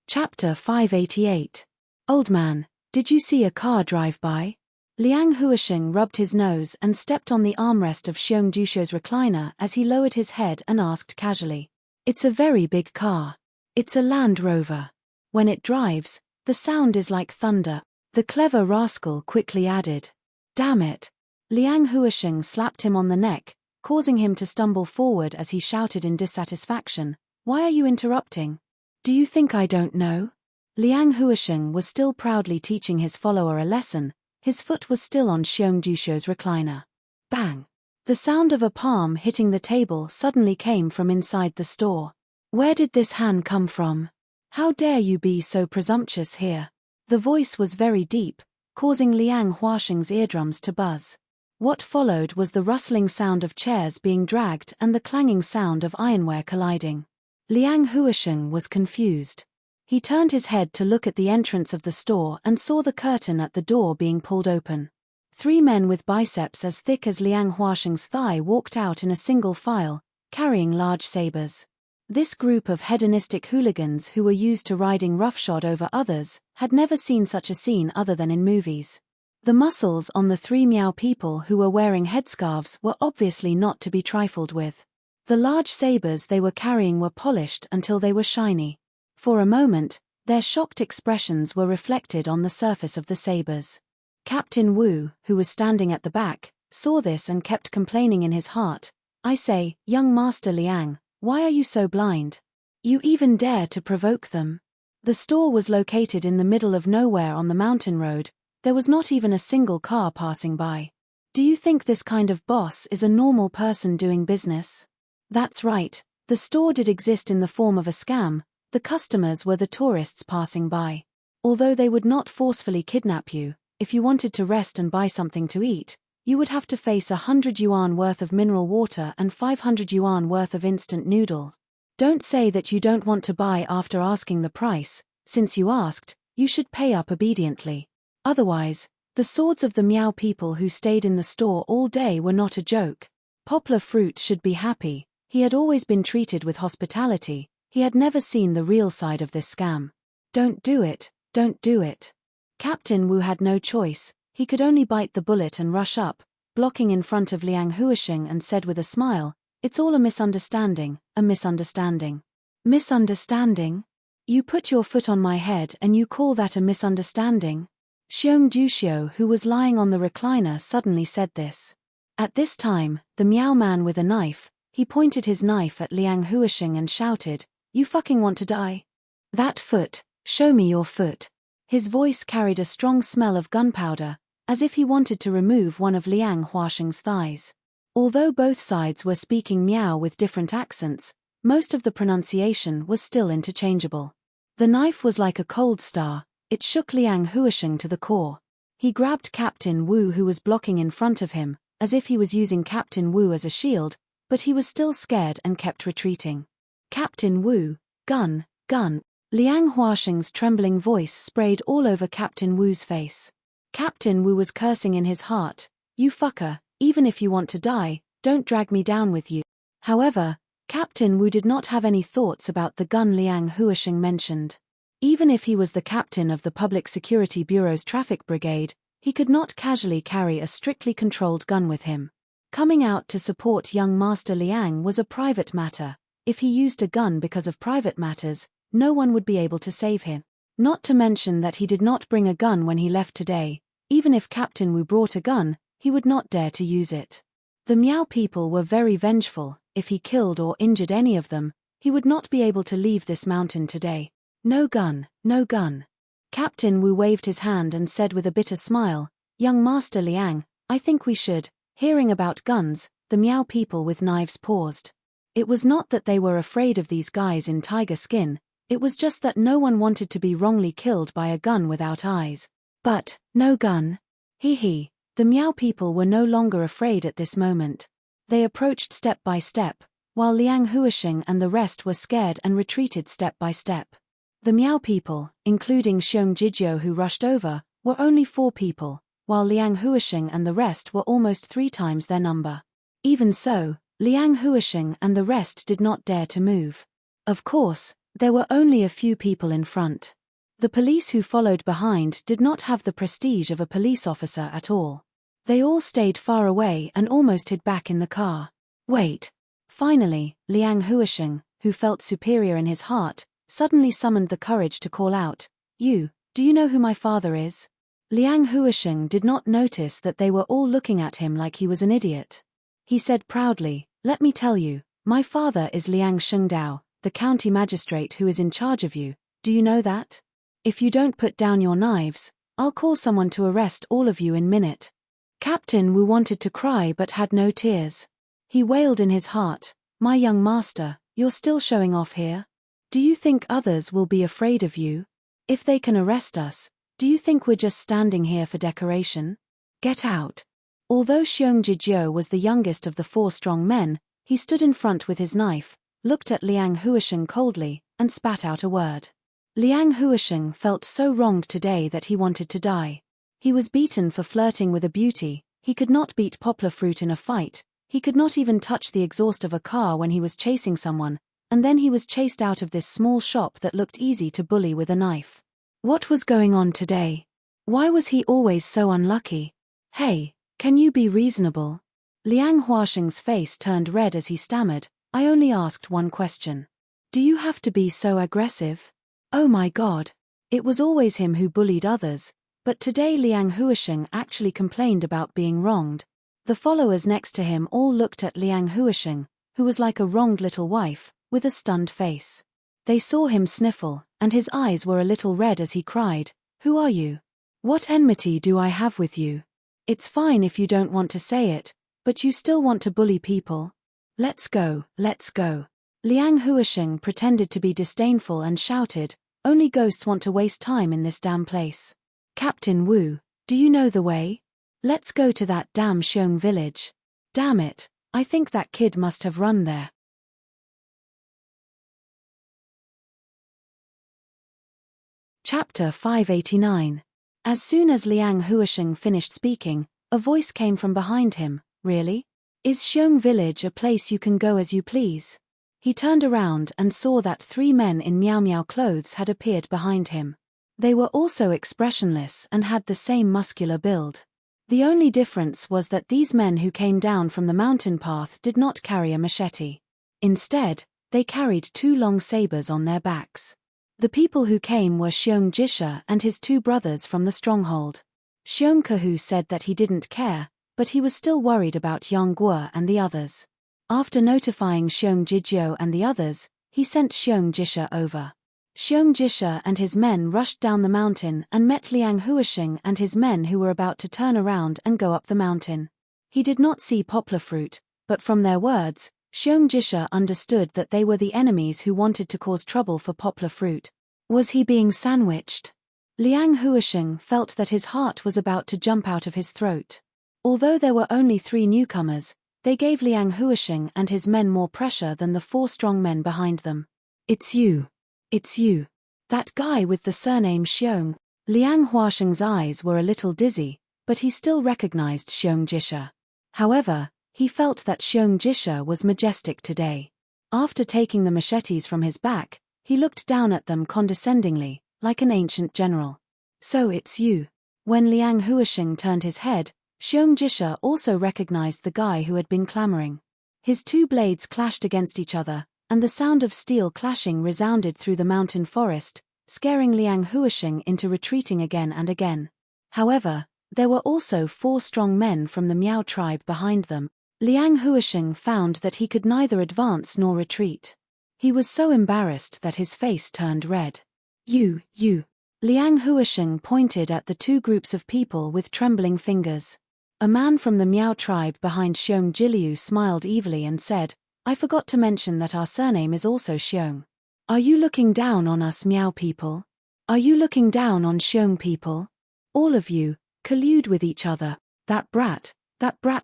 Chapter 588. Old man, did you see a car drive by? Liang Huasheng rubbed his nose and stepped on the armrest of Xiong Jusho's recliner as he lowered his head and asked casually. "It's a very big car. It's a Land Rover. When it drives, the sound is like thunder." The clever rascal quickly added. "Damn it." Liang Huasheng slapped him on the neck, causing him to stumble forward as he shouted in dissatisfaction, "Why are you interrupting? Do you think I don't know?" Liang Huasheng was still proudly teaching his follower a lesson. His foot was still on Xiong Jusho's recliner. Bang! The sound of a palm hitting the table suddenly came from inside the store. "Where did this Han come from? How dare you be so presumptuous here?" The voice was very deep, causing Liang Huaxing's eardrums to buzz. What followed was the rustling sound of chairs being dragged and the clanging sound of ironware colliding. Liang Huaxing was confused. He turned his head to look at the entrance of the store and saw the curtain at the door being pulled open. 3 men with biceps as thick as Liang Huaxing's thigh walked out in a single file, carrying large sabers. This group of hedonistic hooligans who were used to riding roughshod over others had never seen such a scene other than in movies. The muscles on the 3 Miao people who were wearing headscarves were obviously not to be trifled with. The large sabers they were carrying were polished until they were shiny. For a moment, their shocked expressions were reflected on the surface of the sabers. Captain Wu, who was standing at the back, saw this and kept complaining in his heart, "I say, young Master Liang, why are you so blind? You even dare to provoke them." The store was located in the middle of nowhere on the mountain road. There was not even a single car passing by. Do you think this kind of boss is a normal person doing business? That's right, the store did exist in the form of a scam. The customers were the tourists passing by. Although they would not forcefully kidnap you, if you wanted to rest and buy something to eat, you would have to face 100 yuan worth of mineral water and 500 yuan worth of instant noodles. Don't say that you don't want to buy after asking the price. Since you asked, you should pay up obediently. Otherwise, the swords of the Miao people who stayed in the store all day were not a joke. Poplar Fruit should be happy. He had always been treated with hospitality. He had never seen the real side of this scam. Don't do it, don't do it. Captain Wu had no choice. He could only bite the bullet and rush up, blocking in front of Liang Huaxing, and said with a smile, "It's all a misunderstanding, a misunderstanding." Misunderstanding? You put your foot on my head and you call that a misunderstanding? Xiong Juxiu, who was lying on the recliner, suddenly said this. At this time, the Miao man with a knife, he pointed his knife at Liang Huaxing and shouted, "You fucking want to die? That foot, show me your foot." His voice carried a strong smell of gunpowder, as if he wanted to remove one of Liang Huaxing's thighs. Although both sides were speaking Miao with different accents, most of the pronunciation was still interchangeable. The knife was like a cold star. It shook Liang Huaxing to the core. He grabbed Captain Wu, who was blocking in front of him, as if he was using Captain Wu as a shield, but he was still scared and kept retreating. "Captain Wu, gun, gun." Liang Huaxing's trembling voice sprayed all over Captain Wu's face. Captain Wu was cursing in his heart, "You fucker, even if you want to die, don't drag me down with you." However, Captain Wu did not have any thoughts about the gun Liang Huaxing mentioned. Even if he was the captain of the Public Security Bureau's traffic brigade, he could not casually carry a strictly controlled gun with him. Coming out to support young Master Liang was a private matter. If he used a gun because of private matters, no one would be able to save him. Not to mention that he did not bring a gun when he left today. Even if Captain Wu brought a gun, he would not dare to use it. The Miao people were very vengeful. If he killed or injured any of them, he would not be able to leave this mountain today. No gun, no gun. Captain Wu waved his hand and said with a bitter smile, "Young Master Liang, I think we should." Hearing about guns, the Miao people with knives paused. It was not that they were afraid of these guys in tiger skin, it was just that no one wanted to be wrongly killed by a gun without eyes. But, no gun? Hee. The Miao people were no longer afraid at this moment. They approached step by step, while Liang Huaxing and the rest were scared and retreated step by step. The Miao people, including Xiong Juxiu who rushed over, were only 4 people, while Liang Huaxing and the rest were almost 3 times their number. Even so, Liang Huaxing and the rest did not dare to move. Of course, there were only a few people in front. The police who followed behind did not have the prestige of a police officer at all. They all stayed far away and almost hid back in the car. Wait. Finally, Liang Huaxing, who felt superior in his heart, suddenly summoned the courage to call out, Do you know who my father is?" Liang Huaxing did not notice that they were all looking at him like he was an idiot. He said proudly, "Let me tell you, my father is Liang Shengdao, the county magistrate who is in charge of you. Do you know that? If you don't put down your knives, I'll call someone to arrest all of you in a minute." Captain Wu wanted to cry but had no tears. He wailed in his heart, "My young master, you're still showing off here? Do you think others will be afraid of you? If they can arrest us, Do you think we're just standing here for decoration? Get out. Although Xiong Jijiu was the youngest of the 4 strong men, he stood in front with his knife, looked at Liang Huisheng coldly, and spat out a word. Liang Huisheng felt so wronged today that he wanted to die. He was beaten for flirting with a beauty, he could not beat Poplar Fruit in a fight, he could not even touch the exhaust of a car when he was chasing someone, and then he was chased out of this small shop that looked easy to bully with a knife. What was going on today? Why was he always so unlucky? Hey, can you be reasonable? Liang Huasheng's face turned red as he stammered, I only asked one question. Do you have to be so aggressive? Oh my god. It was always him who bullied others, but today Liang Huisheng actually complained about being wronged. The followers next to him all looked at Liang Huisheng, who was like a wronged little wife, with a stunned face. They saw him sniffle, and his eyes were a little red as he cried, Who are you? What enmity do I have with you? It's fine if you don't want to say it, but you still want to bully people? Let's go, let's go. Liang Huisheng pretended to be disdainful and shouted, Only ghosts want to waste time in this damn place. Captain Wu, do you know the way? Let's go to that damn Xiong village. Damn it, I think that kid must have run there. Chapter 589. As soon as Liang Huisheng finished speaking, a voice came from behind him, Really? Is Xiong village a place you can go as you please? He turned around and saw that 3 men in Miao Miao clothes had appeared behind him. They were also expressionless and had the same muscular build. The only difference was that these men who came down from the mountain path did not carry a machete. Instead, they carried 2 long sabers on their backs. The people who came were Xiong Jisha and his 2 brothers from the stronghold. Xiong Kehu said that he didn't care, but he was still worried about Yang Guo and the others. After notifying Xiong Jijiu and the others, he sent Xiong Jisha over. Xiong Jisha and his men rushed down the mountain and met Liang Huisheng and his men who were about to turn around and go up the mountain. He did not see Poplar Fruit, but from their words, Xiong Jisha understood that they were the enemies who wanted to cause trouble for Poplar Fruit. Was he being sandwiched? Liang Huisheng felt that his heart was about to jump out of his throat. Although there were only 3 newcomers, they gave Liang Huisheng and his men more pressure than the 4 strong men behind them. It's you. It's you. That guy with the surname Xiong. Liang Huasheng's eyes were a little dizzy, but he still recognized Xiong Jisha. However, he felt that Xiong Jisha was majestic today. After taking the machetes from his back, he looked down at them condescendingly, like an ancient general. So it's you. When Liang Huisheng turned his head, Xiong Jisha also recognized the guy who had been clamoring. His 2 blades clashed against each other, and the sound of steel clashing resounded through the mountain forest, scaring Liang Huisheng into retreating again and again. However, there were also 4 strong men from the Miao tribe behind them. Liang Huisheng found that he could neither advance nor retreat. He was so embarrassed that his face turned red. You. Liang Huisheng pointed at the 2 groups of people with trembling fingers. A man from the Miao tribe behind Xiong Jiliu smiled evilly and said, I forgot to mention that our surname is also Xiong. Are you looking down on us Miao people? Are you looking down on Xiong people? All of you, collude with each other. That brat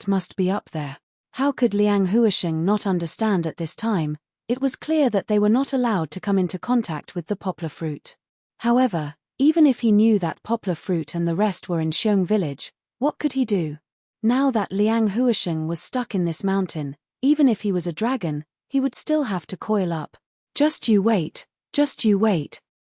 must be up there. How could Liang Huisheng not understand at this time? It was clear that they were not allowed to come into contact with the Poplar Fruit. However, even if he knew that Poplar Fruit and the rest were in Xiong village, what could he do? Now that Liang Huisheng was stuck in this mountain, even if he was a dragon, he would still have to coil up. Just you wait.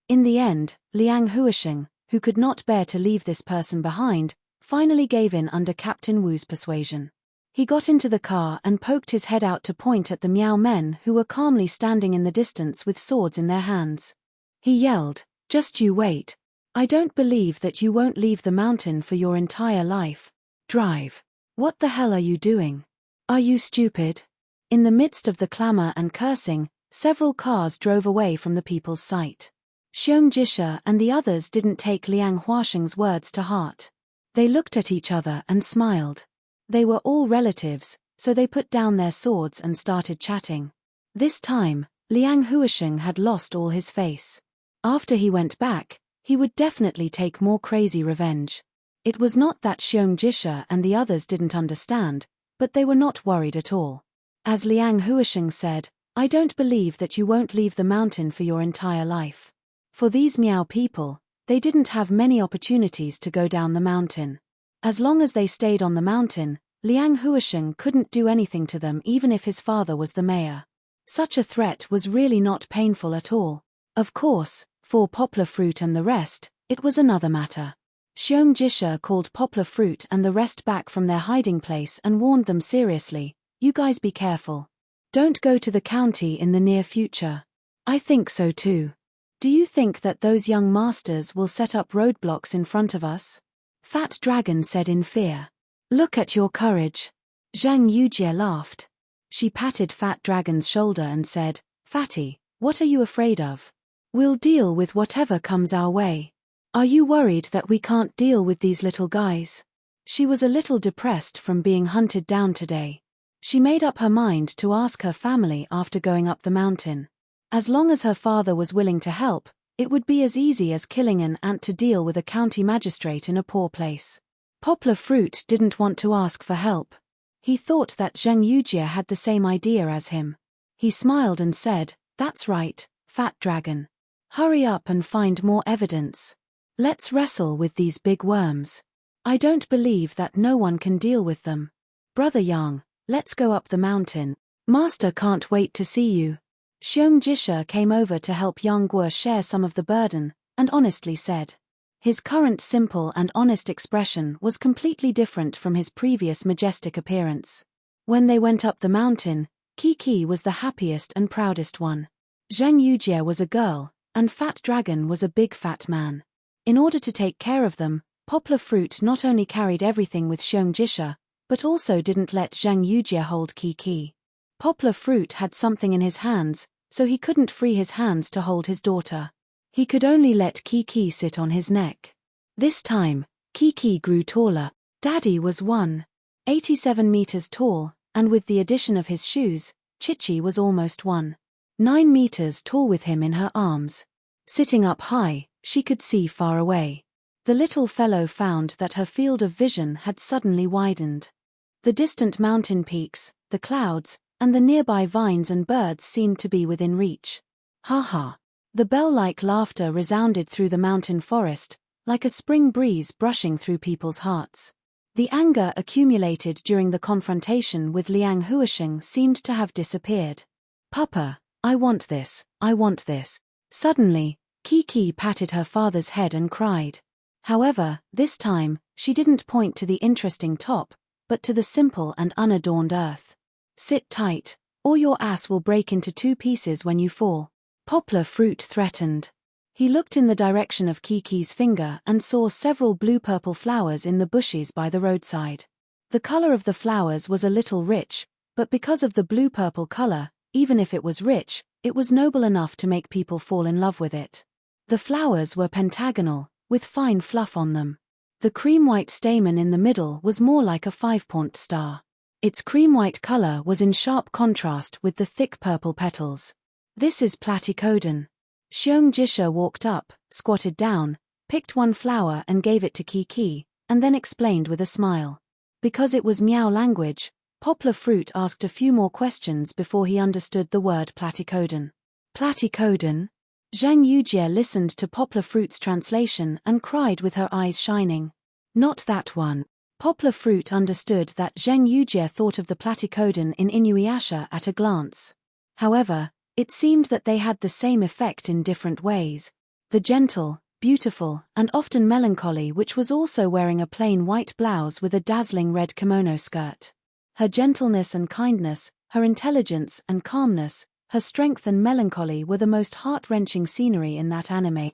In the end, Liang Huisheng, who could not bear to leave this person behind, finally gave in under Captain Wu's persuasion. He got into the car and poked his head out to point at the Miao men who were calmly standing in the distance with swords in their hands. He yelled, Just you wait. I don't believe that you won't leave the mountain for your entire life. Drive. What the hell are you doing? Are you stupid? In the midst of the clamor and cursing, several cars drove away from the people's sight. Xiong Jisha and the others didn't take Liang Huasheng's words to heart. They looked at each other and smiled. They were all relatives, so they put down their swords and started chatting. This time, Liang Huisheng had lost all his face. After he went back, He would definitely take more crazy revenge. It was not that Xiong Jisha and the others didn't understand, but they were not worried at all. As Liang Huisheng said, I don't believe that you won't leave the mountain for your entire life. For these Miao people, they didn't have many opportunities to go down the mountain. As long as they stayed on the mountain, Liang Huisheng couldn't do anything to them even if his father was the mayor. Such a threat was really not painful at all. Of course, for Poplar Fruit and the rest, it was another matter. Xiong Jisha called Poplar Fruit and the rest back from their hiding place and warned them seriously, you guys be careful. Don't go to the county in the near future. I think so too. Do you think that those young masters will set up roadblocks in front of us? Fat Dragon said in fear. Look at your courage. Zhang Yujie laughed. She patted Fat Dragon's shoulder and said, Fatty, what are you afraid of? We'll deal with whatever comes our way. Are you worried that we can't deal with these little guys? She was a little depressed from being hunted down today. She made up her mind to ask her family after going up the mountain. As long as her father was willing to help, it would be as easy as killing an ant to deal with a county magistrate in a poor place. Poplar Fruit didn't want to ask for help. He thought that Zhang Yujie had the same idea as him. He smiled and said, That's right, Fat Dragon. Hurry up and find more evidence. Let's wrestle with these big worms. I don't believe that no one can deal with them. Brother Yang, let's go up the mountain. Master can't wait to see you. Xiong Jisha came over to help Yang Guo share some of the burden, and honestly said. His current simple and honest expression was completely different from his previous majestic appearance. When they went up the mountain, Kiki was the happiest and proudest one. Zhang Yujie was a girl, and Fat Dragon was a big fat man. In order to take care of them, Poplar Fruit not only carried everything with Xiong Jisha, but also didn't let Zhang Yujie hold Kiki. Poplar Fruit had something in his hands, so he couldn't free his hands to hold his daughter. He could only let Kiki sit on his neck. This time, Kiki grew taller. Daddy was 187 meters tall, and with the addition of his shoes, Chichi was almost 19 meters tall with him in her arms. Sitting up high, she could see far away. The little fellow found that her field of vision had suddenly widened. The distant mountain peaks, the clouds, and the nearby vines and birds seemed to be within reach. Ha ha! The bell-like laughter resounded through the mountain forest, like a spring breeze brushing through people's hearts. The anger accumulated during the confrontation with Liang Huisheng seemed to have disappeared. Papa, I want this, I want this. Suddenly, Kiki patted her father's head and cried. However, this time, she didn't point to the interesting top, but to the simple and unadorned earth. Sit tight, or your ass will break into 2 pieces when you fall. Poplar Fruit threatened. He looked in the direction of Kiki's finger and saw several blue-purple flowers in the bushes by the roadside. The color of the flowers was a little rich, but because of the blue-purple color, even if it was rich, it was noble enough to make people fall in love with it. The flowers were pentagonal, with fine fluff on them. The cream-white stamen in the middle was more like a 5-point star. Its cream-white color was in sharp contrast with the thick purple petals. This is Platycodon. Xiong Jisha walked up, squatted down, picked one flower and gave it to Kiki, and then explained with a smile. Because it was Miao language, Poplar Fruit asked a few more questions before he understood the word Platycodon. Platycodon? Zhang Yujie listened to Poplar Fruit's translation and cried with her eyes shining. Not that one. Poplar Fruit understood that Zhang Yujie thought of the Platycodon in Inuyasha at a glance. However, it seemed that they had the same effect in different ways. The gentle, beautiful, and often melancholy which was also wearing a plain white blouse with a dazzling red kimono skirt. Her gentleness and kindness, her intelligence and calmness, her strength and melancholy were the most heart-wrenching scenery in that anime.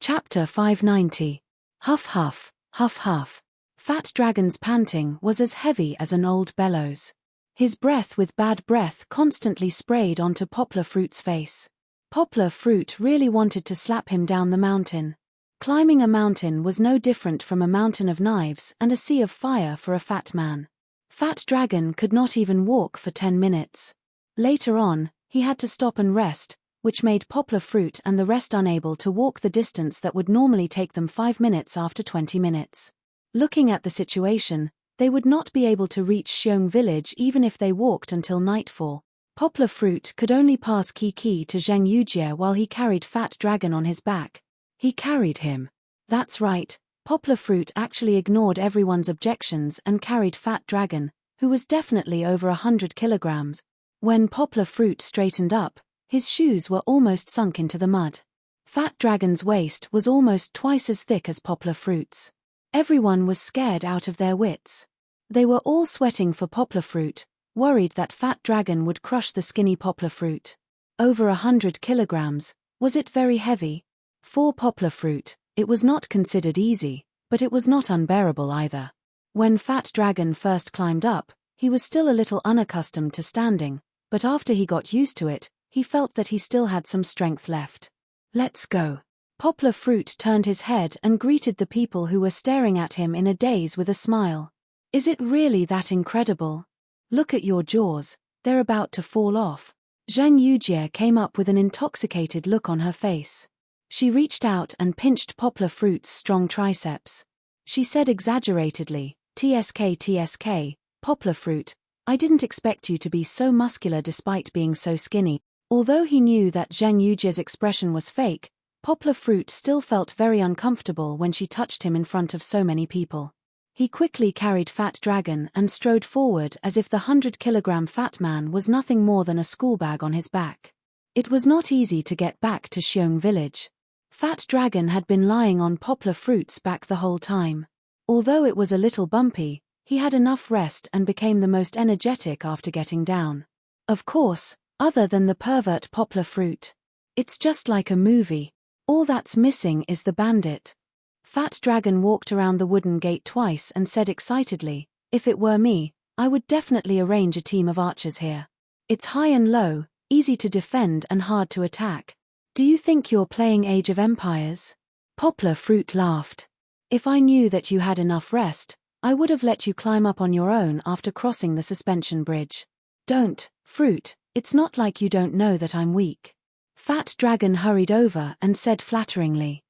Chapter 590. Huff huff, huff huff. Fat Dragon's panting was as heavy as an old bellows. His breath with bad breath constantly sprayed onto Poplar Fruit's face. Poplar Fruit really wanted to slap him down the mountain. Climbing a mountain was no different from a mountain of knives and a sea of fire for a fat man. Fat Dragon could not even walk for 10 minutes. Later on, he had to stop and rest, which made Poplar Fruit and the rest unable to walk the distance that would normally take them 5 minutes after 20 minutes. Looking at the situation, they would not be able to reach Xiong village even if they walked until nightfall. Poplar Fruit could only pass Kiki to Zheng Yujie while he carried Fat Dragon on his back. He carried him. That's right, Poplar Fruit actually ignored everyone's objections and carried Fat Dragon, who was definitely over 100 kilograms. When Poplar Fruit straightened up, his shoes were almost sunk into the mud. Fat Dragon's waist was almost twice as thick as Poplar Fruit's. Everyone was scared out of their wits. They were all sweating for Poplar Fruit, worried that Fat Dragon would crush the skinny Poplar Fruit. Over 100 kilograms, was it very heavy? For Poplar Fruit, it was not considered easy, but it was not unbearable either. When Fat Dragon first climbed up, he was still a little unaccustomed to standing, but after he got used to it, he felt that he still had some strength left. Let's go. Poplar Fruit turned his head and greeted the people who were staring at him in a daze with a smile. Is it really that incredible? Look at your jaws, they're about to fall off. Zheng Yujie came up with an intoxicated look on her face. She reached out and pinched Poplar Fruit's strong triceps. She said exaggeratedly, "TSK TSK, Poplar Fruit, I didn't expect you to be so muscular despite being so skinny." Although he knew that Zheng Yujie's expression was fake, Poplar Fruit still felt very uncomfortable when she touched him in front of so many people. He quickly carried Fat Dragon and strode forward as if the 100-kilogram fat man was nothing more than a school bag on his back. It was not easy to get back to Xiong village. Fat Dragon had been lying on Poplar Fruit's back the whole time. Although it was a little bumpy, he had enough rest and became the most energetic after getting down. Of course, other than the pervert Poplar Fruit. It's just like a movie. All that's missing is the bandit. Fat Dragon walked around the wooden gate twice and said excitedly, "If it were me, I would definitely arrange a team of archers here. It's high and low, easy to defend and hard to attack. Do you think you're playing Age of Empires?" Poplar Fruit laughed. "If I knew that you had enough rest, I would have let you climb up on your own after crossing the suspension bridge. Don't, Fruit, it's not like you don't know that I'm weak." Fat Dragon hurried over and said flatteringly.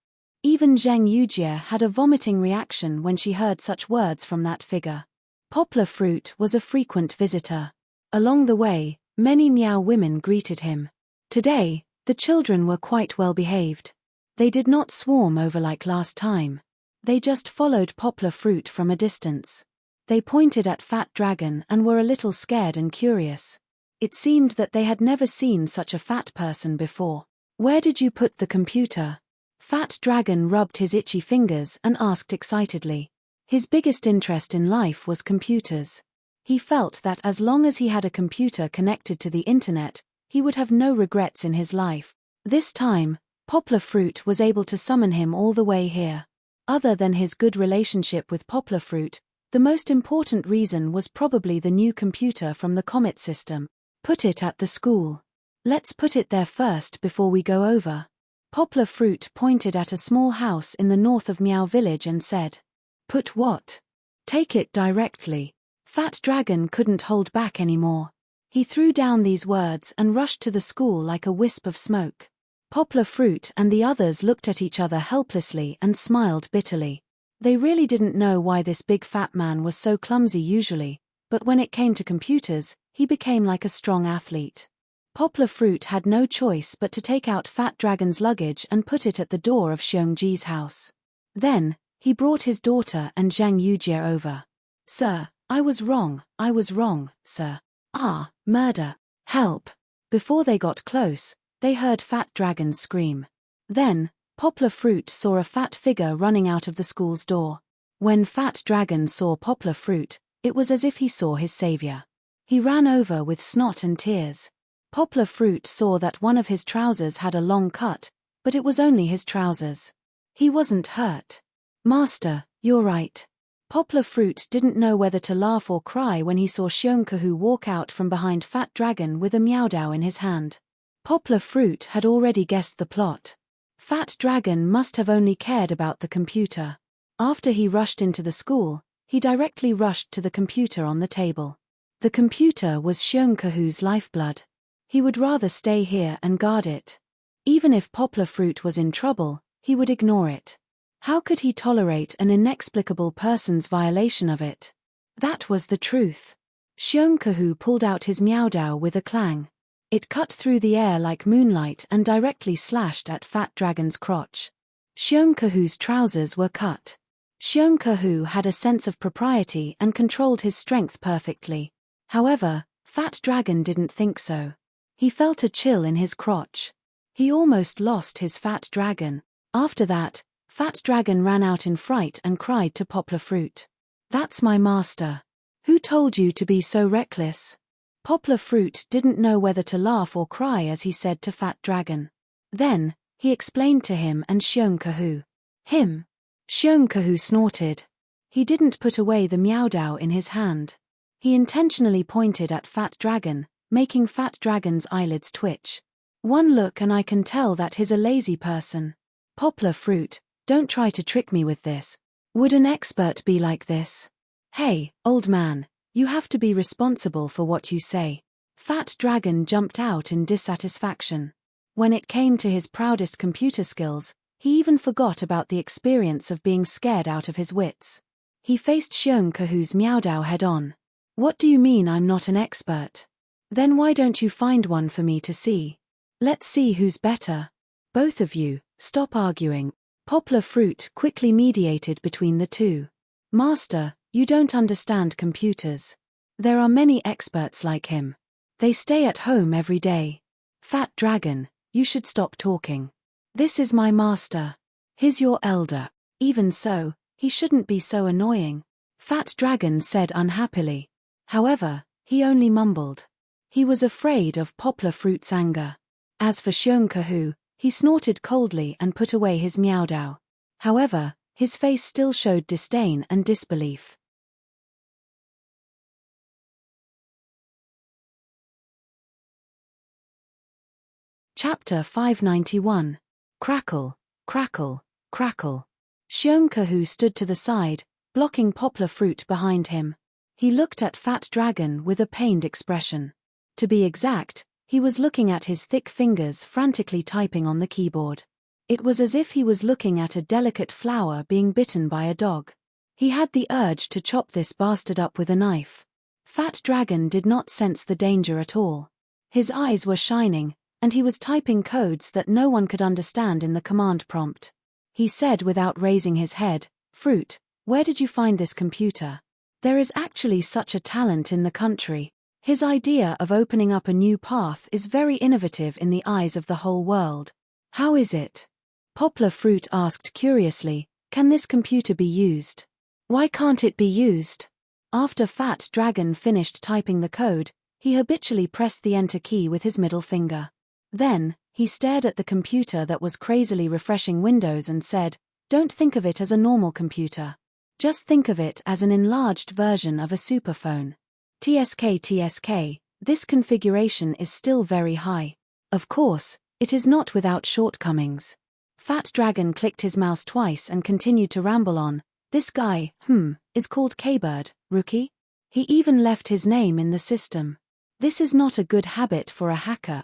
Even Zheng Yujie had a vomiting reaction when she heard such words from that figure. Poplar Fruit was a frequent visitor. Along the way, many Miao women greeted him. Today, the children were quite well behaved. They did not swarm over like last time. They just followed Poplar Fruit from a distance. They pointed at Fat Dragon and were a little scared and curious. It seemed that they had never seen such a fat person before. "Where did you put the computer?" Fat Dragon rubbed his itchy fingers and asked excitedly. His biggest interest in life was computers. He felt that as long as he had a computer connected to the internet, he would have no regrets in his life. This time, Poplar Fruit was able to summon him all the way here. Other than his good relationship with Poplar Fruit, the most important reason was probably the new computer from the Comet system. "Put it at the school. Let's put it there first before we go over." Poplar Fruit pointed at a small house in the north of Miao village and said, "Put what?" "Take it directly." Fat Dragon couldn't hold back anymore. He threw down these words and rushed to the school like a wisp of smoke. Poplar Fruit and the others looked at each other helplessly and smiled bitterly. They really didn't know why this big fat man was so clumsy usually, but when it came to computers, he became like a strong athlete. Poplar Fruit had no choice but to take out Fat Dragon's luggage and put it at the door of Xiongji's house. Then, he brought his daughter and Zhang Yujie over. "Sir, I was wrong, sir. Ah, murder. Help." Before they got close, they heard Fat Dragon scream. Then, Poplar Fruit saw a fat figure running out of the school's door. When Fat Dragon saw Poplar Fruit, it was as if he saw his savior. He ran over with snot and tears. Poplar Fruit saw that one of his trousers had a long cut, but it was only his trousers. He wasn't hurt. "Master, you're right." Poplar Fruit didn't know whether to laugh or cry when he saw Xiongkahu walk out from behind Fat Dragon with a Miaodao in his hand. Poplar Fruit had already guessed the plot. Fat Dragon must have only cared about the computer. After he rushed into the school, he directly rushed to the computer on the table. The computer was Xiongkahu's lifeblood. He would rather stay here and guard it. Even if Poplar Fruit was in trouble, he would ignore it. How could he tolerate an inexplicable person's violation of it? That was the truth. Xiongkahu pulled out his Meowdao with a clang. It cut through the air like moonlight and directly slashed at Fat Dragon's crotch. Xiongkahu's trousers were cut. Xiongkahu had a sense of propriety and controlled his strength perfectly. However, Fat Dragon didn't think so. He felt a chill in his crotch. He almost lost his Fat Dragon. After that, Fat Dragon ran out in fright and cried to Poplar Fruit. "That's my master. Who told you to be so reckless?" Poplar Fruit didn't know whether to laugh or cry as he said to Fat Dragon. Then, he explained to him and Xiongkahu. Him? Xiongkahu snorted. He didn't put away the Meowdao in his hand. He intentionally pointed at Fat Dragon, making Fat Dragon's eyelids twitch. "One look and I can tell that he's a lazy person. Poplar Fruit, don't try to trick me with this. Would an expert be like this? Hey, old man, you have to be responsible for what you say." Fat Dragon jumped out in dissatisfaction. When it came to his proudest computer skills, he even forgot about the experience of being scared out of his wits. He faced Xiongkahu's Meowdao head-on. "What do you mean I'm not an expert? Then why don't you find one for me to see? Let's see who's better. Both of you, stop arguing." Poplar Fruit quickly mediated between the two. "Master, you don't understand computers. There are many experts like him. They stay at home every day. Fat Dragon, you should stop talking. This is my master. He's your elder. Even so, he shouldn't be so annoying," Fat Dragon said unhappily. However, he only mumbled. He was afraid of Poplar Fruit's anger. As for Xiongkahu, he snorted coldly and put away his Meowdao. However, his face still showed disdain and disbelief. Chapter 591. Crackle, Crackle, Crackle. Xiongkahu stood to the side, blocking Poplar Fruit behind him. He looked at Fat Dragon with a pained expression. To be exact, he was looking at his thick fingers frantically typing on the keyboard. It was as if he was looking at a delicate flower being bitten by a dog. He had the urge to chop this bastard up with a knife. Fat Dragon did not sense the danger at all. His eyes were shining, and he was typing codes that no one could understand in the command prompt. He said without raising his head, "Fruit, where did you find this computer? There is actually such a talent in the country. His idea of opening up a new path is very innovative in the eyes of the whole world. How is it?" Poplar Fruit asked curiously, "Can this computer be used? Why can't it be used?" After Fat Dragon finished typing the code, he habitually pressed the enter key with his middle finger. Then, he stared at the computer that was crazily refreshing Windows and said, "Don't think of it as a normal computer. Just think of it as an enlarged version of a superphone. TSK, this configuration is still very high. Of course, it is not without shortcomings." Fat Dragon clicked his mouse twice and continued to ramble on. "This guy, is called K-Bird, rookie. He even left his name in the system. This is not a good habit for a hacker.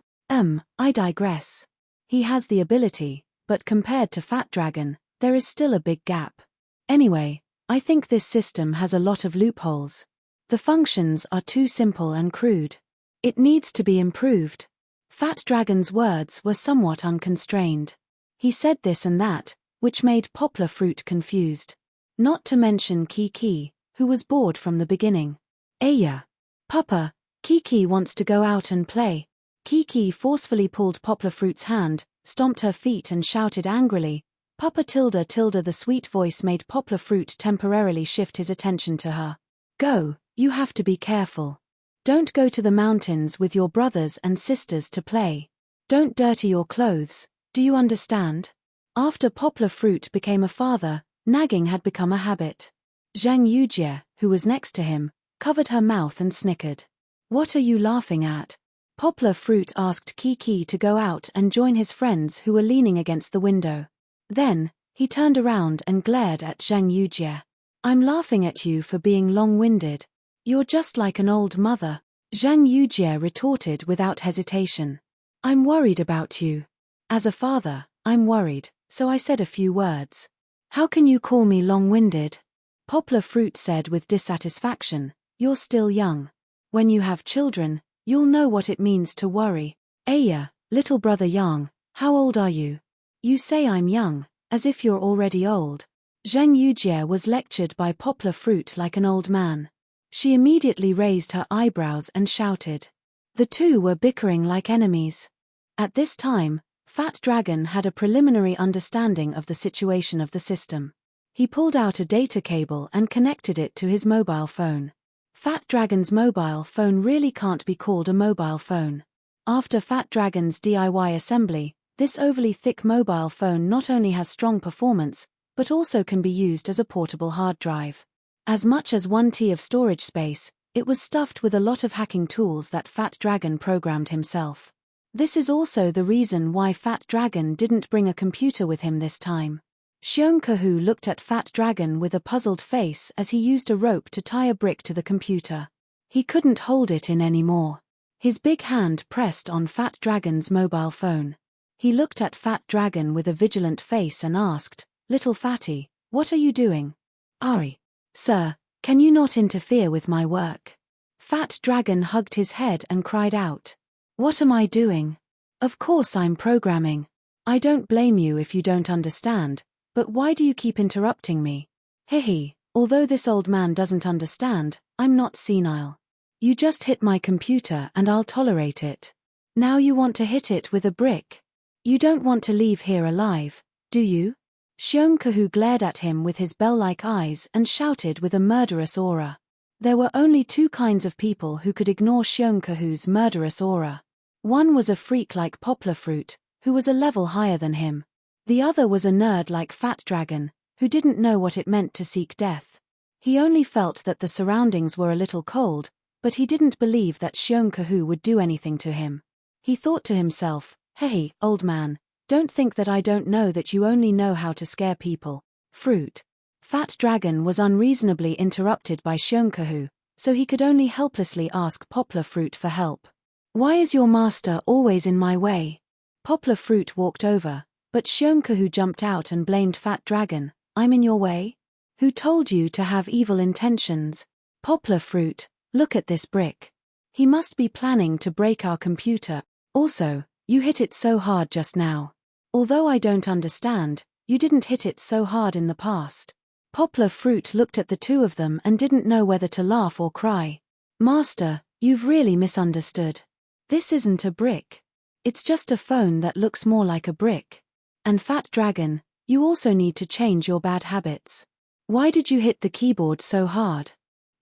I digress. He has the ability, but compared to Fat Dragon, there is still a big gap. Anyway, I think this system has a lot of loopholes. The functions are too simple and crude. It needs to be improved." Fat Dragon's words were somewhat unconstrained. He said this and that, which made Poplar Fruit confused. Not to mention Kiki, who was bored from the beginning. "Aya. Papa, Kiki wants to go out and play." Kiki forcefully pulled Poplar Fruit's hand, stomped her feet and shouted angrily. Papa tilde. The sweet voice made Poplar Fruit temporarily shift his attention to her. "Go, you have to be careful. Don't go to the mountains with your brothers and sisters to play. Don't dirty your clothes, do you understand?" After Poplar Fruit became a father, nagging had become a habit. Zhang Yujie, who was next to him, covered her mouth and snickered. "What are you laughing at?" Poplar Fruit asked Kiki to go out and join his friends who were leaning against the window. Then, he turned around and glared at Zhang Yujie. "I'm laughing at you for being long-winded. You're just like an old mother. Zhang Yujie retorted without hesitation. I'm worried about you. As a father, I'm worried, so I said a few words. How can you call me long-winded? Poplar Fruit said with dissatisfaction, you're still young. When you have children, you'll know what it means to worry. Aya, little brother Yang, how old are you? You say I'm young, as if you're already old. Zhang Yujie was lectured by Poplar Fruit like an old man. She immediately raised her eyebrows and shouted. The two were bickering like enemies. At this time, Fat Dragon had a preliminary understanding of the situation of the system. He pulled out a data cable and connected it to his mobile phone. Fat Dragon's mobile phone really can't be called a mobile phone. After Fat Dragon's DIY assembly, this overly thick mobile phone not only has strong performance, but also can be used as a portable hard drive. As much as 1 TB of storage space, it was stuffed with a lot of hacking tools that Fat Dragon programmed himself. This is also the reason why Fat Dragon didn't bring a computer with him this time. Xiongkahu looked at Fat Dragon with a puzzled face as he used a rope to tie a brick to the computer. He couldn't hold it in anymore. His big hand pressed on Fat Dragon's mobile phone. He looked at Fat Dragon with a vigilant face and asked, Little Fatty, what are you doing? Ari. Sir, can you not interfere with my work? Fat Dragon hugged his head and cried out. What am I doing? Of course I'm programming. I don't blame you if you don't understand, but why do you keep interrupting me? Hehe, although this old man doesn't understand, I'm not senile. You just hit my computer and I'll tolerate it. Now you want to hit it with a brick. You don't want to leave here alive, do you? Xiongkahu glared at him with his bell-like eyes and shouted with a murderous aura. There were only two kinds of people who could ignore Xiongkahu's murderous aura. One was a freak like Poplar Fruit, who was a level higher than him. The other was a nerd like Fat Dragon, who didn't know what it meant to seek death. He only felt that the surroundings were a little cold, but he didn't believe that Xiongkahu would do anything to him. He thought to himself, hey, old man, don't think that I don't know that you only know how to scare people. Fruit. Fat Dragon was unreasonably interrupted by Xiongkahu, so he could only helplessly ask Poplar Fruit for help. Why is your master always in my way? Poplar Fruit walked over, but Xiongkahu jumped out and blamed Fat Dragon. I'm in your way? Who told you to have evil intentions? Poplar Fruit, look at this brick. He must be planning to break our computer. Also, you hit it so hard just now. Although I don't understand, you didn't hit it so hard in the past. Poplar Fruit looked at the two of them and didn't know whether to laugh or cry. Master, you've really misunderstood. This isn't a brick. It's just a phone that looks more like a brick. And Fat Dragon, you also need to change your bad habits. Why did you hit the keyboard so hard?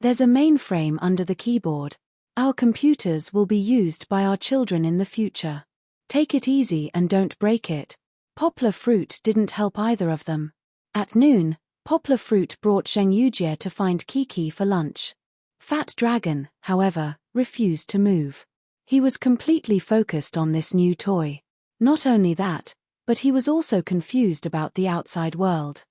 There's a mainframe under the keyboard. Our computers will be used by our children in the future. Take it easy and don't break it. Poplar Fruit didn't help either of them. At noon, Poplar Fruit brought Zhang Yujie to find Kiki for lunch. Fat Dragon, however, refused to move. He was completely focused on this new toy. Not only that, but he was also confused about the outside world.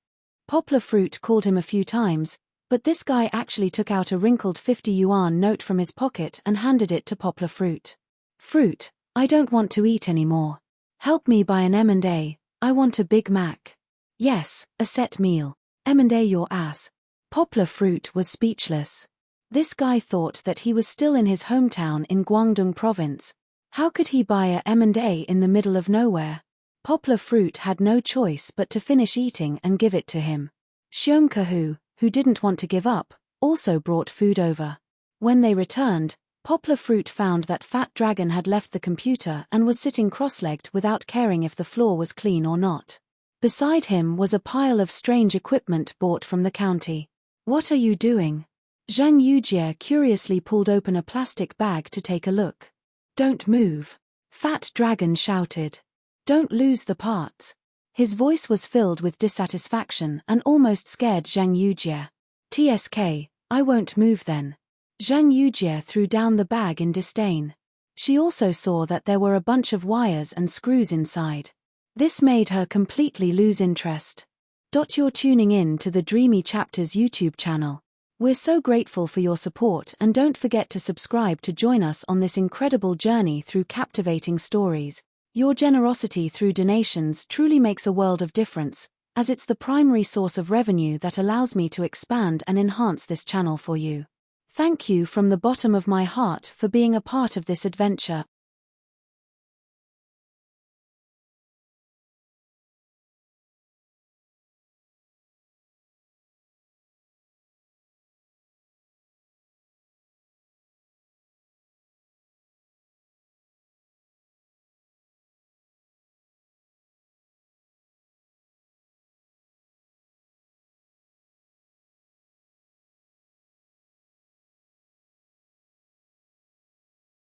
Poplar Fruit called him a few times, but this guy actually took out a wrinkled 50 yuan note from his pocket and handed it to Poplar Fruit. Fruit, I don't want to eat anymore. Help me buy an M&A, I want a Big Mac. Yes, a set meal. M&A your ass. Poplar Fruit was speechless. This guy thought that he was still in his hometown in Guangdong province. How could he buy a M&A in the middle of nowhere? Poplar Fruit had no choice but to finish eating and give it to him. Xiongkahu, who didn't want to give up, also brought food over. When they returned, Poplar Fruit found that Fat Dragon had left the computer and was sitting cross-legged without caring if the floor was clean or not. Beside him was a pile of strange equipment bought from the county. What are you doing? Zhang Yujie curiously pulled open a plastic bag to take a look. Don't move. Fat Dragon shouted. Don't lose the parts. His voice was filled with dissatisfaction and almost scared Zhang Yujie. TSK, I won't move then. Zhang Yujie threw down the bag in disdain. She also saw that there were a bunch of wires and screws inside. This made her completely lose interest. You're tuning in to the Dreamy Chapters YouTube channel. We're so grateful for your support, and don't forget to subscribe to join us on this incredible journey through captivating stories. Your generosity through donations truly makes a world of difference, as it's the primary source of revenue that allows me to expand and enhance this channel for you. Thank you from the bottom of my heart for being a part of this adventure.